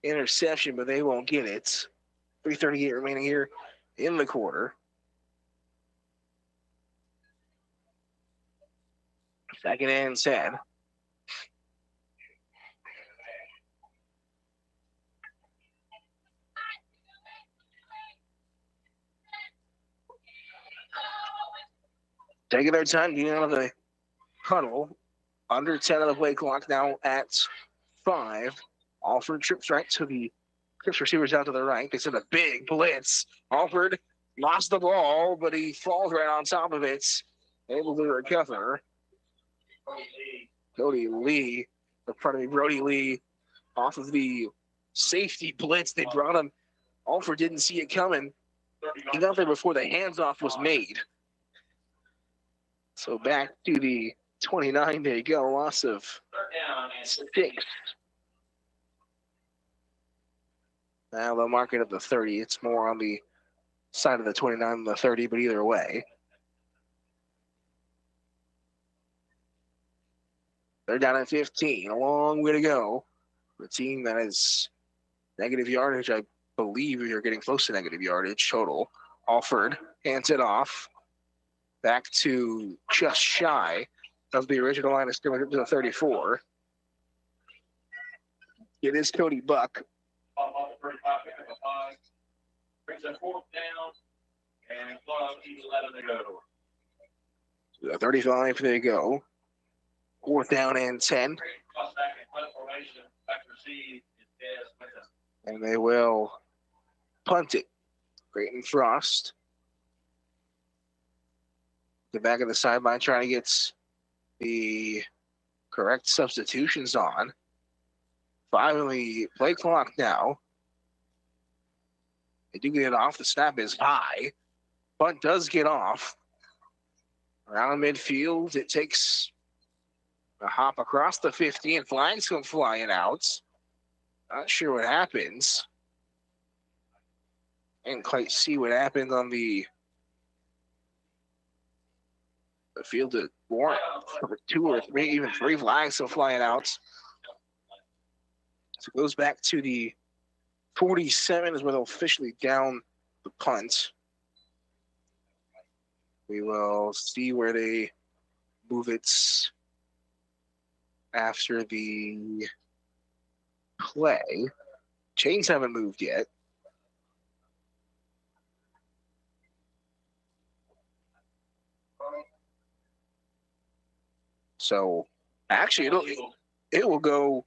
interception, but they won't get it. 3:38 remaining here in the quarter. Second and 10. Taking their time getting out of the huddle. Under 10 of the play clock now at 5. Alford trips right to the trips receivers out to the right. They send a big blitz. Alford lost the ball, but he falls right on top of it. Able to recover. Brody Lee off of the safety blitz. They brought him. Alford didn't see it coming. He got there before the handoff was made. So back to the 29 they go. Loss of 6. Now they'll mark it at the 30. It's more on the side of the 29 than the 30, but either way. They're down at 15. A long way to go. The team that is negative yardage, I believe you're getting close to negative yardage total. Alford hands it off. Back to just shy of the original line of scrimmage to the 34. It is Cody Buck. Brings a 4th down, and 11 to go. To the 35 they go. 4th down and 10. And they will punt it. Creighton Frost. The back of the sideline trying to get the correct substitutions on. 5 on the play clock now. They do get it off. The snap is high. Punt does get off. Around midfield, it takes a hop across the 50 and flags come flying out. Not sure what happens. Didn't quite see what happened on the field to warrant 2 or 3, even 3 flags still flying out. So it goes back to the 47 is where they'll officially down the punt. We will see where they move it after the play. Chains haven't moved yet. So actually it will go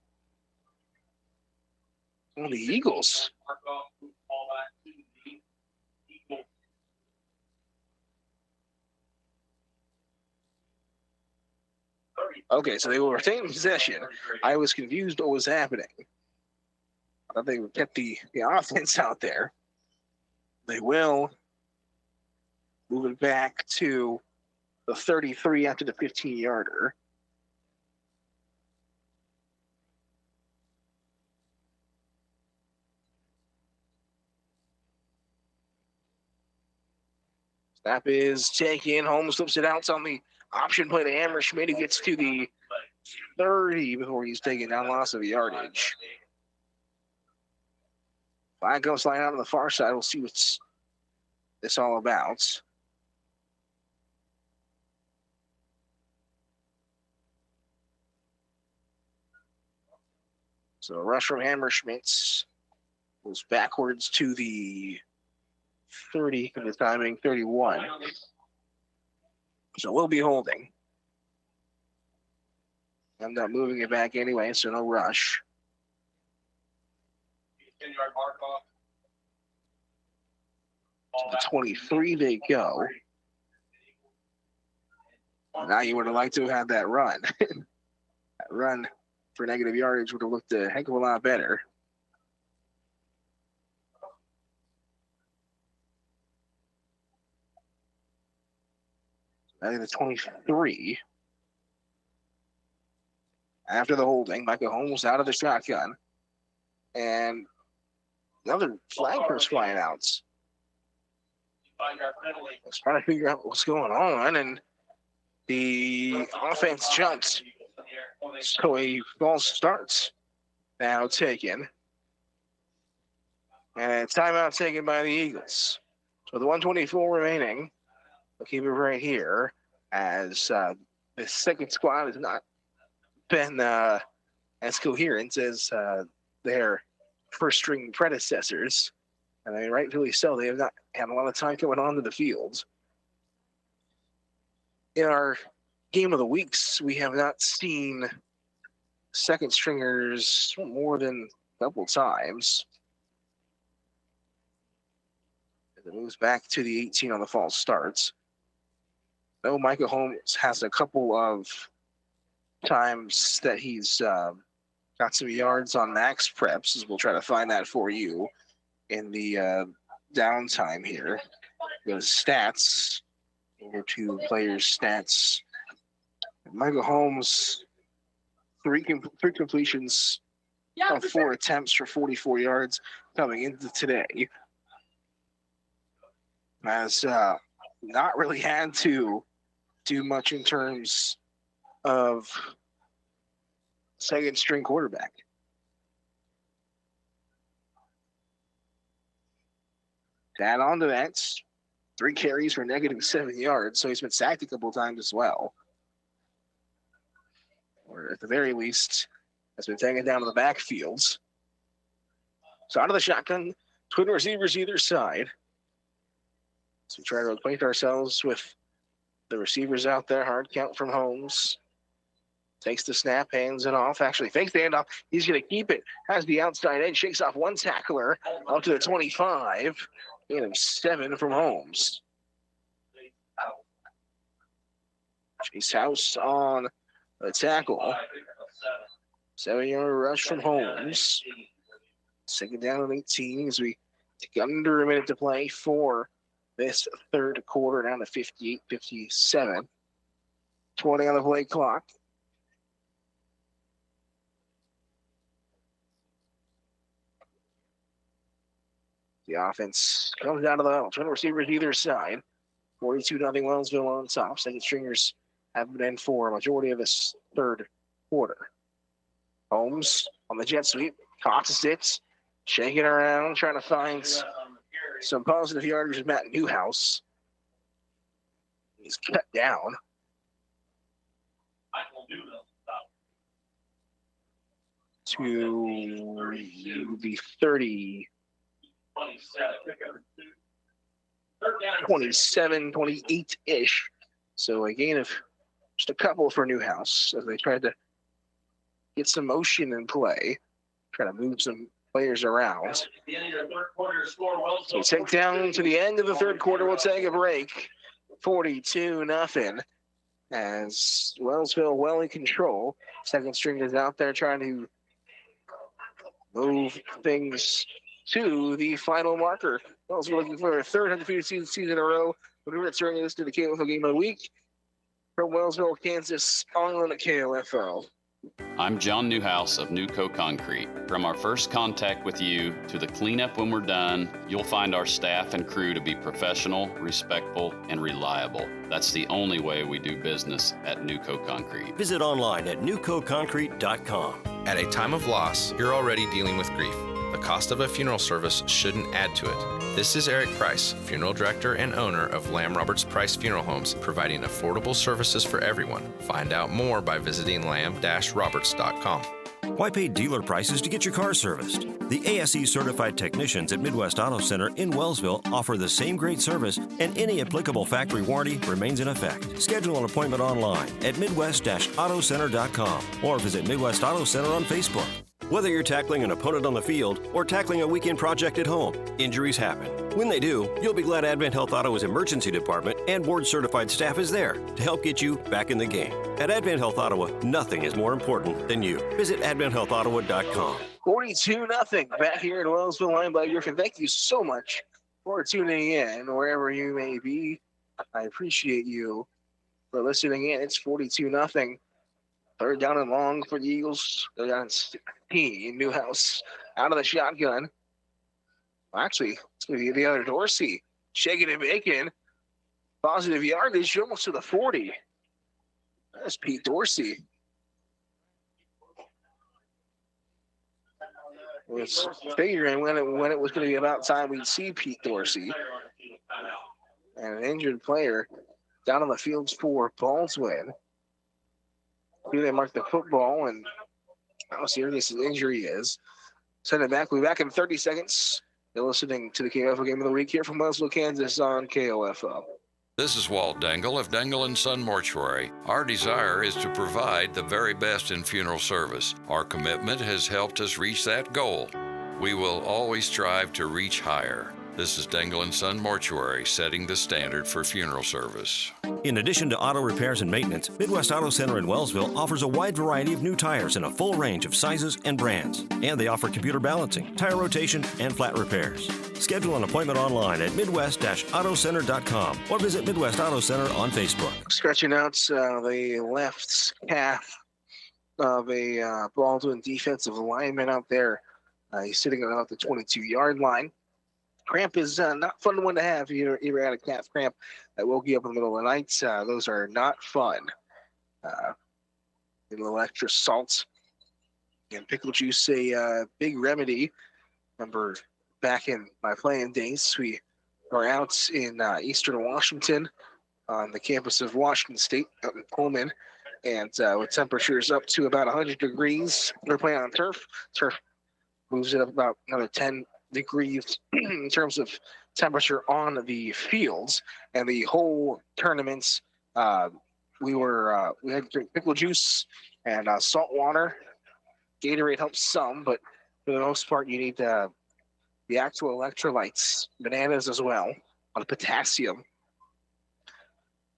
on the Eagles. Okay, so they will retain possession. I was confused what was happening. I thought they would get the offense out there. They will move it back to the 33 after the 15-yarder. Snap is taken. Holmes flips it out. It's on the option play to Hammerschmidt. He gets to the 30 before he's taken down, loss of yardage. Flag goes flying out on the far side. We'll see what's this all about. So a rush from Hammerschmidt goes backwards to the 30 for the timing, 31. So we'll be holding. End up moving it back anyway, so no rush. To the 23 they go. Now you would have liked to have had that run. That run for negative yardage would have looked a heck of a lot better. I think the 23. After the holding, Micah Holmes out of the shotgun. And another flag was flying out. I was trying to figure out what's going on, and the offense jumps. So a false starts now taken. And a timeout taken by the Eagles. So the 124 remaining. We'll keep it right here as the second squad has not been as coherent as their first string predecessors. And I mean, rightfully so. They have not had a lot of time coming onto the field. In our game of the weeks, we have not seen second stringers more than a couple times. As it moves back to the 18 on the false starts. No, Micah Holmes has a couple of times that he's got some yards on max preps, as we'll try to find that for you in the downtime here. Go to stats, over to players' stats. Michael Holmes, three completions on 4 attempts for 44 yards coming into today. Has not really had to do much in terms of second string quarterback. To add on to that, 3 carries for -7 yards, so he's been sacked a couple of times as well. Or at the very least, has been taken down to the backfields. So out of the shotgun, twin receivers either side. So we try to acquaint ourselves with the receivers out there. Hard count from Holmes. Takes the snap, hands it off. Actually fakes the handoff. He's going to keep it. Has the outside edge. Shakes off one tackler up to the 25. And 7 from Holmes. Chase House on the tackle. 7-yard rush from Holmes. Second down and 18 as we take under a minute to play for this third quarter, down to 58-57. 20 on the play clock. The offense comes out of the huddle. Twin receivers either side. 42-0 Wellsville on top. Second stringers have been in for a majority of this third quarter. Holmes on the jet sweep. Tosses it. Shaking around, trying to find some positive yardage with Matt Newhouse. He's cut down. To the 30. 27, 28-ish. So a gain of just a couple for Newhouse as they tried to get some motion in play, try to move some players around. So take down to the end of the third quarter. We'll take a break. 42-0 as Wellsville well in control. Second string is out there trying to move things to the final marker. Also looking for a third undefeated season in a row. We're returning this to the KOFO Game of the Week from Wellsville, Kansas, on the KOFO. I'm John Newhouse of Newco Concrete. From our first contact with you to the cleanup when we're done, you'll find our staff and crew to be professional, respectful, and reliable. That's the only way we do business at Newco Concrete. Visit online at newcoconcrete.com. At a time of loss, you're already dealing with grief. The cost of a funeral service shouldn't add to it. This is Eric Price, funeral director and owner of Lamb Roberts Price Funeral Homes, providing affordable services for everyone. Find out more by visiting lamb-roberts.com. Why pay dealer prices to get your car serviced? The ASE certified technicians at Midwest Auto Center in Wellsville offer the same great service, and any applicable factory warranty remains in effect. Schedule an appointment online at midwest-autocenter.com or visit Midwest Auto Center on Facebook. Whether you're tackling an opponent on the field or tackling a weekend project at home, injuries happen. When they do, you'll be glad Advent Health Ottawa's emergency department and board-certified staff is there to help get you back in the game. At Advent Health Ottawa, nothing is more important than you. Visit AdventHealthOttawa.com. 42-0 back here in Wellsville. I'm Blake Griffin. Thank you so much for tuning in wherever you may be. I appreciate you for listening in. It's 42-0. Third down and long for the Eagles. They're down 16. Newhouse out of the shotgun. Actually, it's going to be the other Dorsey. Shaking and baking. Positive yardage almost to the 40. That's Pete Dorsey. Was figuring when it was going to be about time we'd see Pete Dorsey. And an injured player down on the field for Baldwin. They mark the football, and how serious his injury is. Send it back. We'll be back in 30 seconds. You're listening to the KOFO Game of the Week here from Wellsville, Kansas on KOFO. This is Walt Dangle of Dangle & Son Mortuary. Our desire is to provide the very best in funeral service. Our commitment has helped us reach that goal. We will always strive to reach higher. This is Dangle & Son Mortuary, setting the standard for funeral service. In addition to auto repairs and maintenance, Midwest Auto Center in Wellsville offers a wide variety of new tires in a full range of sizes and brands. And they offer computer balancing, tire rotation, and flat repairs. Schedule an appointment online at midwest-autocenter.com or visit Midwest Auto Center on Facebook. Stretching out the left calf of a Baldwin defensive lineman out there. He's sitting on about the 22-yard line. Cramp is not fun one to have. You're at a calf cramp that woke you up in the middle of the night. Those are not fun. A little extra salt and pickle juice, a big remedy. Remember, back in my playing days, we were out in eastern Washington on the campus of Washington State out in Pullman, and with temperatures up to about 100 degrees, we're playing on turf. Turf moves it up about another 10 degrees in terms of temperature on the fields, and the whole tournaments we had to drink pickle juice and salt water. Gatorade helps some, but for the most part you need the actual electrolytes, bananas as well, on potassium.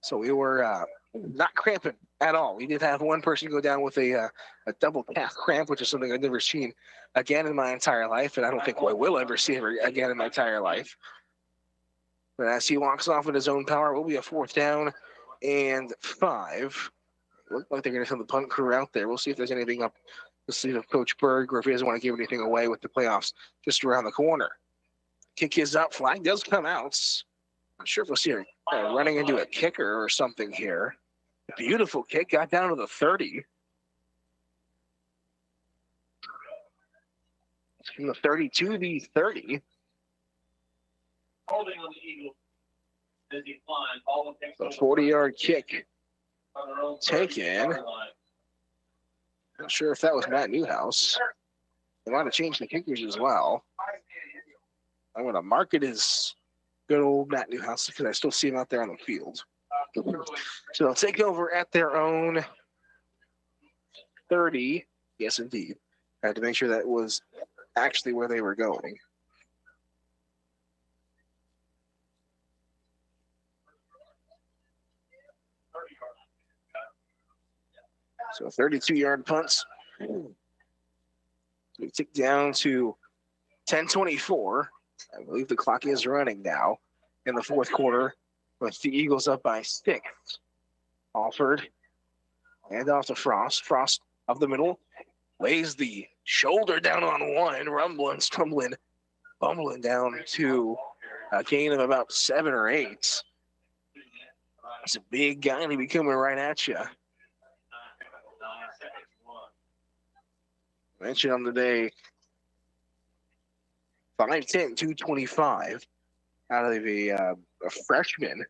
So we were not cramping at all. We did have one person go down with a double calf cramp, which is something I've never seen again in my entire life, and I don't think I will ever see ever again in my entire life. But as he walks off with his own power, it will be a 4th down and 5. Look like they're going to send the punt crew out there. We'll see if there's anything up the sleeve of Coach Berg, or if he doesn't want to give anything away with the playoffs just around the corner. Kick is up. Flag does come out. Not sure if we'll see her running into a kicker or something here. Beautiful kick, got down to the 30. From the 30 to the 30. Holding on the Eagles. Busy flying. All the 40-yard kick taken. Not sure if that was Matt Newhouse. They might have changed the kickers as well. I'm going to mark it as good old Matt Newhouse because I still see him out there on the field. So they'll take over at their own 30. Yes, indeed. I had to make sure that was actually where they were going. So 32-yard punts. We tick down to 10:24. I believe the clock is running now in the 4th quarter, with the Eagles up by 6. Alford, hand off to Frost. Frost up the middle, lays the shoulder down on one, rumbling, stumbling, bumbling down to a gain of about 7 or 8. It's a big guy, and he be coming right at you. Mentioned on the day, 5'10", 225, out of a freshman.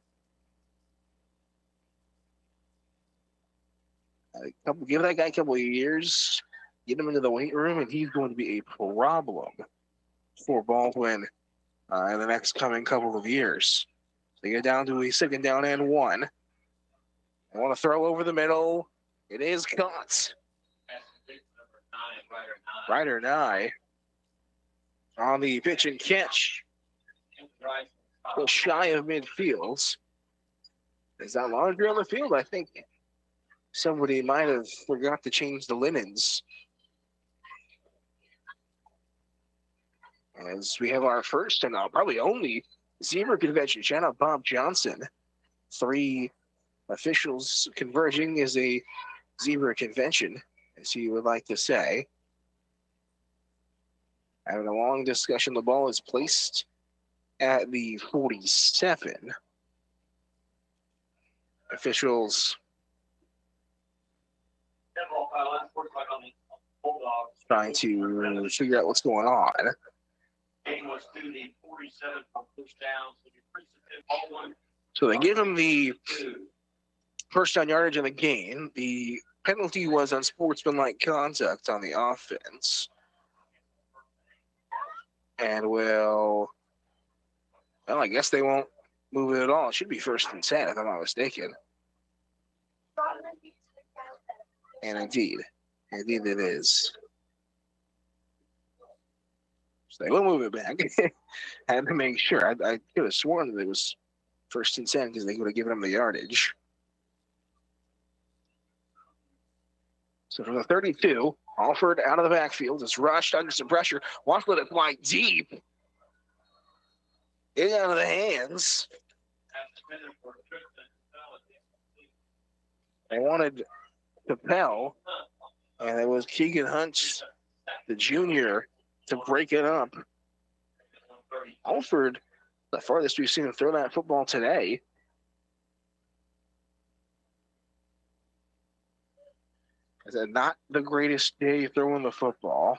Give that guy a couple of years, get him into the weight room, and he's going to be a problem for Baldwin in the next coming couple of years. They get down to a 2nd down and 1. They want to throw over the middle. It is caught. Ryder Nye on the pitch and catch. Just shy of midfield. Is that laundry on the field? I think somebody might have forgot to change the linens. As we have our first and probably only Zebra convention. Shout out Bob Johnson. 3 officials converging is a Zebra convention, as he would like to say. Having a long discussion, the ball is placed at the 47. Officials trying to figure out what's going on. So they give him the first down yardage in the game. The penalty was unsportsmanlike conduct on the offense. And I guess they won't move it at all. It should be 1st and 10, if I'm not mistaken. And indeed it is. So they will move it back. Had to make sure. I could have sworn that it was 1st and 10 because they would have given them the yardage. So from the 32, Alford out of the backfield is rushed under some pressure. Wants to let it fly deep. In out of the hands. They wanted Capel, and it was Keegan Hunt, the junior, to break it up. Alford, the farthest we've seen him throw that football today. Is it not the greatest day throwing the football?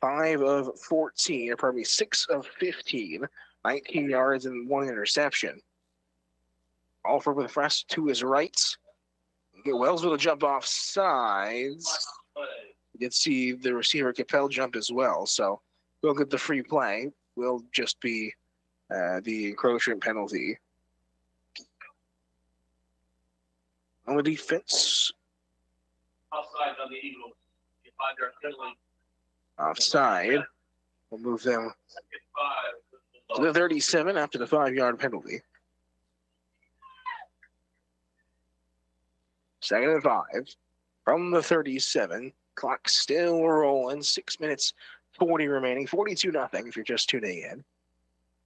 5 of 14, or probably 6 of 15, 19 yards and 1 interception. Alford with the press to his right. Get Wellsville to jump off sides. You did see the receiver Capel jump as well, so we'll get the free play. Will just be the encroachment penalty. On the defense. Offside on the Eagles. Offside. We'll move them to the 37 after the 5-yard penalty. 2nd and 5 from the 37. Clock still rolling. 6 minutes, 40 remaining. 42-0 if you're just tuning in.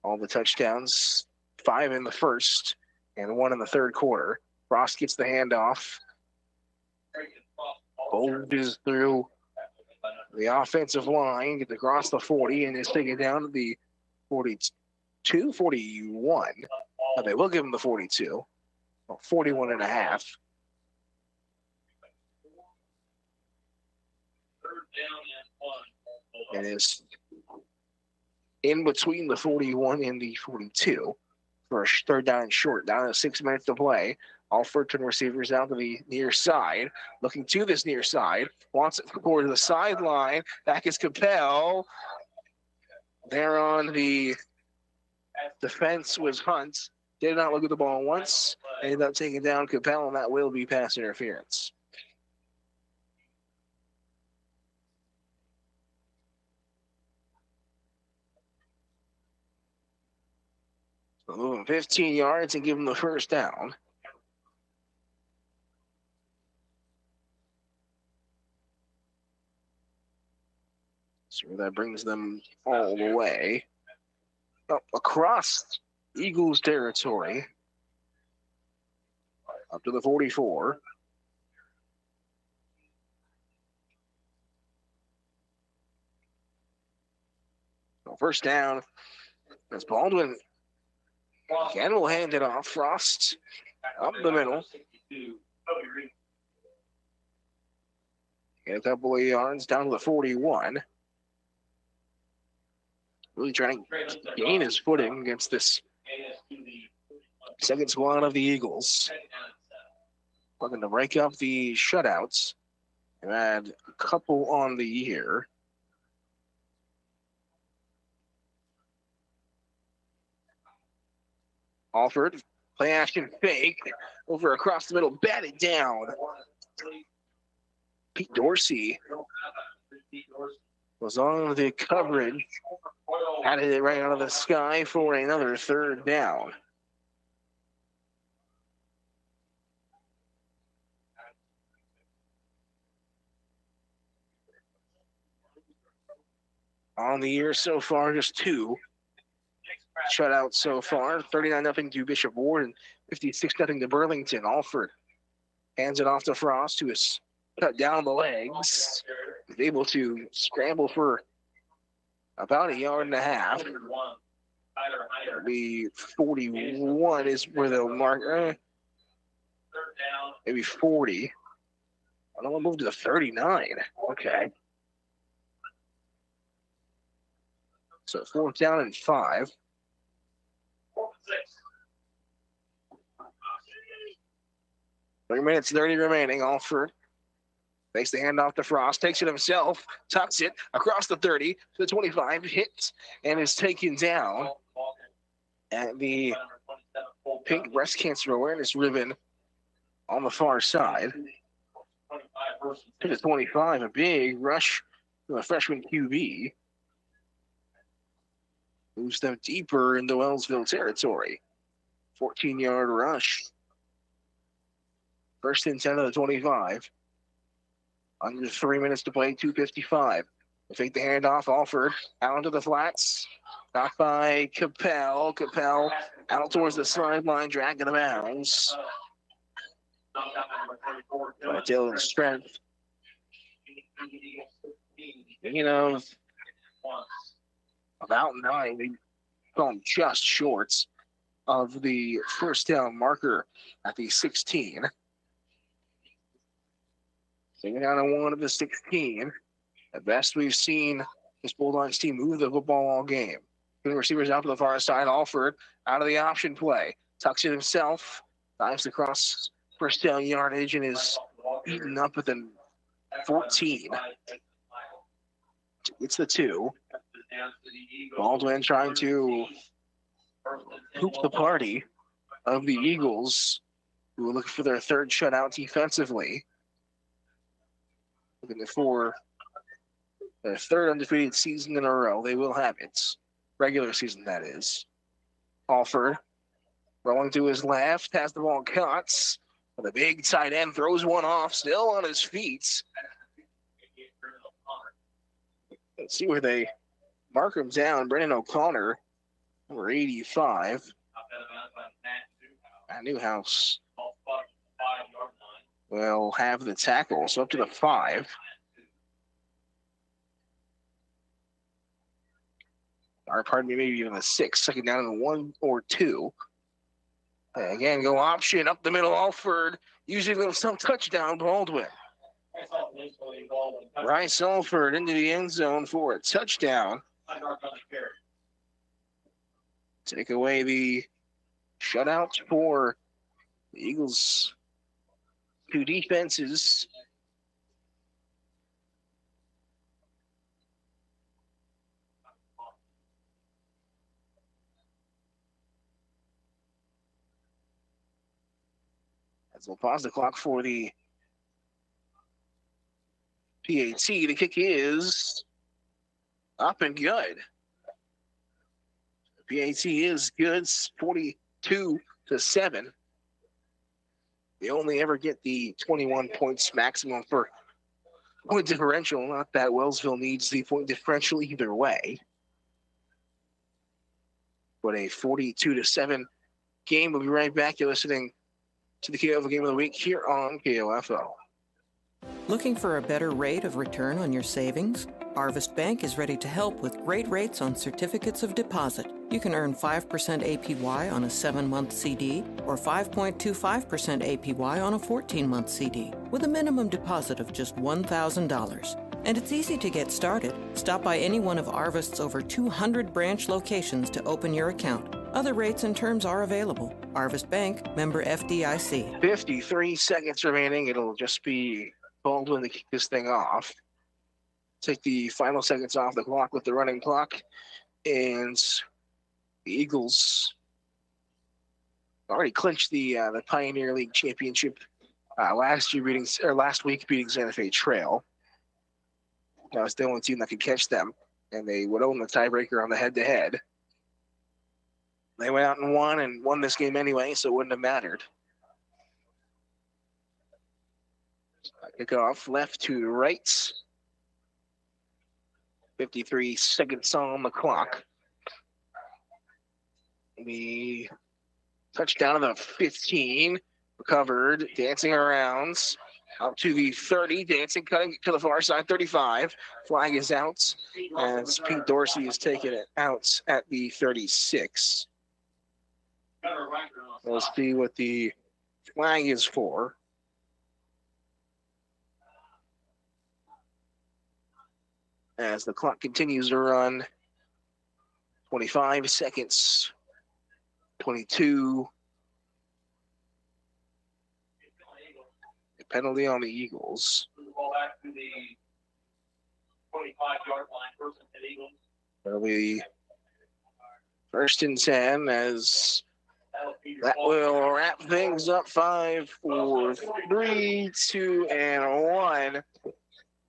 All the touchdowns, 5 in the first and 1 in the third quarter. Frost gets the handoff. Bulges through the offensive line, gets across the 40, and is taken down to the 42, 41. But they will give him the 42. 41 and a half. It is in between the 41 and the 42 for a 3rd down and short. Down to 6 minutes to play. All 14 receivers out to the near side. Looking to this near side. Wants it forward to the sideline. Back is Capel. There on the defense was Hunt. Did not look at the ball once. Ended up taking down Capel, and that will be pass interference. So move him 15 yards and give him the 1st down. So that brings them all the way up across Eagles territory up to the 44. So 1st down. As Baldwin again will hand it off. Frost up the middle. Get a couple of yards down to the 41. Really trying to gain his footing against this second squad of the Eagles. Looking to break up the shutouts. And add a couple on the year. Alford, play action fake, over across the middle, batted down. Pete Dorsey was on the coverage, added it right out of the sky for another 3rd down. On the year so far, just 2 shutouts so far. 39-0 to Bishop Ward and 56-0 to Burlington. Alford hands it off to Frost, who is cut down the legs. He's able to scramble for about 1.5 yards. The 41 is where they'll mark. Maybe 40. I don't want to move to the 39. Okay. So 4th down and 5. 3 minutes, 30 remaining. Alford fakes the handoff to Frost, takes it himself, tucks it across the 30 to the 25, hits, and is taken down at the pink breast cancer awareness ribbon on the far side. To the 25, a big rush from a freshman QB. Moves them deeper into Wellsville territory. 14-yard rush. First and 10 of the 25. Under 3 minutes to play, 2:55. They take the handoff, Alford out into the flats. Knocked by Capel. Capel out towards the sideline, dragging him out. By Dylan Strength. About 9. They come just short of the first down marker at the 16. Taking down a 1 of the 16. The best we've seen this Bulldogs team move the football all game. The receivers out to the far side. Alford out of the option play. Tucks it himself. Dives across first down yardage and is eaten up at the 14. It's the 2. Baldwin trying to hoop the party of the Eagles, who are looking for their third shutout defensively. Looking for their third undefeated season in a row. They will have it. Regular season, that is. Alford rolling to his left, has the ball cuts. The big tight end throws one off, still on his feet. Let's see where they mark him down. Brennan O'Connor, number 85. At Newhouse will have the tackle, so up to the 5. Or pardon me, maybe even the 6. Second down in the 1 or 2. Again, go option up the middle. Alford using a little touchdown. Baldwin. Bryce Alford into the end zone for a touchdown. Take away the shutout for the Eagles' 2 defenses. As we'll pause the clock for the PAT. The kick is up and good. The PAT is good, 42-7. They only ever get the 21 points maximum for point differential. Not that Wellsville needs the point differential either way. But a 42-7 game. We'll be right back. You're listening to the KOFO Game of the Week here on KOFO. Looking for a better rate of return on your savings? Arvest Bank is ready to help with great rates on certificates of deposit. You can earn 5% APY on a 7-month CD or 5.25% APY on a 14-month CD with a minimum deposit of just $1,000. And it's easy to get started. Stop by any one of Arvest's over 200 branch locations to open your account. Other rates and terms are available. Arvest Bank, member FDIC. 53 seconds remaining. It'll just be Baldwin to kick this thing off. Take the final seconds off the clock with the running clock. And the Eagles already clinched the Pioneer League Championship last week beating Santa Fe Trail. That was the only team that could catch them, and they would own the tiebreaker on the head-to-head. They went out and won this game anyway, so it wouldn't have mattered. Kickoff left to right. 53 seconds on the clock. The touchdown of the 15. Recovered, dancing around. Up to the 30, dancing, cutting to the far side, 35. Flag is out, as Pete Dorsey is taking it out at the 36. Let's see what the flag is for. As the clock continues to run, 25 seconds, 22. A penalty on the Eagles. Ball back to the 25-yard line, first and 10 Eagles. That'll be First and 10 as that will wrap things up. 5, 4, 3, 2, and 1.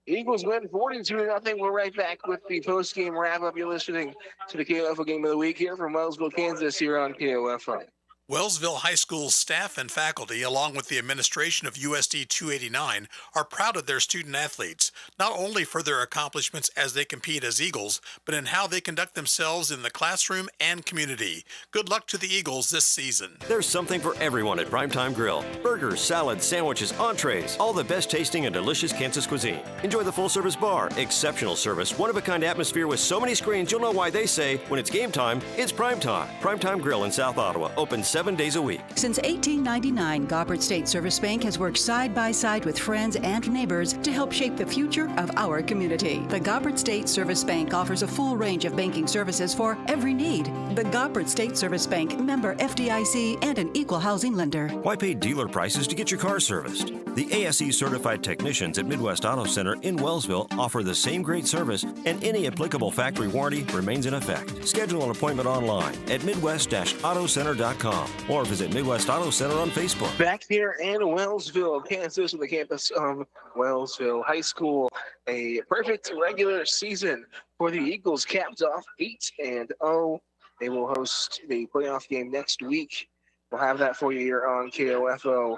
Eagles win 42-0. We're right back with the post-game wrap-up. You're listening to the KOFO Game of the Week here from Wellsville, Kansas, here on KOFO. Wellsville High School's staff and faculty, along with the administration of USD 289, are proud of their student athletes, not only for their accomplishments as they compete as Eagles, but in how they conduct themselves in the classroom and community. Good luck to the Eagles this season. There's something for everyone at Primetime Grill. Burgers, salads, sandwiches, entrees, all the best tasting and delicious Kansas cuisine. Enjoy the full-service bar, exceptional service, one-of-a-kind atmosphere with so many screens you'll know why they say, when it's game time, it's Primetime. Primetime Grill in South Ottawa, open 7 days a week. Since 1899, Gobbert State Service Bank has worked side by side with friends and neighbors to help shape the future of our community. The Gobbert State Service Bank offers a full range of banking services for every need. The Gobbert State Service Bank, member FDIC, and an equal housing lender. Why pay dealer prices to get your car serviced? The ASE certified technicians at Midwest Auto Center in Wellsville offer the same great service, and any applicable factory warranty remains in effect. Schedule an appointment online at midwest-autocenter.com or visit Midwest Auto Center on Facebook. Back here in Wellsville, Kansas, on the campus of Wellsville High School, a perfect regular season for the Eagles, capped off 8-0. They will host the playoff game next week. We'll have that for you here on KOFO.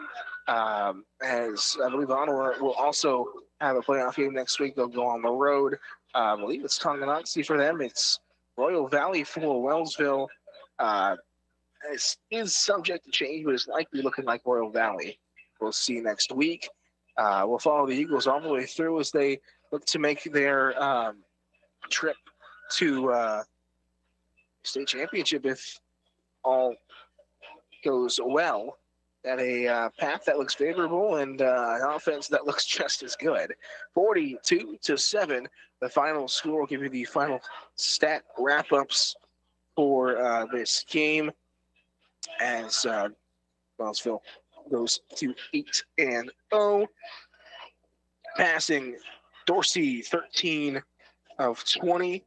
As I believe Ottawa will also have a playoff game next week. They'll go on the road. I believe it's Tonganoxie for them. It's Royal Valley for Wellsville. It is subject to change, but it's likely looking like Royal Valley. We'll see next week. We'll follow the Eagles all the way through as they look to make their trip to state championship if all goes well. At a path that looks favorable and an offense that looks just as good. 42-7, the final score. Will give you the final stat wrap-ups for this game as Wellsville goes to 8-0. Passing, Dorsey 13 of 20,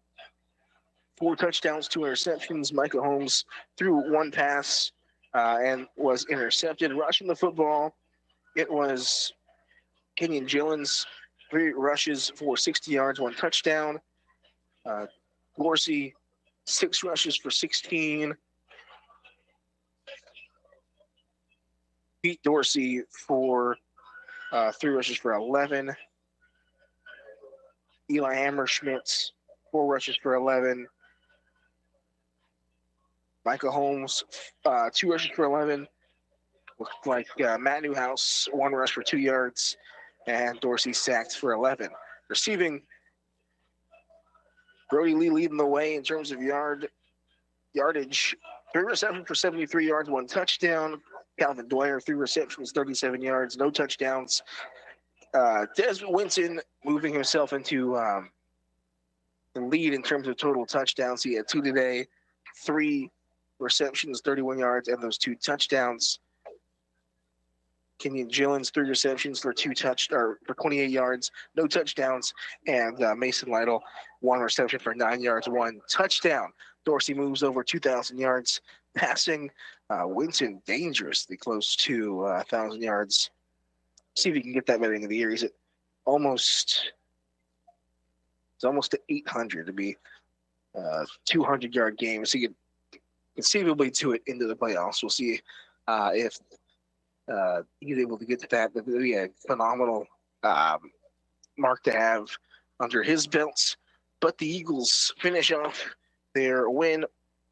4 touchdowns, 2 interceptions. Micah Holmes threw 1 pass and was intercepted. Rushing the football, it was Kenyon Gillens, 3 rushes for 60 yards, 1 touchdown. Dorsey, 6 rushes for 16. Pete Dorsey for 3 rushes for 11. Eli Hammerschmidt, 4 rushes for 11. Micah Holmes, 2 rushes for 11. Looked like Matt Newhouse, 1 rush for 2 yards. And Dorsey sacked for 11. Receiving, Brody Lee leading the way in terms of yardage. 3 receptions for 73 yards, 1 touchdown. Calvin Dwyer, 3 receptions, 37 yards, no touchdowns. Desmond Winton moving himself into the lead in terms of total touchdowns. He had 2 today, 3 receptions, 31 yards, and those 2 touchdowns. Kenyon Gillens, 3 receptions for 28 yards, no touchdowns, and Mason Lytle, 1 reception for 9 yards, 1 touchdown. Dorsey moves over 2,000 yards passing. Winton dangerously close to 1,000 yards. See if he can get that by the end of the year. He's at almost to 800 to be 200-yard game. So he could conceivably do it into the playoffs. We'll see if he's able to get to that. But it'll be a phenomenal mark to have under his belt. But the Eagles finish off their win,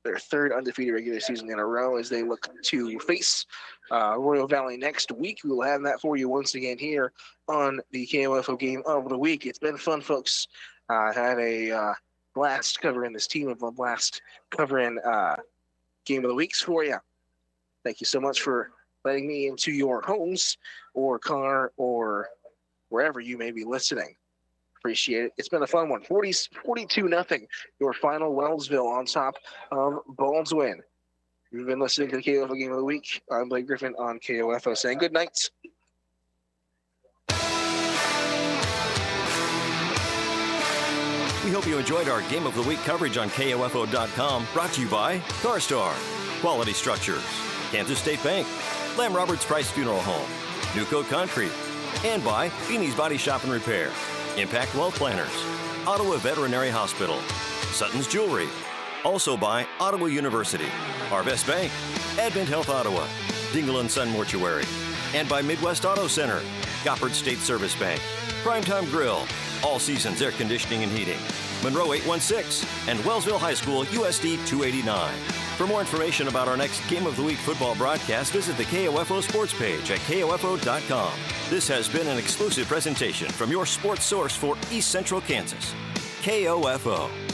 their 3rd undefeated regular season in a row, as they look to face Royal Valley next week. We will have that for you once again here on the KOFO Game of the Week. It's been fun, folks. Had a blast covering this team, a blast covering Game of the Weeks for you. Thank you so much for letting me into your homes or car or wherever you may be listening. Appreciate it. It's been a fun one. 42-0, your final. Wellsville on top of Baldwin. You've been listening to the KOFO Game of the Week. I'm Blake Griffin on KOFO saying good night. We hope you enjoyed our Game of the Week coverage on KOFO.com, brought to you by CarStar, Quality Structures, Kansas State Bank, Lamb Roberts Price Funeral Home, New Coat Concrete, and by Beanie's Body Shop and Repair, Impact Wealth Planners, Ottawa Veterinary Hospital, Sutton's Jewelry, also by Ottawa University, Arvest Bank, Advent Health Ottawa, Dingle & Son Mortuary, and by Midwest Auto Center, Goppard State Service Bank, Primetime Grill, All Seasons Air Conditioning and Heating, Monroe 816, and Wellsville High School USD 289. For more information about our next Game of the Week football broadcast, visit the KOFO sports page at KOFO.com. This has been an exclusive presentation from your sports source for East Central Kansas, KOFO.